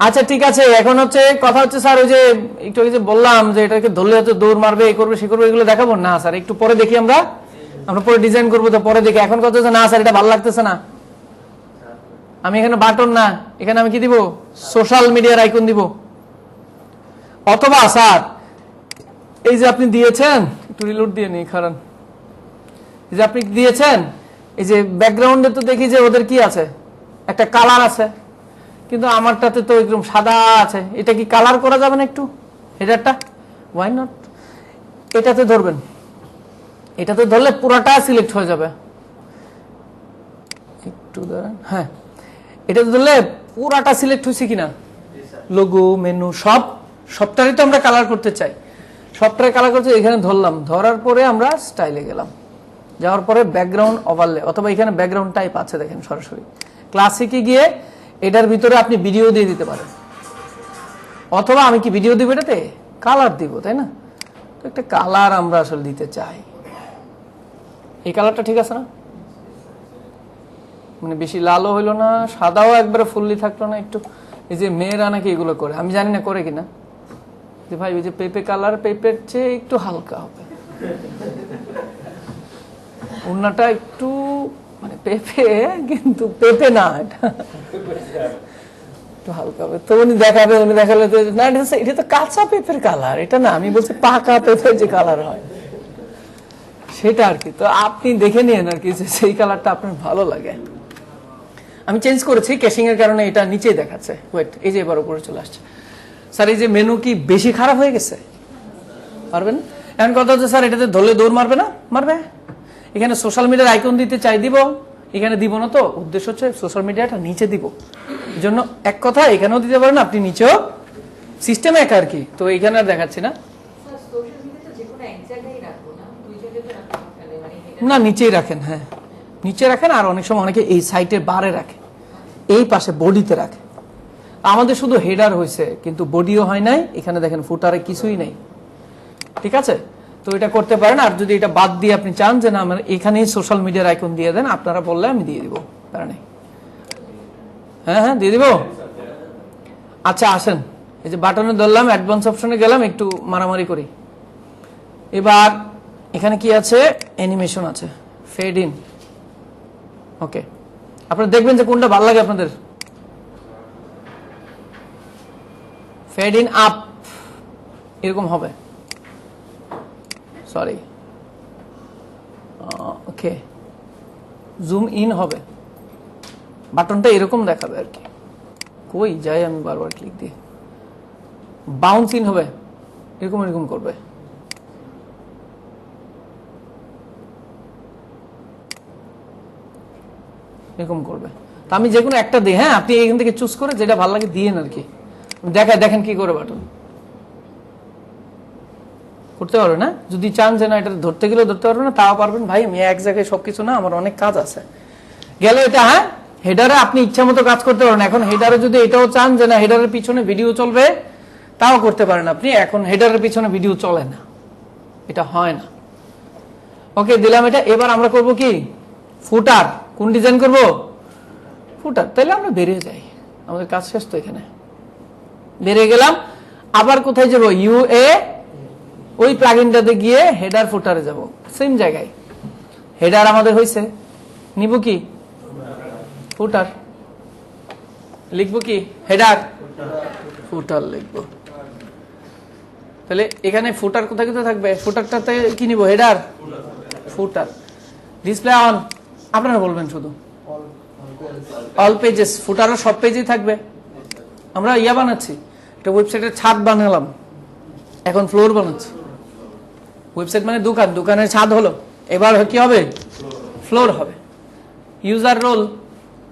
Speaker 1: আচ্ছা ঠিক আছে, এখন হচ্ছে কথা হচ্ছে স্যার ওই যে একটু আগে যে বললাম যে এটাকে ধরলে হয়তো দৌড় মারবে, এই করবে সে করবে, এগুলো দেখাবো না স্যার, একটু পরে দেখি, আমরা পরে ডিজাইন করবো তো পরে দেখি। এখন কথা হচ্ছে না স্যার এটা ভালো লাগতেছে না, আমি এখানে বাটন না, এখানে আমি কি দিব? সোশ্যাল মিডিয়ার আইকন দিব। অথবা স্যার এই যে আপনি দিয়েছেন, একটু রিলোড দিয়ে নিই কারণ এই যে আপনি দিয়েছেন, এই যে ব্যাকগ্রাউন্ডে তো দেখি যে ওদের কি আছে, একটা কালার আছে, কিন্তু আমারটাতে তো একদম সাদা আছে। এটা কি কালার করা যাবে না একটু হেডারটা? Why not? এটাতে ধরবেন, এটাতে ধরলে পুরোটা সিলেক্ট হয়ে যাবে। একটু ধরেন, হ্যাঁ এটাতে ধরলে পুরাটা সিলেক্ট হয়েছে কিনা, লোগো মেনু সবটারই তো আমরা কালার করতে চাই, সবটারে কালার করতে। এখানে ধরলাম, ধরার পরে আমরা স্টাইলে গেলাম, যাওয়ার পরে ব্যাকগ্রাউন্ড ওভারলে, অথবা এখানে ব্যাকগ্রাউন্ড টাইপ আছে দেখেন সরাসরি। ক্লাসিকে গিয়ে এটার ভিতরে আপনি ভিডিও দিয়ে দিতে পারেন, অথবা আমি কি ভিডিও দিব, এটাতে কালার দিব, তাই না? তো একটা কালার আমরা আসলে দিতে চাই। এই কালারটা ঠিক আছে না? মানে বেশি লালও হইলো না, সাদাও একবারে ফুললি থাকলো না, একটু। এই যে মেয়েরা নাকি এগুলো করে, আমি জানি না করে কিনা, যে ভাই ওই যে পেপে কালার, পেপের চেয়ে একটু হালকা হবে, ওড়নাটা একটু মানে পেপে, কিন্তু পেপে না, এটা একটু হালকা হবে। তো উনি দেখাবে, উনি দেখালে তো না এটা তো কাঁচা পেপের কালার, এটা না, আমি বলছি পাকা পেপের যে কালার হয় সেটা আর কি। তো আপনি দেখে নিন আর কি, যে সেই কালারটা আপনার ভালো লাগে। আমি চেঞ্জ করেছি ক্যাশিং এর কারণে, এটা নিচেই দেখাচ্ছে। ওয়েট, এই যে এবার উপরে চলে আসছে। স্যার এই যে মেনু কি বেশি খারাপ হয়ে গেছে? পারবেন? এখন কথা হচ্ছে স্যার এটাতে ধরলে দৌড় মারবে না? মারবে। এখানে সোশ্যাল মিডিয়ার আইকন দিতে চাই, দিব, এখানে দিব না। তো উদ্দেশ্য হচ্ছে সোশ্যাল মিডিয়াটা নিচে দিব, এই জন্য এক কথা এখানেও দিতে পারেন, আপনি নিচেও, সিস্টেম এক আর কি। তো এখানে আর দেখাচ্ছি না, না নিচেই রাখেন, হ্যাঁ নিচে রাখেন। আর অনেক সময় অনেকে এই সাইটের বারে রাখে, এই পাশে বডিতে রাখে। আমাদের শুধু হেডার হয়েছে, কিন্তু বডিও হয় নাই। এখানে দেখেন ফুটারে কিছুই নেই, ঠিক আছে? তো এটা করতে পারেন। আর যদি এটা বাদ দিয়ে আপনি চান যে না আমার এখানেই সোশ্যাল মিডিয়ার আইকন দিয়ে দেন, আপনারা বললে আমি দিয়ে দিব, তারা নেই। হ্যাঁ হ্যাঁ দিয়ে দিব। আচ্ছা আসেন, এই যে বাটনে ধরলাম, অ্যাডভান্স অপশনে গেলাম, একটু মারামারি করি। এবার এখানে কি আছে? অ্যানিমেশন আছে, ফেড ইন। ওকে, আপনারা দেখবেন যে কোনটা ভালো লাগে আপনাদের। ফেড ইন আপ এরকম হবে, সরি ওকে। জুম ইন হবে, বাটনটা এরকম দেখাবে আর কি। কই যাই আমি বারবার ক্লিক দিয়ে। বাউন্স ইন হবে, এরকম এরকম করবে। এরকম করবে। তো আমি যে কোনো একটা দিই, হ্যাঁ আপনি এখান থেকে চুজ করে যেটা ভালো লাগে দিয়েন আর কি। দেখেন কি করে বাটন করতে পারবে না। যদি চান যে না এটা ধরতে গেলে ধরতে পারবে না, তাও পারবেন। ভাই আমি এক জায়গায় সবকিছু না, আমার অনেক কাজ আছে। গেল এটা, হ্যাঁ হেডারে আপনি ইচ্ছা মতো কাজ করতে পারেন। এখন হেডারে যদি এটাও চান যে না হেডারের পিছনে ভিডিও চলবে, তাও করতে পারেন আপনি। এখন হেডারের পিছনে ভিডিও চলে না, এটা হয় না। ওকে দিলাম এটা। এবার আমরা করব কি? ফুটার। কোন ডিজাইন করব? ফুটার। তাহলে আমরা বেরিয়ে যাই, আমাদের কাজ শেষ তো। এখানে বেরিয়ে গেলাম। আবার কোথায় যাব? ইউএ, ওই প্লাগইনটাতে গিয়ে হেডার ফুটারে যাব, সেম জায়গায়। হেডার আমাদের হয়েছে, নিব কি? ফুটার। লিখবো কি? হেডার ফুটার লিখবো। তাহলে এখানে ফুটার কোথায় কোথায় থাকবে? ফুটারটাতে কি নিব? হেডার। ফুটার ডিসপ্লে অন, আপনারা বলবেন শুধু
Speaker 2: অল
Speaker 1: অল পেজেস, ফুটারও সব পেজেই থাকবে। আমরা ইয়া বানাচ্ছি, একটা ওয়েবসাইটের ছাদ বানালাম, এখন ফ্লোর বানাচ্ছি। ওয়েবসাইট মানে দোকান, দোকানের ছাদ হলো, এবার কি হবে? ফ্লোর হবে। ইউজার রোল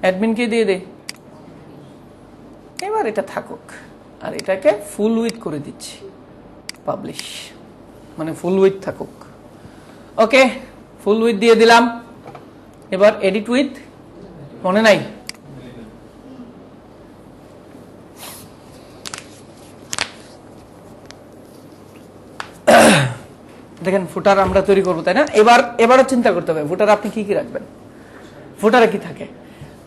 Speaker 1: অ্যাডমিনকে দিয়ে দে, এবার এটা থাকুক, আর এটাকে ফুল উইথ করে দিচ্ছি, পাবলিশ, মানে ফুল উইথ থাকুক। ওকে, ফুল উইথ দিয়ে দিলাম। এবার এডিট উইথ, মনে নাই? দেখেন ফুটার আমরা তৈরি করবো, তাই না? এবারও চিন্তা করতে হবে ফুটারে আপনি কি কি রাখবেন। ফুটারে কি থাকে?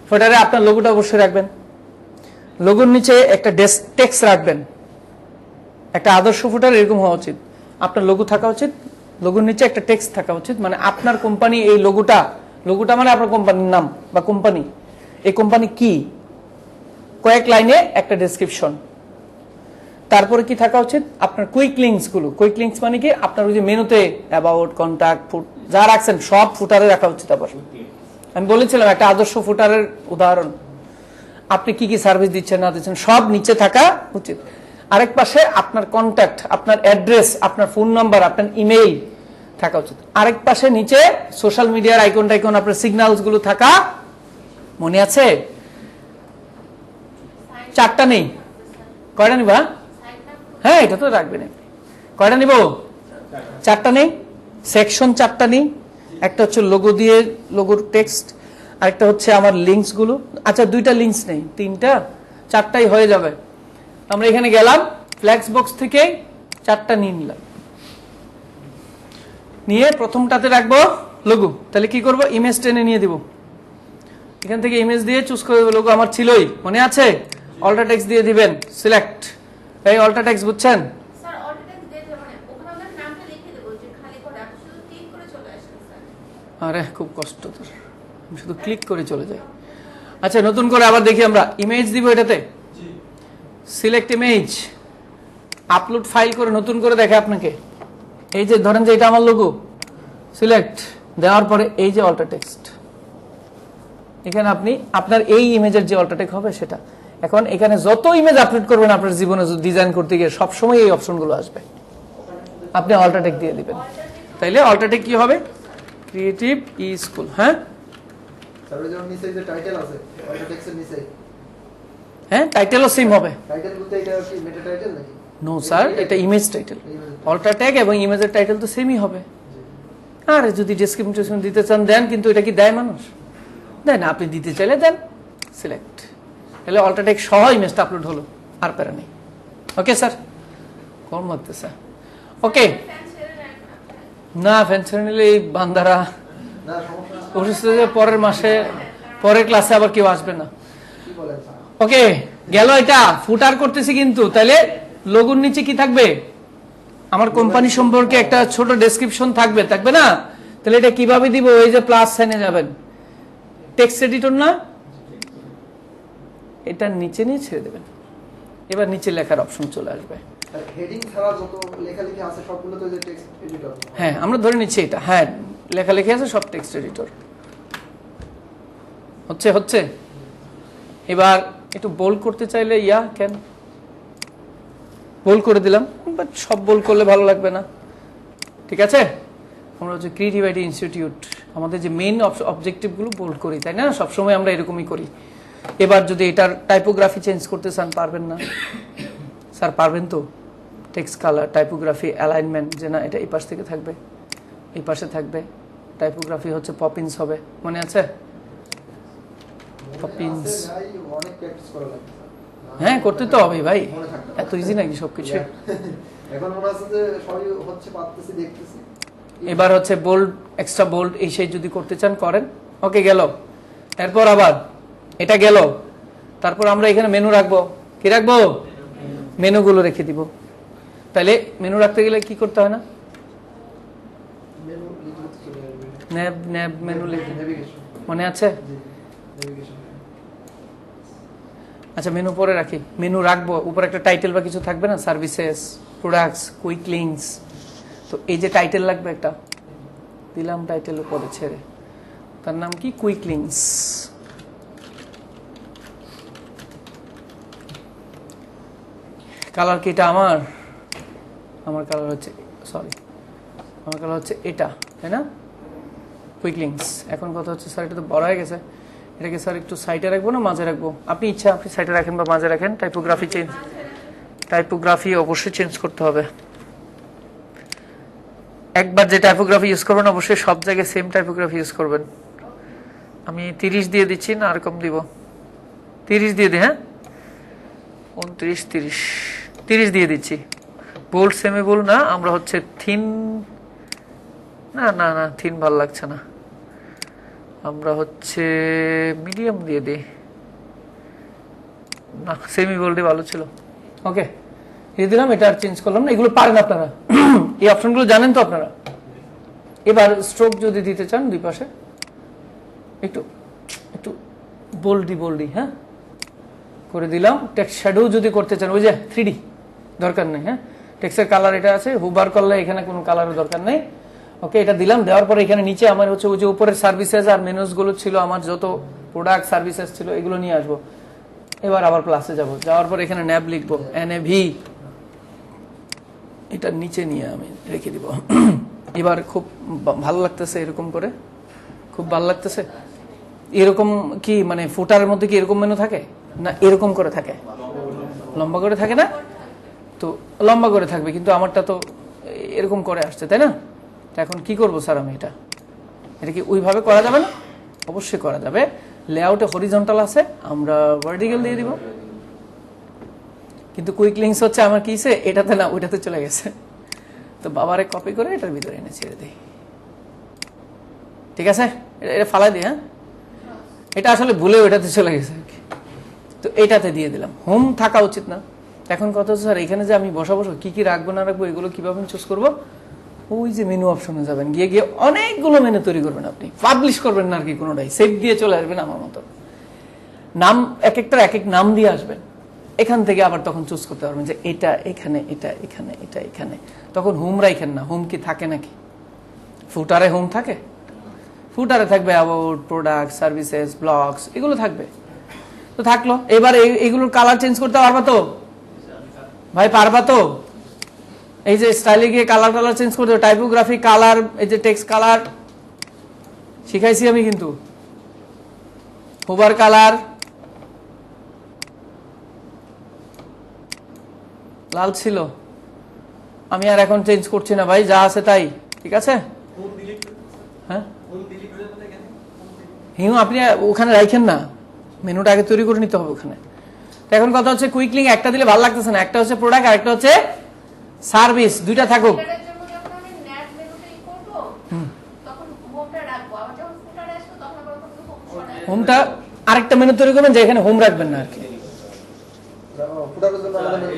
Speaker 1: ফুটারে আপনার লোগোটা অবশ্যই রাখবেন, লোগোর নিচে একটা টেক্সট রাখবেন। একটা আদর্শ ফুটার এরকম হওয়া উচিত, আপনার লোগো থাকা উচিত, লোগোর নিচে একটা টেক্সট থাকা উচিত, মানে আপনার কোম্পানি, এই লোগোটা মানে আপনার কোম্পানির নাম বা কোম্পানি, এই কোম্পানি কি, কয়েক লাইনে একটা ডেসক্রিপশন। তারপরে কি থাকা উচিত? আপনার কুইক লিঙ্কস গুলো। কুইক লিঙ্কস মানে কি? আপনার ওই যে মেনুতে অ্যাবাউট, কন্টাক্ট, যা রাখছেন সব ফুটারে রাখা উচিত। আবার আমি বলেছিলাম একটা আদর্শ ফুটারের উদাহরণ, আপনি কি কি সার্ভিস দিচ্ছেন না দিচ্ছেন সব নিচে থাকা উচিত। আরেক পাশে আপনার কন্টাক্ট, আপনার অ্যাড্রেস, আপনার ফোন নাম্বার, আপনার ইমেইল থাকা উচিত। আরেক পাশে নিচে সোশ্যাল মিডিয়ার আইকন টাইকন, আপনার সিগন্যালস গুলো থাকা, মনে আছে? 4টা নেই, কয়টা নিবা? হ্যাঁ, এটা তো রাখবেন। কয়টা নিব? 4টা নেই, সেকশন 4টা নেই। একটা হচ্ছে লোগো দিয়ে, লোগোর টেক্সট, আরেকটা হচ্ছে আমার লিঙ্কস গুলো। আচ্ছা 2টা লিঙ্কস নেই, 3টা, 4টাই হয়ে যাবে। আমরা এখানে গেলাম, ফ্ল্যাক্স বক্স থেকে 4টা নিয়ে নিলাম, নিয়ে প্রথমটাতে রাখবো লোগো। তাহলে কি করব? ইমেজ টেনে নিয়ে দিব, এখান থেকে ইমেজ দিয়ে চুজ করে দেবো। লোগো আমার ছিলই, মনে আছে? অল্টা টেক্সট দিয়ে দিবেন, সিলেক্ট। এই অল্টা টেক্সট বুঝছেন?
Speaker 5: স্যার অল্টা টেক্সট দিয়ে দেব, মানে ওখানে আমরা নামটা লিখে দেব, যে খালি করে আপনি শুধু ক্লিক করে চলে আসেন স্যার।
Speaker 1: আরে খুব কষ্ট তোর, আমি শুধু ক্লিক করে চলে যাই। আচ্ছা নতুন করে আবার দেখি, আমরা ইমেজ দিব এটাতে, সিলেক্ট ইমেজ, আপলোড ফাইল করে নতুন করে দেখে আপনাকে। এই যে ধরেন যে এটা আমার লোগো, সিলেক্ট দেওয়ার পরে এই যে অল্টা টেক্সট, এখানে আপনি আপনার এই ইমেজের যে অল্টা টেক্সট হবে সেটা। এখন এখানে যত ইমেজ আপলোড করবেন আপনার জীবনে ডিজাইন করতে গিয়ে সবসময় এই অপশনগুলো আসবে, আপনি অল্টা টেক্সট দিয়ে দিবেন। তাইলে অল্টা টেক্সট কি হবে? Creative E school. হ্যাঁ,
Speaker 2: তারপরে যেমন নিচে যে টাইটেল আছে, অল্টা টেক্সটের নিচে
Speaker 1: হ্যাঁ, টাইটেলও সেম হবে।
Speaker 2: টাইটেল বলতে এটা কি মেটা টাইটেল নাকি?
Speaker 1: নো স্যার, এটা ইমেজ টাইটেল। অল্টা ট্যাগ এবং ইমেজের টাইটেল তো সেমই হবে। আর যদি ডেসক্রিপশন দিতে চান দেন, কিন্তু এটা কি দেয় মানুষ? দেয় না। আপনি দিতে চাইলে দেন, সিলেক্ট, তাহলে অল্টা ট্যাগ সহ ইমেজটা আপলোড হলো, আর প্যারা নেই। ওকে স্যার, কম লাগতেছে? ওকে না, ফ্যান ছেড়ে নিলে এই বান্দারা
Speaker 2: না সমস্যা না।
Speaker 1: অবশ্যই যে পরের মাসে পরের ক্লাসে আবার কেউ আসবে না।
Speaker 2: কি বলেন?
Speaker 1: ওকে গেল, এটা ফুটার করতেছি কিন্তু। তাহলে লোগোর নিচে কি থাকবে? আমার কোম্পানি সম্পর্কে একটা ছোট ডেসক্রিপশন থাকবে, থাকবে না? তাহলে এটা কিভাবে দিব? এই যে প্লাস সাইনে যাবেন, টেক্সট এডিটর না, এটা নিচে নিয়ে ছেড়ে দেবেন। এবার নিচে লেখার অপশন চলে আসবে।
Speaker 2: হেডিং ছাড়া যত লেখালেখি আছে সবগুলো তো যে টেক্সট এডিটর।
Speaker 1: হ্যাঁ, আমরা ধরে নিচ্ছি এটা। হ্যাঁ, লেখালেখি আছে সব টেক্সট এডিটর। হচ্ছে হচ্ছে এবার একটু বোল্ড করতে চাইলে কেন বোল্ড করে দিলাম, বাট সব বোল্ড করলে ভালো লাগবে না। ঠিক আছে, আমরা হচ্ছে ক্রিয়েটিভ আইটি ইনস্টিটিউট, আমাদের যে মেইন অবজেক্টিভগুলো বোল্ড করি, তাই না? সবসময় আমরা এরকমই করি। এবার যদি এটার টাইপোগ্রাফি চেঞ্জ করতে চান, পারবেন না? স্যার পারবেন তো? টেক্সট কালার, টাইপোগ্রাফি, অ্যালাইনমেন্ট, যে না এটা এই পাশ থেকে থাকবে, এই পাশে থাকবে। টাইপোগ্রাফি হচ্ছে পপিন্স হবে, মনে আছে? পপিন্স।
Speaker 2: ভাই অনেক প্র্যাকটিস করা লাগে।
Speaker 1: হ্যাঁ, করতে তো হবে ভাই, এত ইজি নাকি সবকিছু?
Speaker 2: এখন মনে আছে যে সবই হচ্ছে, পারতেছি, দেখতেছি।
Speaker 1: এবার হচ্ছে বোল্ড, এক্সট্রা বোল্ড, এই সেই যদি করতে চান করেন। ওকে গেল। এরপর আবার এটা গেল, তারপর আমরা এখানে মেনু রাখবো। কি রাখবো? মেনুগুলো রেখে দিব। তাহলে মেনু রাখতে গেলে কি করতে হয় না?
Speaker 2: মেনু লিখতে চলে যাবে।
Speaker 1: ন্যাব ন্যাব মেনু লিখে,
Speaker 2: নেভিগেশন।
Speaker 1: মনে আছে?
Speaker 2: জি, নেভিগেশন।
Speaker 1: আচ্ছা মেনু পরে রাখি, মেনু রাখবো, উপরে একটা টাইটেল বা কিছু থাকবে না, সার্ভিসেস, প্রোডাক্টস, কুইক লিঙ্কস। তো এই যে টাইটেল লাগবে একটা, দিলাম টাইটেল উপরে ছেড়ে, তার নাম কি কুইকলিংস। কালার কি এটা আমার কালার হচ্ছে, সরি আমার কালার হচ্ছে এটা, তাই না? কুইকলিংস। এখন কথা হচ্ছে স্যার এটা তো বড় হয়ে গেছে, এটাকে স্যার একটু সাইডে রাখবো না মাঝে রাখবো? আপনি ইচ্ছা, আপনি সাইডে রাখেন বা মাঝে রাখেন। টাইপোগ্রাফি অবশ্যই চেঞ্জ করতে হবে। একবার যে টাইপোগ্রাফি ইউজ করবেন অবশ্যই সব জায়গায় সেম টাইপোগ্রাফি ইউজ করবেন। আমি 30 দিয়ে দিচ্ছি না আর কম দিব? 30 দিয়ে দিই, হ্যাঁ 29 30 দিয়ে দিচ্ছি। বোল্ড সেমি বোল্ড না, আমরা হচ্ছে থিন, না না না থিন ভালো লাগছে না, আমরা হচ্ছে মিডিয়াম দিয়ে দিই না, সেমি বোল্ডই ভালো ছিল। ওকে দিয়ে দিলাম, এটা আর চেঞ্জ করলাম না। এগুলো পারেন আপনারা, এই অপশনগুলো জানেন তো আপনারা। এবার স্ট্রোক যদি দিতে চান দুই পাশে একটু একটু বোল্ডি হ্যাঁ করে দিলাম। টেক্সট শ্যাডো যদি করতে চান, ওই যে 3D দরকার নেই, হ্যাঁ টেক্সটের কালার এটা আছে, হুবার করলে এখানে কোনো কালারের দরকার নেই। ওকে এটা দিলাম, দেওয়ার পরে এখানে নিচে আমার হচ্ছে ওই যে উপরের সার্ভিসেস আর মেনুস গুলো ছিল, আমার যত প্রোডাক্ট সার্ভিসেস ছিল এগুলো নিয়ে আসবো। এবার আবার প্লাসে যাব, যাওয়ার পর এখানে ন্যাব লিখবো, NAV, এটা নিচে নিয়ে আমি রেখে দিব। এবার খুব ভালো লাগতেছে এরকম করে, খুব ভালো লাগতেছে। এরকম কি মানে ফুটারের মধ্যে কি এরকম মেনু থাকে না এরকম করে থাকে? লম্বা করে থাকে না? তো লম্বা করে থাকবে, কিন্তু আমারটা তো এরকম করে আসছে, তাই না? এখন কি করব স্যার আমি, এটা কি ওইভাবে করা যাবে না? অবশ্যই করা যাবে। লেআউটে হরিজন্টাল আছে, আমরা ভার্টিক্যাল দিয়ে দিব। কিন্তু কুইক লিংকস হচ্ছে আমার কিসে, এটাতে না ওইটাতে চলে গেছে। তো বাবারে কপি করে এটার ভিতরে এনে ছেড়ে দিই, ঠিক আছে? এটা ফালাই দিই, হ্যাঁ এটা আসলে ভুলে ওইটাতে চলে গেছে আর কি। তো এটাতে দিয়ে দিলাম। হোম থাকা উচিত না? এখন কথা হচ্ছে স্যার এখানে যে আমি বসা কি কি রাখবো না রাখবো এগুলো কিভাবে চুজ করবো? ওই যে মেনু অপশনে যাবেন, গিয়ে অনেকগুলো মেনু তৈরি করবেন। আপনি পাবলিশ করবেন না আর কি কোনোটাই, সেভ দিয়ে চলে আসবেন আমার মতো। নাম এক একটা এক এক নাম দিয়ে আসবেন, এখান থেকে আবার তখন চুজ করতে পারবেন যে এটা এখানে, এটা এখানে, এটা এখানে। তখন হোম রাখেন না, হোম কি থাকে নাকি? ফুটারে হোম থাকে? ফুটারে থাকবে অ্যাবাউট, প্রোডাক্ট, সার্ভিসেস, ব্লগস, এগুলো থাকবে। তো থাকলো। এবার এগুলোর কালার চেঞ্জ করতে পারবা তো ভাই? পারবা তো? এই যে স্টাইলে গিয়ে কালার চেঞ্জ করতে, টাইপোগ্রাফি কালার, এই যে টেক্সট কালার শিখাইছি আমি, কিন্তু হোভার কালার লাল ছিল, আমি আর এখন চেঞ্জ করছি না ভাই, যা আছে তাই, ঠিক আছে? হ্যাঁ হিউ আপনি ওখানে রাখেন না, মেনুটা আগে তৈরি করে নিতে হবে ওখানে। এখন কথা হচ্ছে কুইকলিং একটা দিলে ভালো লাগতেছে না, একটা হচ্ছে প্রোডাক্ট আর একটা হচ্ছে সার্ভিস, দুইটা থাকুক। হোমটা আরেকটা মেনু তৈরি করবেন যে এখানে হোম রাখবেন না আর কি।
Speaker 2: ফুটারের জন্য আমাদের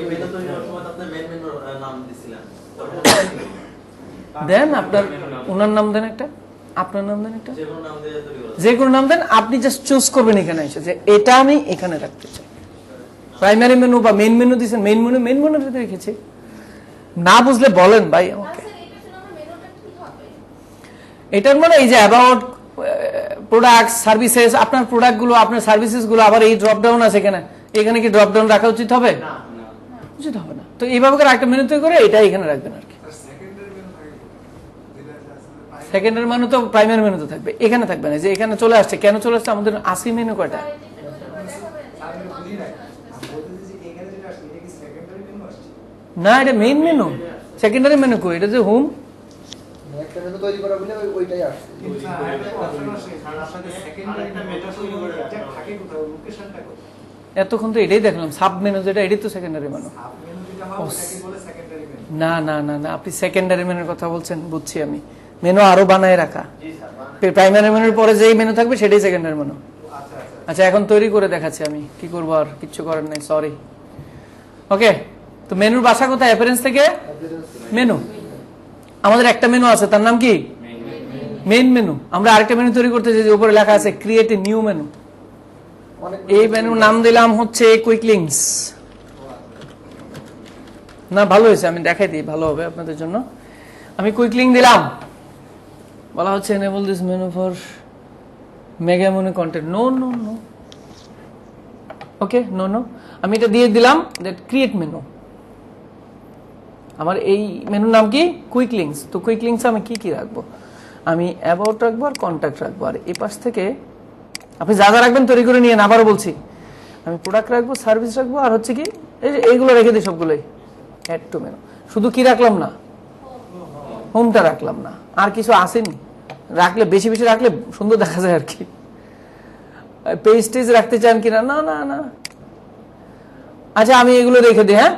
Speaker 1: দেন আপনার ওনার নাম দেন একটা, আপনার নাম দেন একটা, যে কোনো নাম দেন। আপনি জাস্ট চুজ করবেন এখানে এসে যে এটা আমি এখানে রাখতে চাই। প্রাইমারি মেনু বা মেইন মেনু দিয়েছেন, মেইন মেনুতে রেখেছি। না বুঝলে বলেন ভাই আমাকে। এটার মানে এই যে অ্যাবাউট, প্রোডাক্ট, সার্ভিসেস, আপনার প্রোডাক্ট গুলো, আপনার সার্ভিসেস গুলো, আবার এই ড্রপ ডাউন আছে এখানে কি ড্রপ ডাউন রাখা উচিত হবে? উচিত হবে না। তো এইভাবে করে একটা মেনু তৈরি করে এটা এখানে রাখবেন আর কি। সেকেন্ডারি মেনু তো প্রাইমারি মেনু তো থাকবে, এখানে থাকবে না। যে এখানে চলে আসছে, কেন চলে আসছে? আমাদের 80 মেনু কয়টা? না এটা মেইন মেনু, সেকেন্ডারি মেনু কই? এটা যে হোম,
Speaker 2: একটা মেনু তৈরি করা বলে ওইটাই আসছে।
Speaker 1: এতক্ষণ তো এটাই দেখলাম, সাব মেনু যেটা, এটাই তো সেকেন্ডারি মেনু। না না না না, আপনি সেকেন্ডারি মেনুর কথা বলছেন, বুঝছি আমি। মেনু আরো বানায় রাখা, প্রাইমারি মেনুর পরে যেই মেনু থাকবে সেটাই সেকেন্ডারি মেনু। আচ্ছা এখন তৈরি করে দেখাচ্ছি আমি, কি করবো আর কিচ্ছু করার নাই, সরি। ওকে, তো মেনুর বাসা কোথায়? অ্যাপিয়ারেন্স থেকে মেনু। আমাদের একটা মেনু আছে, তার নাম কি? Main menu. আমরা আরেকটা মেনু তৈরি করতে চাই, উপরে লেখা আছে ক্রিয়েট এ নিউ মেনু। এই মেনুর নাম দিলাম হচ্ছে কুইকলিংস। না ভালো হয়েছে, আমি দেখাই দিই, ভালো হবে আপনাদের জন্য। আমি কুইকলিং দিলাম, বলা হচ্ছে enable this menu for mega menu content. No. Okay, no, আমি এটা দিয়ে দিলাম দ্যাট ক্রিয়েট মেনু। আমার এই মেনুর নাম কি? Quick links. তো কুইক লিঙ্কস আমি কি রাখবো? আমি অ্যাবাউট রাখবো আর কন্ট্যাক্ট রাখবো। আর এই পাশ থেকে আপনি যা যা রাখবেন তৈরি করে নিয়ে, আবারও বলছি, আমি প্রোডাক্ট রাখবো, সার্ভিস রাখবো, আর হচ্ছে কি এইগুলো রেখে দিই সবগুলোই অ্যাড টু মেনু। শুধু কি রাখলাম না? হোমটা রাখলাম না। আর কিছু আসেনি। রাখলে বেশি বেশি রাখলে সুন্দর দেখা যায় আর কি। পেজ টেজ রাখতে চান কিনা? না। আচ্ছা, আমি এগুলো রেখে দিই। হ্যাঁ,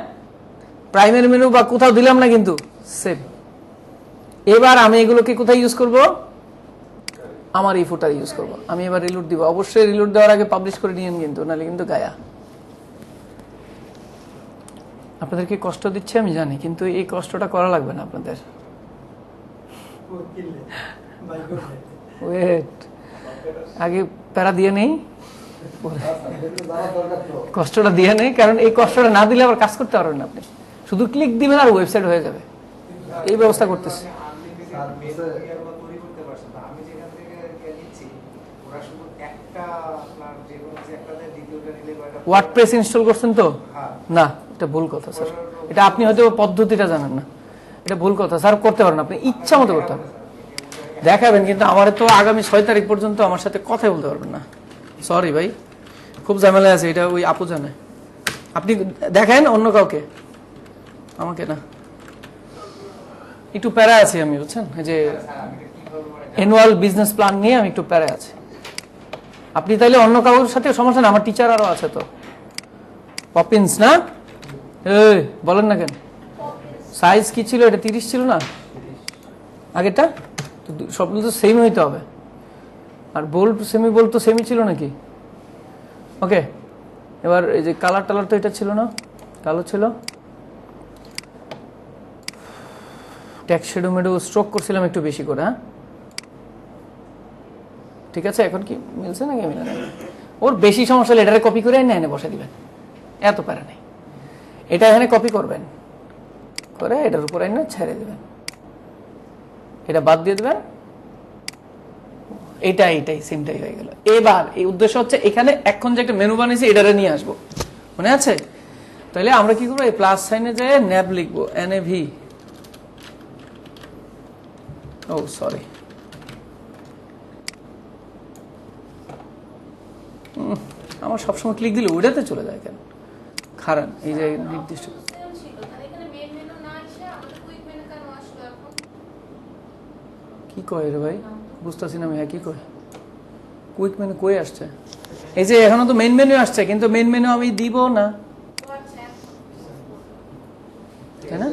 Speaker 1: প্রাইমারি মেনু বা কোথাও দিলাম না কিন্তু সেভ। এবার আমি এগুলোকে কোথায় ইউজ করব? আমার এই ফুটার ইউজ করব। আমি এবার রিলোড দিব। অবশ্যই রিলোড দেওয়ার আগে পাবলিশ করে নিয়েন কিন্তু, নাহলে কিন্তু গায়া। আপনাদেরকে কষ্ট দিচ্ছে আমি জানি, কিন্তু এই কষ্টটা করা লাগবে না আপনাদের। ওয়েট, আগে প্যারা দিয়ে নেই, কষ্টটা দিয়ে নেই, কারণ এই কষ্টটা না দিলে আবার কাজ করতে পারবেন না আপনি। শুধু ক্লিক দিবেন আর ওয়েবসাইট হয়ে যাবে। এই ব্যবস্থা করতেছি। ওয়ার্ডপ্রেস ইনস্টল করছেন তো? না, এটা ভুল কথা স্যার। এটা আপনি হয়তো পদ্ধতিটা জানেন না, এটা ভুল কথা স্যার। করতে পারেন আপনি, ইচ্ছা মতো করতে পারেন, দেখাবেন, কিন্তু আমার তো আগামী 6 তারিখ পর্যন্ত আমার সাথে কথাই বলতে পারবেন না। সরি ভাই, খুব ঝামেলা আছে। এটা ওই আপু জানে। আপনি দেখেন অন্য কাউকে, আমাকে না। একটু প্যারা আছি আমি, বুঝছেন, যে অ্যানুয়াল বিজনেস প্ল্যান নিয়ে আমি একটু প্যারা আছি। আপনি তাইলে অন্য কারোর সাথে সমস্যা না, আমার টিচার আরো আছে তো। পপিন্স না? এই বলেন না কেন? সাইজ কি ছিল? এটা 30 ছিল না আগেরটা? সবগুলো তো সেম হইতে হবে। আর বোল্ড সেমি বোল্ড তো সেমই ছিল নাকি? ওকে, এবার এই যে কালার টালার তো এটা ছিল না, কালো ছিল। টেক্সট শ্যাডো মেডো স্ট্রোক করছিলাম একটু বেশি করে। হ্যাঁ, ঠিক আছে। এখন কি মিলছে নাকি মিলে না? ওর বেশি সমস্যা হলে এটারে কপি করে এনে বসে দিবেন, এত প্যারা নেই। এটা এখানে কপি করবেন, করে এটার উপর এনে ছেড়ে দেবেন, এটা বাদ দিয়ে দেবেন। এইটাই সিমটাই হয়ে গেল। এবার এই উদ্দেশ্য হচ্ছে এখানে এখন যে একটা মেনু বানিয়েছি এটারে নিয়ে আসবো, মনে আছে? তাহলে আমরা কি করবো? এই প্লাস সাইনে যে ন্যাব লিখবো, NAV। ও সরি, আমার সবসময় ক্লিক দিলে ওইটাতে চলে যায় কেন? খারাপ, এই যে নির্দিষ্ট কি কয় রে ভাই, বুঝতেছি না আমি। হ্যাঁ, কি কয়? কুইক মেনু কই আসছে? এই যে এখনো তো মেইন মেনু আসছে, কিন্তু মেইন মেনু আমি দিব না, তাই না?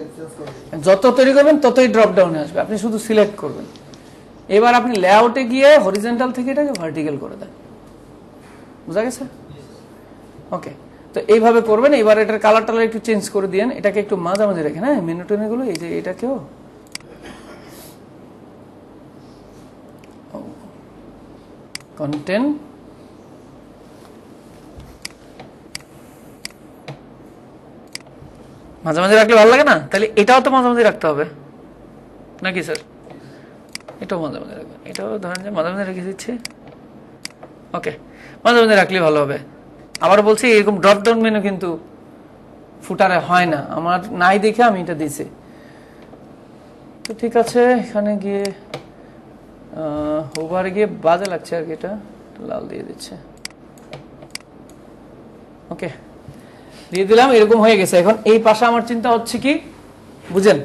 Speaker 1: যত তৈরি করবেন ততই ড্রপ ডাউনে আসবে, আপনি শুধু সিলেক্ট করবেন। এবার আপনি লেআউটে গিয়ে হরিজন্টাল থেকে এটাকে ভার্টিক্যাল করে দেন। বুঝা গেছে? ওকে, তো এইভাবে করবেন। এবার এটার কালার টালার একটু চেঞ্জ করে দিয়েন, এটাকে একটু মাঝামাঝি রাখেন। হ্যাঁ, মেনু টেনে গুলো, এই যে এটাকেও কন্টেন্ট মাঝামাঝি রাখলে ভালো লাগে না? তাহলে এটাও তো মাঝামাঝি রাখতে হবে নাকি স্যার? এটাও মাঝামাঝি রাখবেন, এটাও ধরেন যে মাঝামাঝি রেখে দিচ্ছে। ওকে, মাঝামাঝি রাখলে ভালো হবে। আবার বলছি, এরকম ড্রপ ডাউন মেনু কিন্তু ফুটারে হয় না, আমার নাই দেখে আমি এটা দিছি। তো ঠিক আছে, এখানে গিয়ে ওভারে গিয়ে বাজে লাগছে আর কি, এটা লাল দিয়ে দিচ্ছে। ওকে, দিয়ে দিলাম, এরকম হয়ে গেছে। এখন এই পাশে আমার চিন্তা হচ্ছে কি বুঝেন,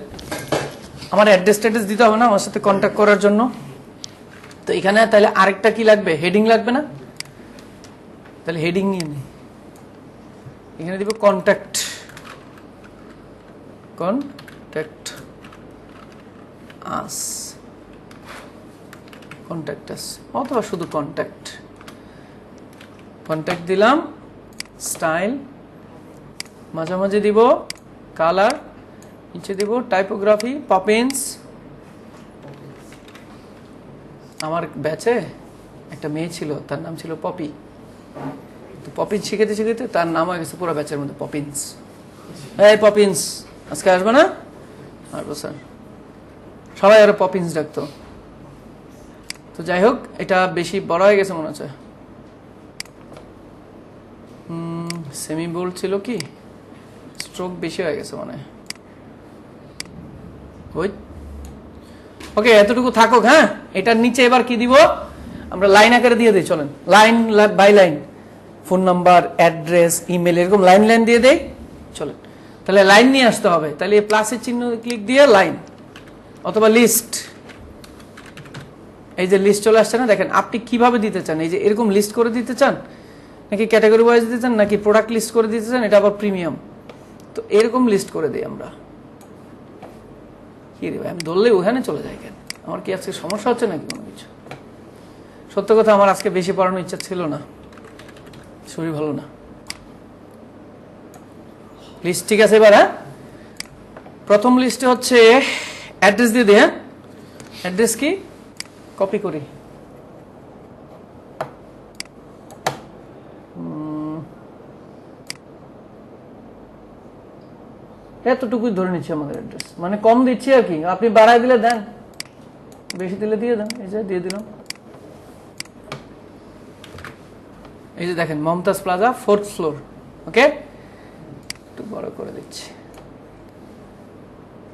Speaker 1: আমার অ্যাড্রেস ট্যাড্রেস দিতে হবে না আমার সাথে কন্ট্যাক্ট করার জন্য। তো এখানে তাহলে আরেকটা কি লাগবে? হেডিং লাগবে না? তাহলে হেডিং নিয়ে নিই, এখানে দিব কন্ট্যাক্ট আস, কন্ট্যাক্ট আস, অথবা শুধু কন্ট্যাক্ট দিলাম। স্টাইল মাঝামাঝি দিব, কালার নিচে দিব, টাইপোগ্রাফি পপিন্স। আমার ব্যাচে একটা মেয়ে ছিল, তার নাম ছিল পপি। তো পপিন্স শিখেতে শিখেতে তার নাম হয়ে গেছে পুরো ব্যাচের মধ্যে পপিন্স। এই পপিন্স আজকে আসবে না? আসবো স্যার। সবাই আরো পপিন্স ডাকতো। যাই হোক, এটা বেশি বড় হয়ে গেছে মনে হচ্ছে। সেমি বোল্ড ছিল কি, স্ট্রোক বেশি হয়ে গেছে মনে হয়। ওকে, এতটুকু থাকুক। হ্যাঁ, এটার নিচে এবার কি দিব আমরা, লাইন আকারে দিয়ে দিই। চলেন line by line, phone number, address, email, এরকম লাইন লাইন দিয়ে দেই। চলেন, তাহলে লাইন নিয়ে আসতে হবে। তাহলে এই প্লাসের চিহ্ন ক্লিক দিয়ে লাইন, অথবা লিস্ট। এই যে লিস্ট চলে আসছে না, দেখেন আপনি কিভাবে দিতে চান। এই যে এরকম লিস্ট করে দিতে চান, নাকি ক্যাটাগরি ওয়াইজ দিতে চান, নাকি প্রোডাক্ট লিস্ট করে দিতে চান, এটা আবার প্রিমিয়াম। তো এরকম লিস্ট করে দিই আমরা। কি রে ভাই, আমি ধরলে ওখানে চলে যাই কেন? আমার কি আজকে সমস্যা হচ্ছে নাকি কোনো কিছু? সত্য কথা, আমার আজকে বেশি পড়ানোর ইচ্ছা ছিল না, শরীর ভালো না। লিস্ট ঠিক আছে এবার। হ্যাঁ, প্রথম লিস্টে হচ্ছে অ্যাড্রেস দিয়ে দিই। হ্যাঁ, অ্যাড্রেস কি কপি করি, এতটুকুই ধরে নিচ্ছি আমাদের অ্যাড্রেস, মানে কম দিচ্ছি আর কি। আপনি বাড়াই দিলে দেন, বেশি দিলে দিয়ে দেন। এই যে দিয়ে দিলাম। এই যে দেখেন, মমতাজ প্লাজা 4th ফ্লোর। ওকে, একটু বড় করে দিচ্ছি,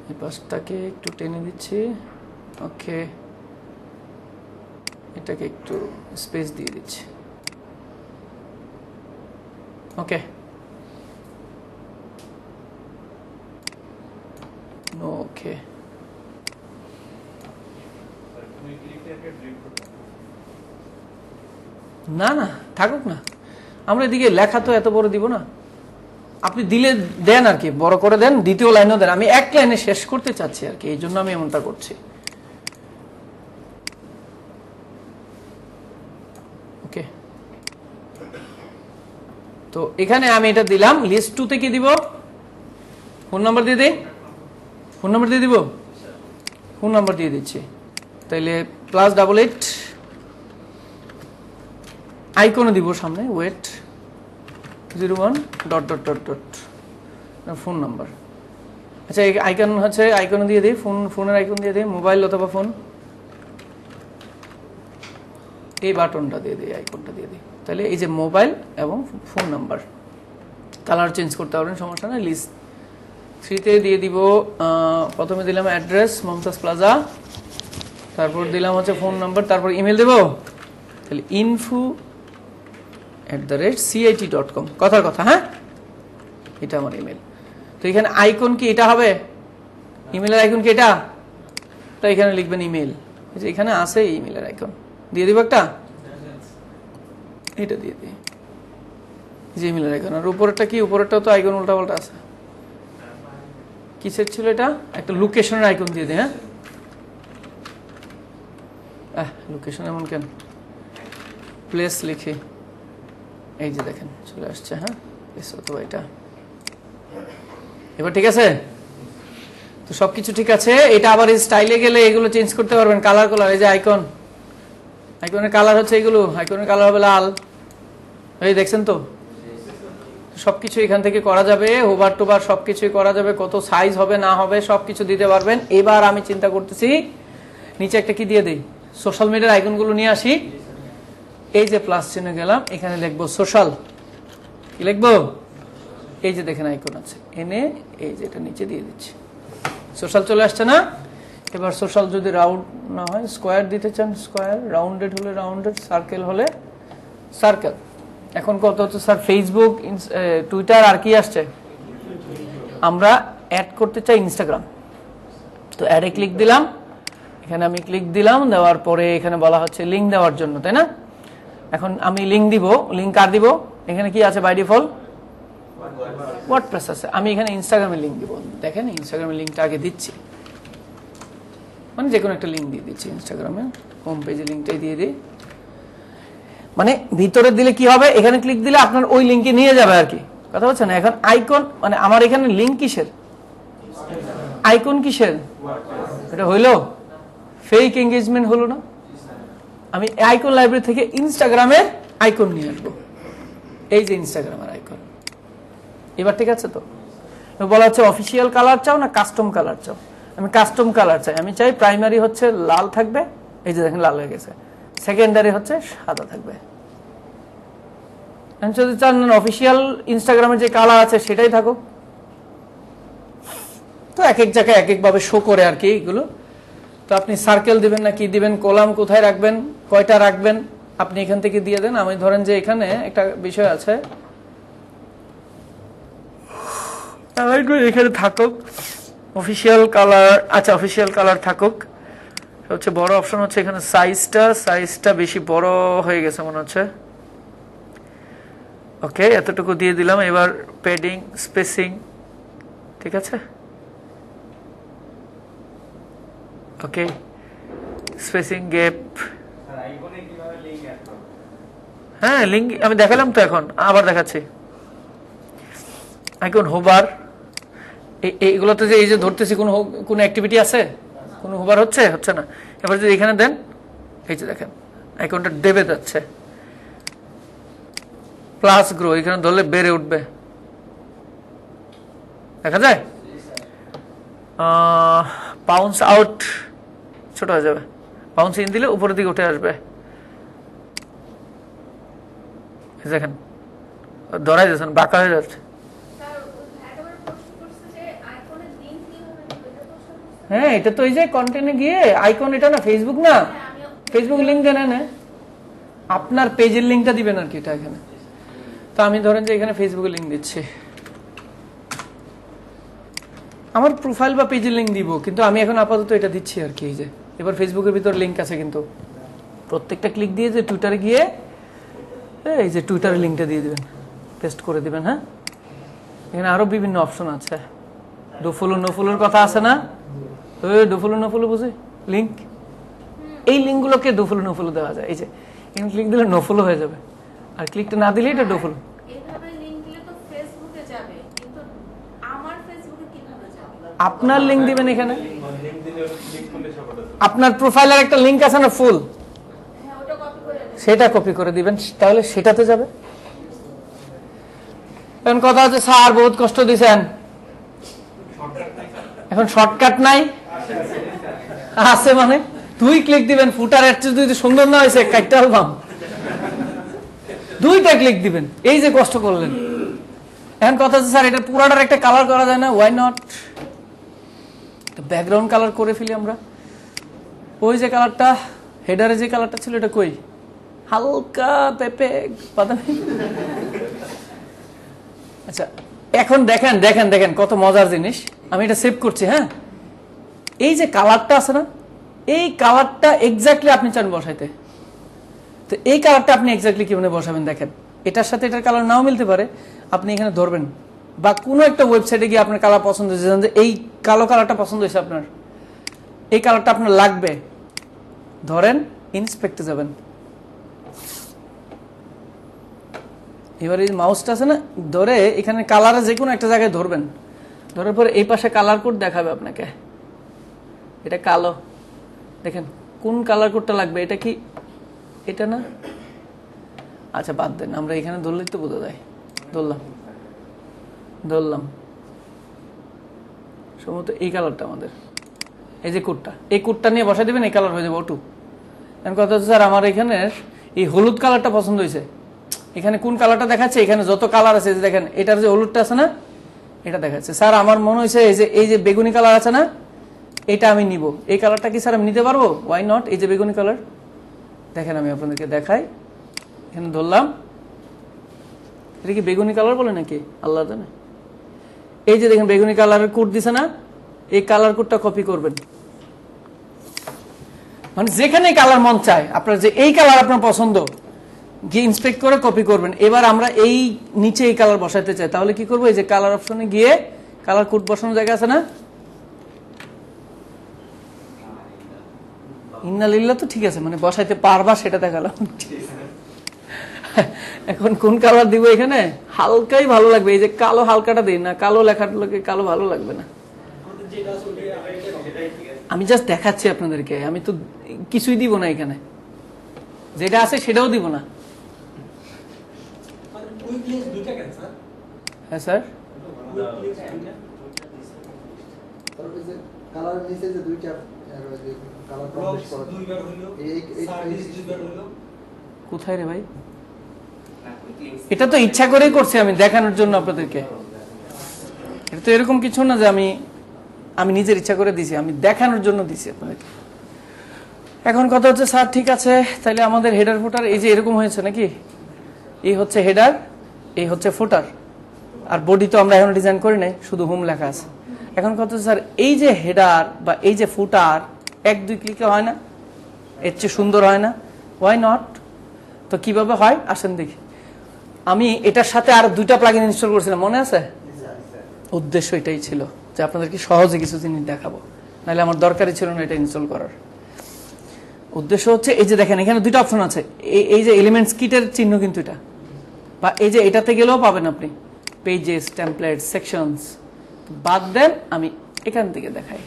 Speaker 1: এই পাশটাকে একটু টেনে দিচ্ছি। ওকে, এটাকে একটু স্পেস দিয়ে দিচ্ছি। ওকে, ওকে, না না থাকুক না, আমরা এদিকে লেখা তো এত বড় দিব না। আপনি দিলে দেন আর কি, বড় করে দেন, দ্বিতীয় লাইনও দেন। আমি এক লাইনে শেষ করতে চাচ্ছি আর কি, এই জন্য আমি এমনটা করছি। ওকে, তো এখানে আমি এটা দিলাম। লিস্ট 2 তে কি দিব, ফোন নাম্বার দিয়ে দিই। ফোন নাম্বার দিয়ে দিব, ফোন নাম্বার দিয়ে দিচ্ছি। তাইলে +88 আইকনে দিব সামনে, ওয়েট 01 ... ফোন নাম্বার। আচ্ছা, এই আইকন হচ্ছে, আইকনে দিয়ে দিই, ফোনের আইকন দিয়ে দিই, মোবাইল অথবা ফোন, এই বাটনটা দিয়ে দিই, আইকনটা দিয়ে দিই। তাহলে এই যে মোবাইল এবং ফোন নাম্বার, কালার চেঞ্জ করতে পারবেন, সমস্যা না। লিস্ট 3 তে দিয়ে দিব, প্রথমে দিলাম অ্যাড্রেস মমতাজ প্লাজা, তারপর দিলাম হচ্ছে ফোন নাম্বার, তারপর ইমেল দেব। তাহলে info@cit.com, কথার কথা। হ্যাঁ, এটা আমার ইমেল। তো এখানে আইকন কি এটা হবে, ইমেলের আইকন কি এটা, তো এখানে লিখবেন ইমেল। এখানে আছে ইমেলের আইকন, দিয়ে দিব একটা, এটা দিয়ে দিই, যে ইমেলের আইকন। আর উপরেরটা কি, উপরেরটাও তো আইকন উল্টা পাল্টা আছে। কিসের ছিল এটা, একটা লোকেশনের আইকন দিয়ে দিই। হ্যাঁ, লোকেশন এমন কেন, প্লেস লিখি, এই যে দেখেন চলে আসছে। হ্যাঁ, প্লেস অথবা এটা। এবার ঠিক আছে তো, সবকিছু ঠিক আছে। এটা আবার এই স্টাইলে গেলে এগুলো চেঞ্জ করতে পারবেন, কালার। এই যে আইকন, আইকনের কালার হচ্ছে এগুলো, আইকনের কালার হবে লাল। এই দেখছেন তো, সবকিছু এখান থেকে করা যাবে, হোভার টোভার সবকিছুই করা যাবে, কত সাইজ হবে না হবে সবকিছু দিতে পারবেন। এবার আমি চিন্তা করতেছি নিচে একটা কি দিয়ে দিই, সোশ্যাল মিডিয়ার আইকনগুলো নিয়ে আসি। এই যে প্লাস চিহ্নে গেলাম, এখানে লিখবো সোশ্যাল। কি লিখবো, এই যে দেখেন আইকন আছে, এনে এই যে এটা নিচে দিয়ে দিচ্ছি, সোশ্যাল চলে আসছে না। এবার সোশ্যাল যদি রাউন্ড না হয়, স্কোয়ার দিতে চান স্কোয়ার, রাউন্ডেড হলে রাউন্ডেড, সার্কেল হলে সার্কেল। এখন কত হচ্ছে স্যার, ফেসবুক, টুইটার, আর কি আসছে, আমরা অ্যাড করতে চাই ইনস্টাগ্রাম। তো অ্যাডে ক্লিক দিলাম, এখানে আমি ক্লিক দিলাম, দেওয়ার পরে এখানে বলা হচ্ছে লিঙ্ক দেওয়ার জন্য, তাই না? এখন আমি লিঙ্ক দিব, লিঙ্ক কার দিব, এখানে কি আছে বাই ডিফল্ট ওয়ার্ডপ্রেস আছে। আমি এখানে ইনস্টাগ্রামের লিঙ্ক দিব, দেখেন ইনস্টাগ্রামের লিঙ্কটা আগে দিচ্ছি, মানে যে কোনো একটা লিঙ্ক দিয়ে দিচ্ছি, ইনস্টাগ্রামে হোম পেজে লিঙ্কটাই দিয়ে দিই। মানে ভিতরে দিলে কি হবে, এখানে ক্লিক দিলে আপনার ওই লিঙ্কে নিয়ে যাবে আর কি, কথা বলছেন না? এখন আইকন, মানে আমার এখানে লিঙ্ক কিসের, আইকন কিসের, এটা হইলো ফেক এঙ্গেজমেন্ট হলো না? আমি আইকন লাইব্রেরি থেকে ইনস্টাগ্রামের আইকন নিয়ে আসবো, এই যে ইনস্টাগ্রামের আইকন। এবার ঠিক আছে তো? বলা হচ্ছে অফিসিয়াল কালার চাও না কাস্টম কালার চাও? আমি কাস্টম কালার চাই, আমি চাই প্রাইমারি হচ্ছে লাল থাকবে, এই যে দেখেন লাল হয়ে গেছে, সেকেন্ডারি হচ্ছে সাদা থাকবে। যদি চান অফিসিয়াল ইনস্টাগ্রামের যে কালার আছে সেটাই থাকুক, তো এক এক জায়গায় এক একভাবে শো করে আর কি এগুলো। তো আপনি সার্কেল দিবেন না কি দিবেন, কলাম কোথায় রাখবেন, কয়টা রাখবেন, আপনি এখান থেকে দিয়ে দেন। আমি ধরেন যে এখানে একটা বিষয় আছে, এখানে থাকুক অফিসিয়াল কালার। আচ্ছা, অফিসিয়াল কালার থাকুক। হচ্ছে বড় অপশন হচ্ছে এখানে সাইজটা বেশি বড় হয়ে গেছে মনে হচ্ছে। ওকে, এতটুকু দিয়ে দিলাম। এবার প্যাডিং, স্পেসিং, ঠিক আছে। ওকে, স্পেসিং, গ্যাপ। হ্যাঁ, লিঙ্ক আমি দেখালাম তো, এখন আবার দেখাচ্ছি। আইকন, হোভার, এইগুলোতে যে এই যে ধরতেছি কোনো অ্যাক্টিভিটি আছে, কোনো হোভার হচ্ছে না। এবার যদি এখানে দেন, এই যে দেখেন আইকনটা দেবে যাচ্ছে। প্লাস গ্রো, এখানে ধরলে বেড়ে উঠবে, দেখা যায়। বাউন্স আউট ছোট হয়ে যাবে, বাউন্স ইন দিলে উপরের দিকে উঠে আসবে। দেখেন ধরাই যাচ্ছেন, বাঁকা হয়ে যাচ্ছে। হ্যাঁ, এটা তো এই যে কন্টেন্টে গিয়ে আইকন, এটা না ফেসবুক না, ফেসবুক লিঙ্ক দেন না, আপনার পেজের লিঙ্কটা দিবেন আর কি এটা এখানে। তো আমি ধরেন যে এখানে ফেসবুকের লিঙ্ক দিচ্ছি, আমার প্রোফাইল বা পেজের লিঙ্ক দিব, কিন্তু আমি এখন আপাতত এটা দিচ্ছি আর কি। এই যে এবার ফেসবুকের ভিতর লিঙ্ক আছে, কিন্তু প্রত্যেকটা ক্লিক দিয়ে যে টুইটারে গিয়ে এই যে টুইটারের লিঙ্কটা দিয়ে দিবেন, পেস্ট করে দিবেন। হ্যাঁ, এখানে আরো বিভিন্ন অপশন আছে, ডু ফলো নো ফলোর কথা আছে না, ডু ফলো নো ফলো বুঝি লিঙ্ক, এই লিঙ্কগুলোকে ডু ফলো নো ফলো দেওয়া যায়। এই যে এখানে ক্লিক দিলে নো ফলো হয়ে যাবে, আর ক্লিকটা না দিলে এটা ডু ফলো।
Speaker 5: এভাবে লিংক দিলে তো ফেসবুকে যাবে, কিন্তু আমার ফেসবুকে কিভাবে যাবে?
Speaker 1: আপনার লিঙ্ক দিবেন এখানে, আপনার প্রোফাইলের একটা লিঙ্ক আছে না ফুল,
Speaker 5: হ্যাঁ, ওটা কপি করে নেবেন।
Speaker 1: সেটা কপি করে দিবেন, তাহলে সেটাতে যাবে। এখন কথা হচ্ছে স্যার বহুত কষ্ট দিছেন, এখন শর্টকাট নাই, আছে মানে 2 ক্লিক দিবেন, ফুটার যদি সুন্দর না হয়েছে কাটতে অ্যালবাম 2টা ক্লিক দিবেন, এই যে কষ্ট করলেন। এখন কথা হচ্ছে স্যার এটা পুরাটার একটা কালার করা যায় না, ওয়াই নট ব্যাকগ্রাউন্ড কালার করে ফেলি আমরা। ওই যে কালারটা হেডারে যে কালারটা ছিল এটা কই, হালকা পেপে বাদামি। আচ্ছা, এখন দেখেন দেখেন দেখেন কত মজার জিনিস, আমি এটা সেভ করছি। হ্যাঁ, এই যে কালারটা আছে না, এই কালারটা এক্স্যাক্টলি আপনি চান বসাইতে, তো এই কালারটা আপনি এক্স্যাক্টলি কিভাবে বসাবেন দেখেন। এটার সাথে এটার কালার নাও মিলতে পারে, আপনি এখানে ধরবেন, বা কোনো একটা ওয়েবসাইটে গিয়ে আপনার কালার পছন্দ হয়েছে, যে এই কালো কালারটা পছন্দ হয়েছে আপনার, এই কালারটা আপনার লাগবে, ধরেন ইন্সপেক্টে যাবেন। এবার এই মাউসটা আছে না, ধরে এখানে কালারে যে কোনো একটা জায়গায় ধরবেন, ধরার পরে এই পাশে কালার কোড দেখাবে আপনাকে, এটা কালো, দেখেন কোন কালার কোডটা লাগবে, এটা কি এটা না, আচ্ছা বাদ দেন, আমরা এখানে ধরলেই তো বোঝা যায়। ধরলাম সম্ভবত এই কালারটা আমাদের, এই যে কোডটা, এই কোডটা নিয়ে বসাই দিবেন, এই কালার হয়ে যাবে অটো। এখন কথা হচ্ছে স্যার আমার এখানে এই হলুদ কালারটা পছন্দ হয়েছে, এখানে কোন কালারটা দেখাচ্ছে, এখানে যত কালার আছে দেখেন, এটার যে হলুদটা আছে না এটা দেখাচ্ছে। স্যার আমার মনে হয়েছে এই যে বেগুনি কালার আছে না, এটা আমি নিব, এই কালারটা কি স্যার আমি নিতে পারবো, ওয়াই নট, এই যে বেগুনি কালার, দেখেন আমি আপনাদেরকে দেখাই, এখানে ধরলাম, এটা কি বেগুনি কালার বলে নাকি আল্লাহ জানে। এই যে দেখেন বেগুনি কালারের কোড দিছে না, এই কালার কোডটা কপি করবেন, মানে যেখানে কালার মন চায় আপনার, যে এই কালার আপনার পছন্দ, গিয়ে ইন্সপেক্ট করে কপি করবেন। এবার আমরা এই নিচে এই কালার বসাইতে চাই, তাহলে কি করবো, এই যে কালার অপশনে গিয়ে কালার কোড বসানোর জায়গা আছে না, ইন্নালিল্লাহ, তো ঠিক আছে, মানে বসাইতে পারবা সেটা দেখালাম। এখন কোন কালার দিব, এখানে হালকাই ভালো লাগবে, এই যে কালো হালকাটা দিই না, কালো লেখার লোকে কালো ভালো লাগবে না। আমি জাস্ট দেখাচ্ছি আপনাদেরকে, আমি তো কিছুই দিব না, এখানে যেটা আছে সেটাও দিব না। হ্যাঁ স্যার,
Speaker 2: কালার নিচে যে 2টা কালার
Speaker 6: ব্লকস
Speaker 2: করা
Speaker 6: দুইবার হলো, সার্ভিস দুইবার হলো।
Speaker 1: কোথায় রে ভাই? এটা তো ইচ্ছা করেই করছি আমি, দেখানোর জন্য আপনাদেরকে। এটা তো এরকম কিছু না যে আমি নিজের ইচ্ছা করে দিছি, আমি দেখানোর জন্য দিছি আপনাদেরকে। এখন কথা হচ্ছে স্যার ঠিক আছে, তাহলে আমাদের হেডার ফুটার এই যে এরকম হয়েছে নাকি, এই হচ্ছে হেডার, এই হচ্ছে ফুটার, আর বডি তো আমরা এখন ডিজাইন করি নাই, শুধু হোম লেখা আছে। এখন কথা হচ্ছে স্যার এই যে হেডার বা এই যে ফুটার 1-2 ক্লিকে হয় না, এর চেয়ে সুন্দর হয় না? Why not? তো কিভাবে হয় আসেন দেখি। আমি এটার সাথে আর 2টা প্লাগইন ইনস্টল করেছিলাম, মনে আছে? উদ্দেশ্য এটাই ছিল যে আপনাদেরকে সহজে কিছু জিনিস দেখাবো, নাহলে আমার দরকারই ছিল না এটা ইনস্টল করার। উদ্দেশ্য হচ্ছে এই যে দেখেন এখানে 2টা অপশন আছে, এই যে এলিমেন্টস কিটের চিহ্ন কিন্তু এটা, বা এই যে এটাতে গেলেও পাবেন আপনি পেজেস, টেমপ্লেট, সেকশনস। বাদ দেন আমি এখান থেকে দেখাই।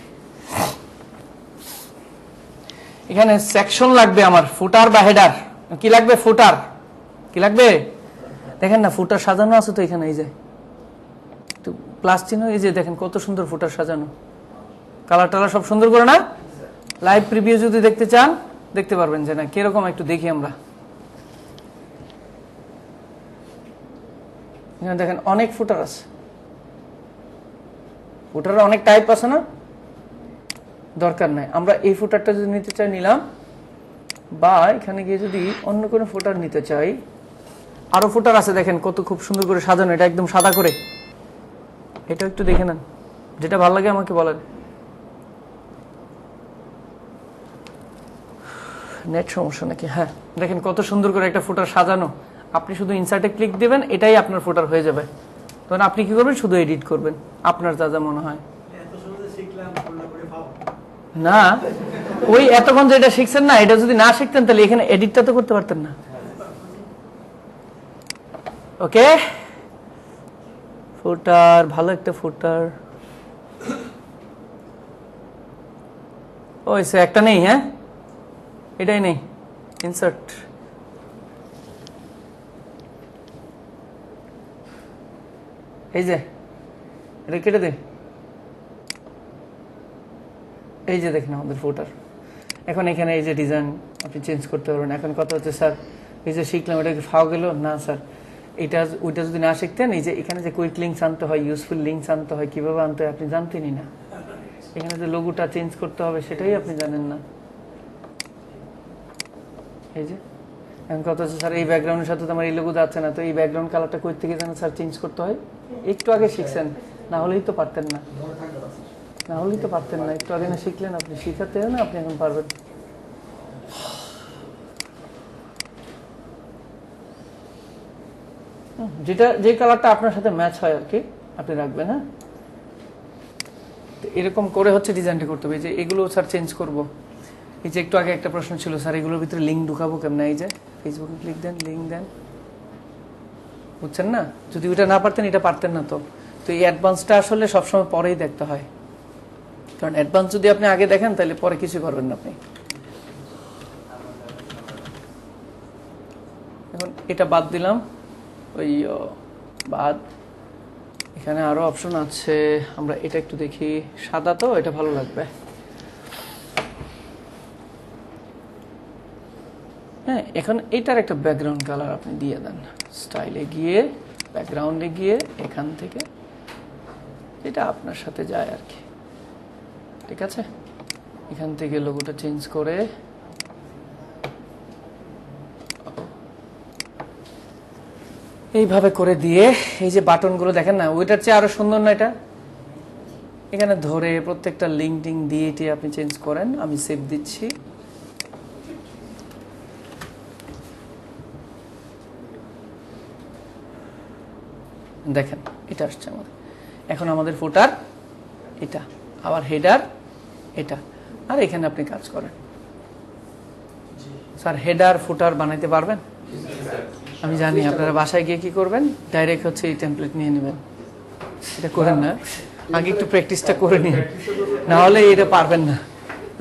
Speaker 1: এখানে সেকশন লাগবে আমার, ফুটার বা হেডার কি লাগবে? ফুটার কি লাগবে? দেখেন না ফুটার সাজানো আছে তো এখানে, এই যে প্লাস চিহ্ন, এই যে দেখেন কত সুন্দর ফুটার সাজানো, কালার টালার সব সুন্দর করে না? লাইভ প্রিভিউ যদি দেখতে চান দেখতে পারবেন যে না কিরকম, একটু দেখি আমরা। এখানে দেখেন অনেক ফুটার আছে, ফুটারের অনেক টাইপ আছে না, দরকার নাই। আমরা এই ফুটারটা যদি নিতে চাই নিলাম, বা এখানে গিয়ে যদি অন্য কোনো ফুটার নিতে চাই, আরো ফুটার আছে দেখেন কত খুব সুন্দর করে সাজানো, এটা একদম সাদা করে, এটা একটু দেখে নেন, যেটা ভালো লাগে আমাকে বলেন। নেট সমস্যা নাকি? হ্যাঁ দেখেন কত সুন্দর করে একটা ফুটার সাজানো, আপনি শুধু ইনসার্টে ক্লিক দিবেন, এটাই আপনার ফুটার হয়ে যাবে। তখন আপনি কি করবেন? শুধু এডিট করবেন আপনার যা যা মনে হয়।
Speaker 6: এত সহজে শিখলাম, করলে করে পাবো
Speaker 1: না ওই এতক্ষণ যেটা শিখছেন না, এটা যদি না শিখতেন তাহলে এখানে এডিটটা তো করতে পারতেন না। ওকে, ফুটার, ভালো একটা ফুটার। ওই সে একটা নেই, হ্যাঁ এটাই নেই, ইনসার্ট। এই যে এটা কেটে দে, এই যে দেখেন আমাদের ফুটার। এখন এখানে এই যে ডিজাইন আপনি চেঞ্জ করতে পারবেন। এখন কথা হচ্ছে স্যার এই যে শিখলাম এটা কি ফাও গেল না স্যার, এটা ওইটা যদি না শিখতেন, এই যে এখানে যে কুইক লিঙ্কস আনতে হয়, ইউজফুল লিঙ্কস আনতে হয়, কিভাবে আনতে হয় আপনি জানতেনই না। এখানে যে লোগোটা চেঞ্জ করতে হবে সেটাই আপনি জানেন না। এই যে এখন কথা হচ্ছে স্যার এই ব্যাকগ্রাউন্ডের সাথে তো আমার এই লোগো যাচ্ছে না, তো এই ব্যাকগ্রাউন্ড কালারটা কই থেকে যেন স্যার চেঞ্জ করতে হয়, একটু আগে শিখছেন, না হলেই তো পারতেন না, না হলেই তো পারতেন না, একটু আগে না শিখলেন আপনি, শিখাতে না আপনি এখন পারবেন। যেটা যে কালারটা আপনার সাথে ম্যাচ হয় আর কি আপনি রাখবেন। হ্যাঁ এরকম করে হচ্ছে ডিজাইনটা করতে হবে। যে এগুলো স্যার চেঞ্জ করব, এই যে একটু আগে একটা প্রশ্ন ছিল স্যার এগুলোর ভিতরে লিঙ্ক ঢুকাবো কেমন, এই যে ফেসবুকে ক্লিক দেন, লিঙ্ক দেন, বুঝছেন না? যদি ওইটা না পারতেন এটা পারতেন না। তো এই অ্যাডভান্সটা আসলে সবসময় পরেই দেখতে হয়, কারণ অ্যাডভান্স যদি আপনি আগে দেখেন তাহলে পরে কিছু করবেন না আপনি। এখন এটা বাদ দিলাম, ওই বাদ। এখানে আরো অপশন আছে, আমরা এটা একটু দেখি। সাদা তো এটা ভালো লাগবে। হ্যাঁ এখন এটার একটা ব্যাকগ্রাউন্ড কালার আপনি দিয়ে দেন, স্টাইলে গিয়ে ব্যাকগ্রাউন্ডে গিয়ে এখান থেকে এটা আপনার সাথে যায় আর কি, ঠিক আছে? এখান থেকে লোগোটা চেঞ্জ করে এইভাবে করে দিয়ে এই যে বাটনগুলো দেখেন না, ওইটার চেয়ে আরো সুন্দর না এটা? এখানে ধরে প্রত্যেকটা লিঙ্ক টিং দিয়ে আপনি চেঞ্জ করেন। আমি সেভ দিচ্ছি। দেখেন এটা আসছে আমাদের। এখন আমাদের ফুটার এটা, আবার হেডার এটা, আর এখানে আপনি কাজ করেন। স্যার হেডার ফুটার বানাইতে পারবেন? আমি জানি আপনারা বাসায় গিয়ে কি করবেন, ডাইরেক্ট হচ্ছে এই টেমপ্লেট নিয়ে নেবেন। এটা করেন না, আগে একটু প্র্যাকটিসটা করে নিন, না হলে এটা পারবেন না,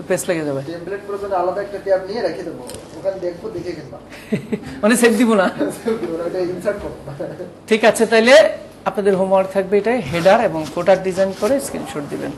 Speaker 1: পেস লেগে যাবে।
Speaker 2: টেমপ্লেট করে জন্য আলাদা একটা ট্যাব নিয়ে রেখে দেবো, ওখানে দেখবো, দেখে কিনবা।
Speaker 1: মানে সেভ দিব না,
Speaker 2: ওটা ইনসার্ট করব।
Speaker 1: ঠিক আছে? তাইলে আপনাদের হোমওয়ার্ক থাকবে এটাই, হেডার এবং ফুটার ডিজাইন করে স্ক্রিনশট দিবেন।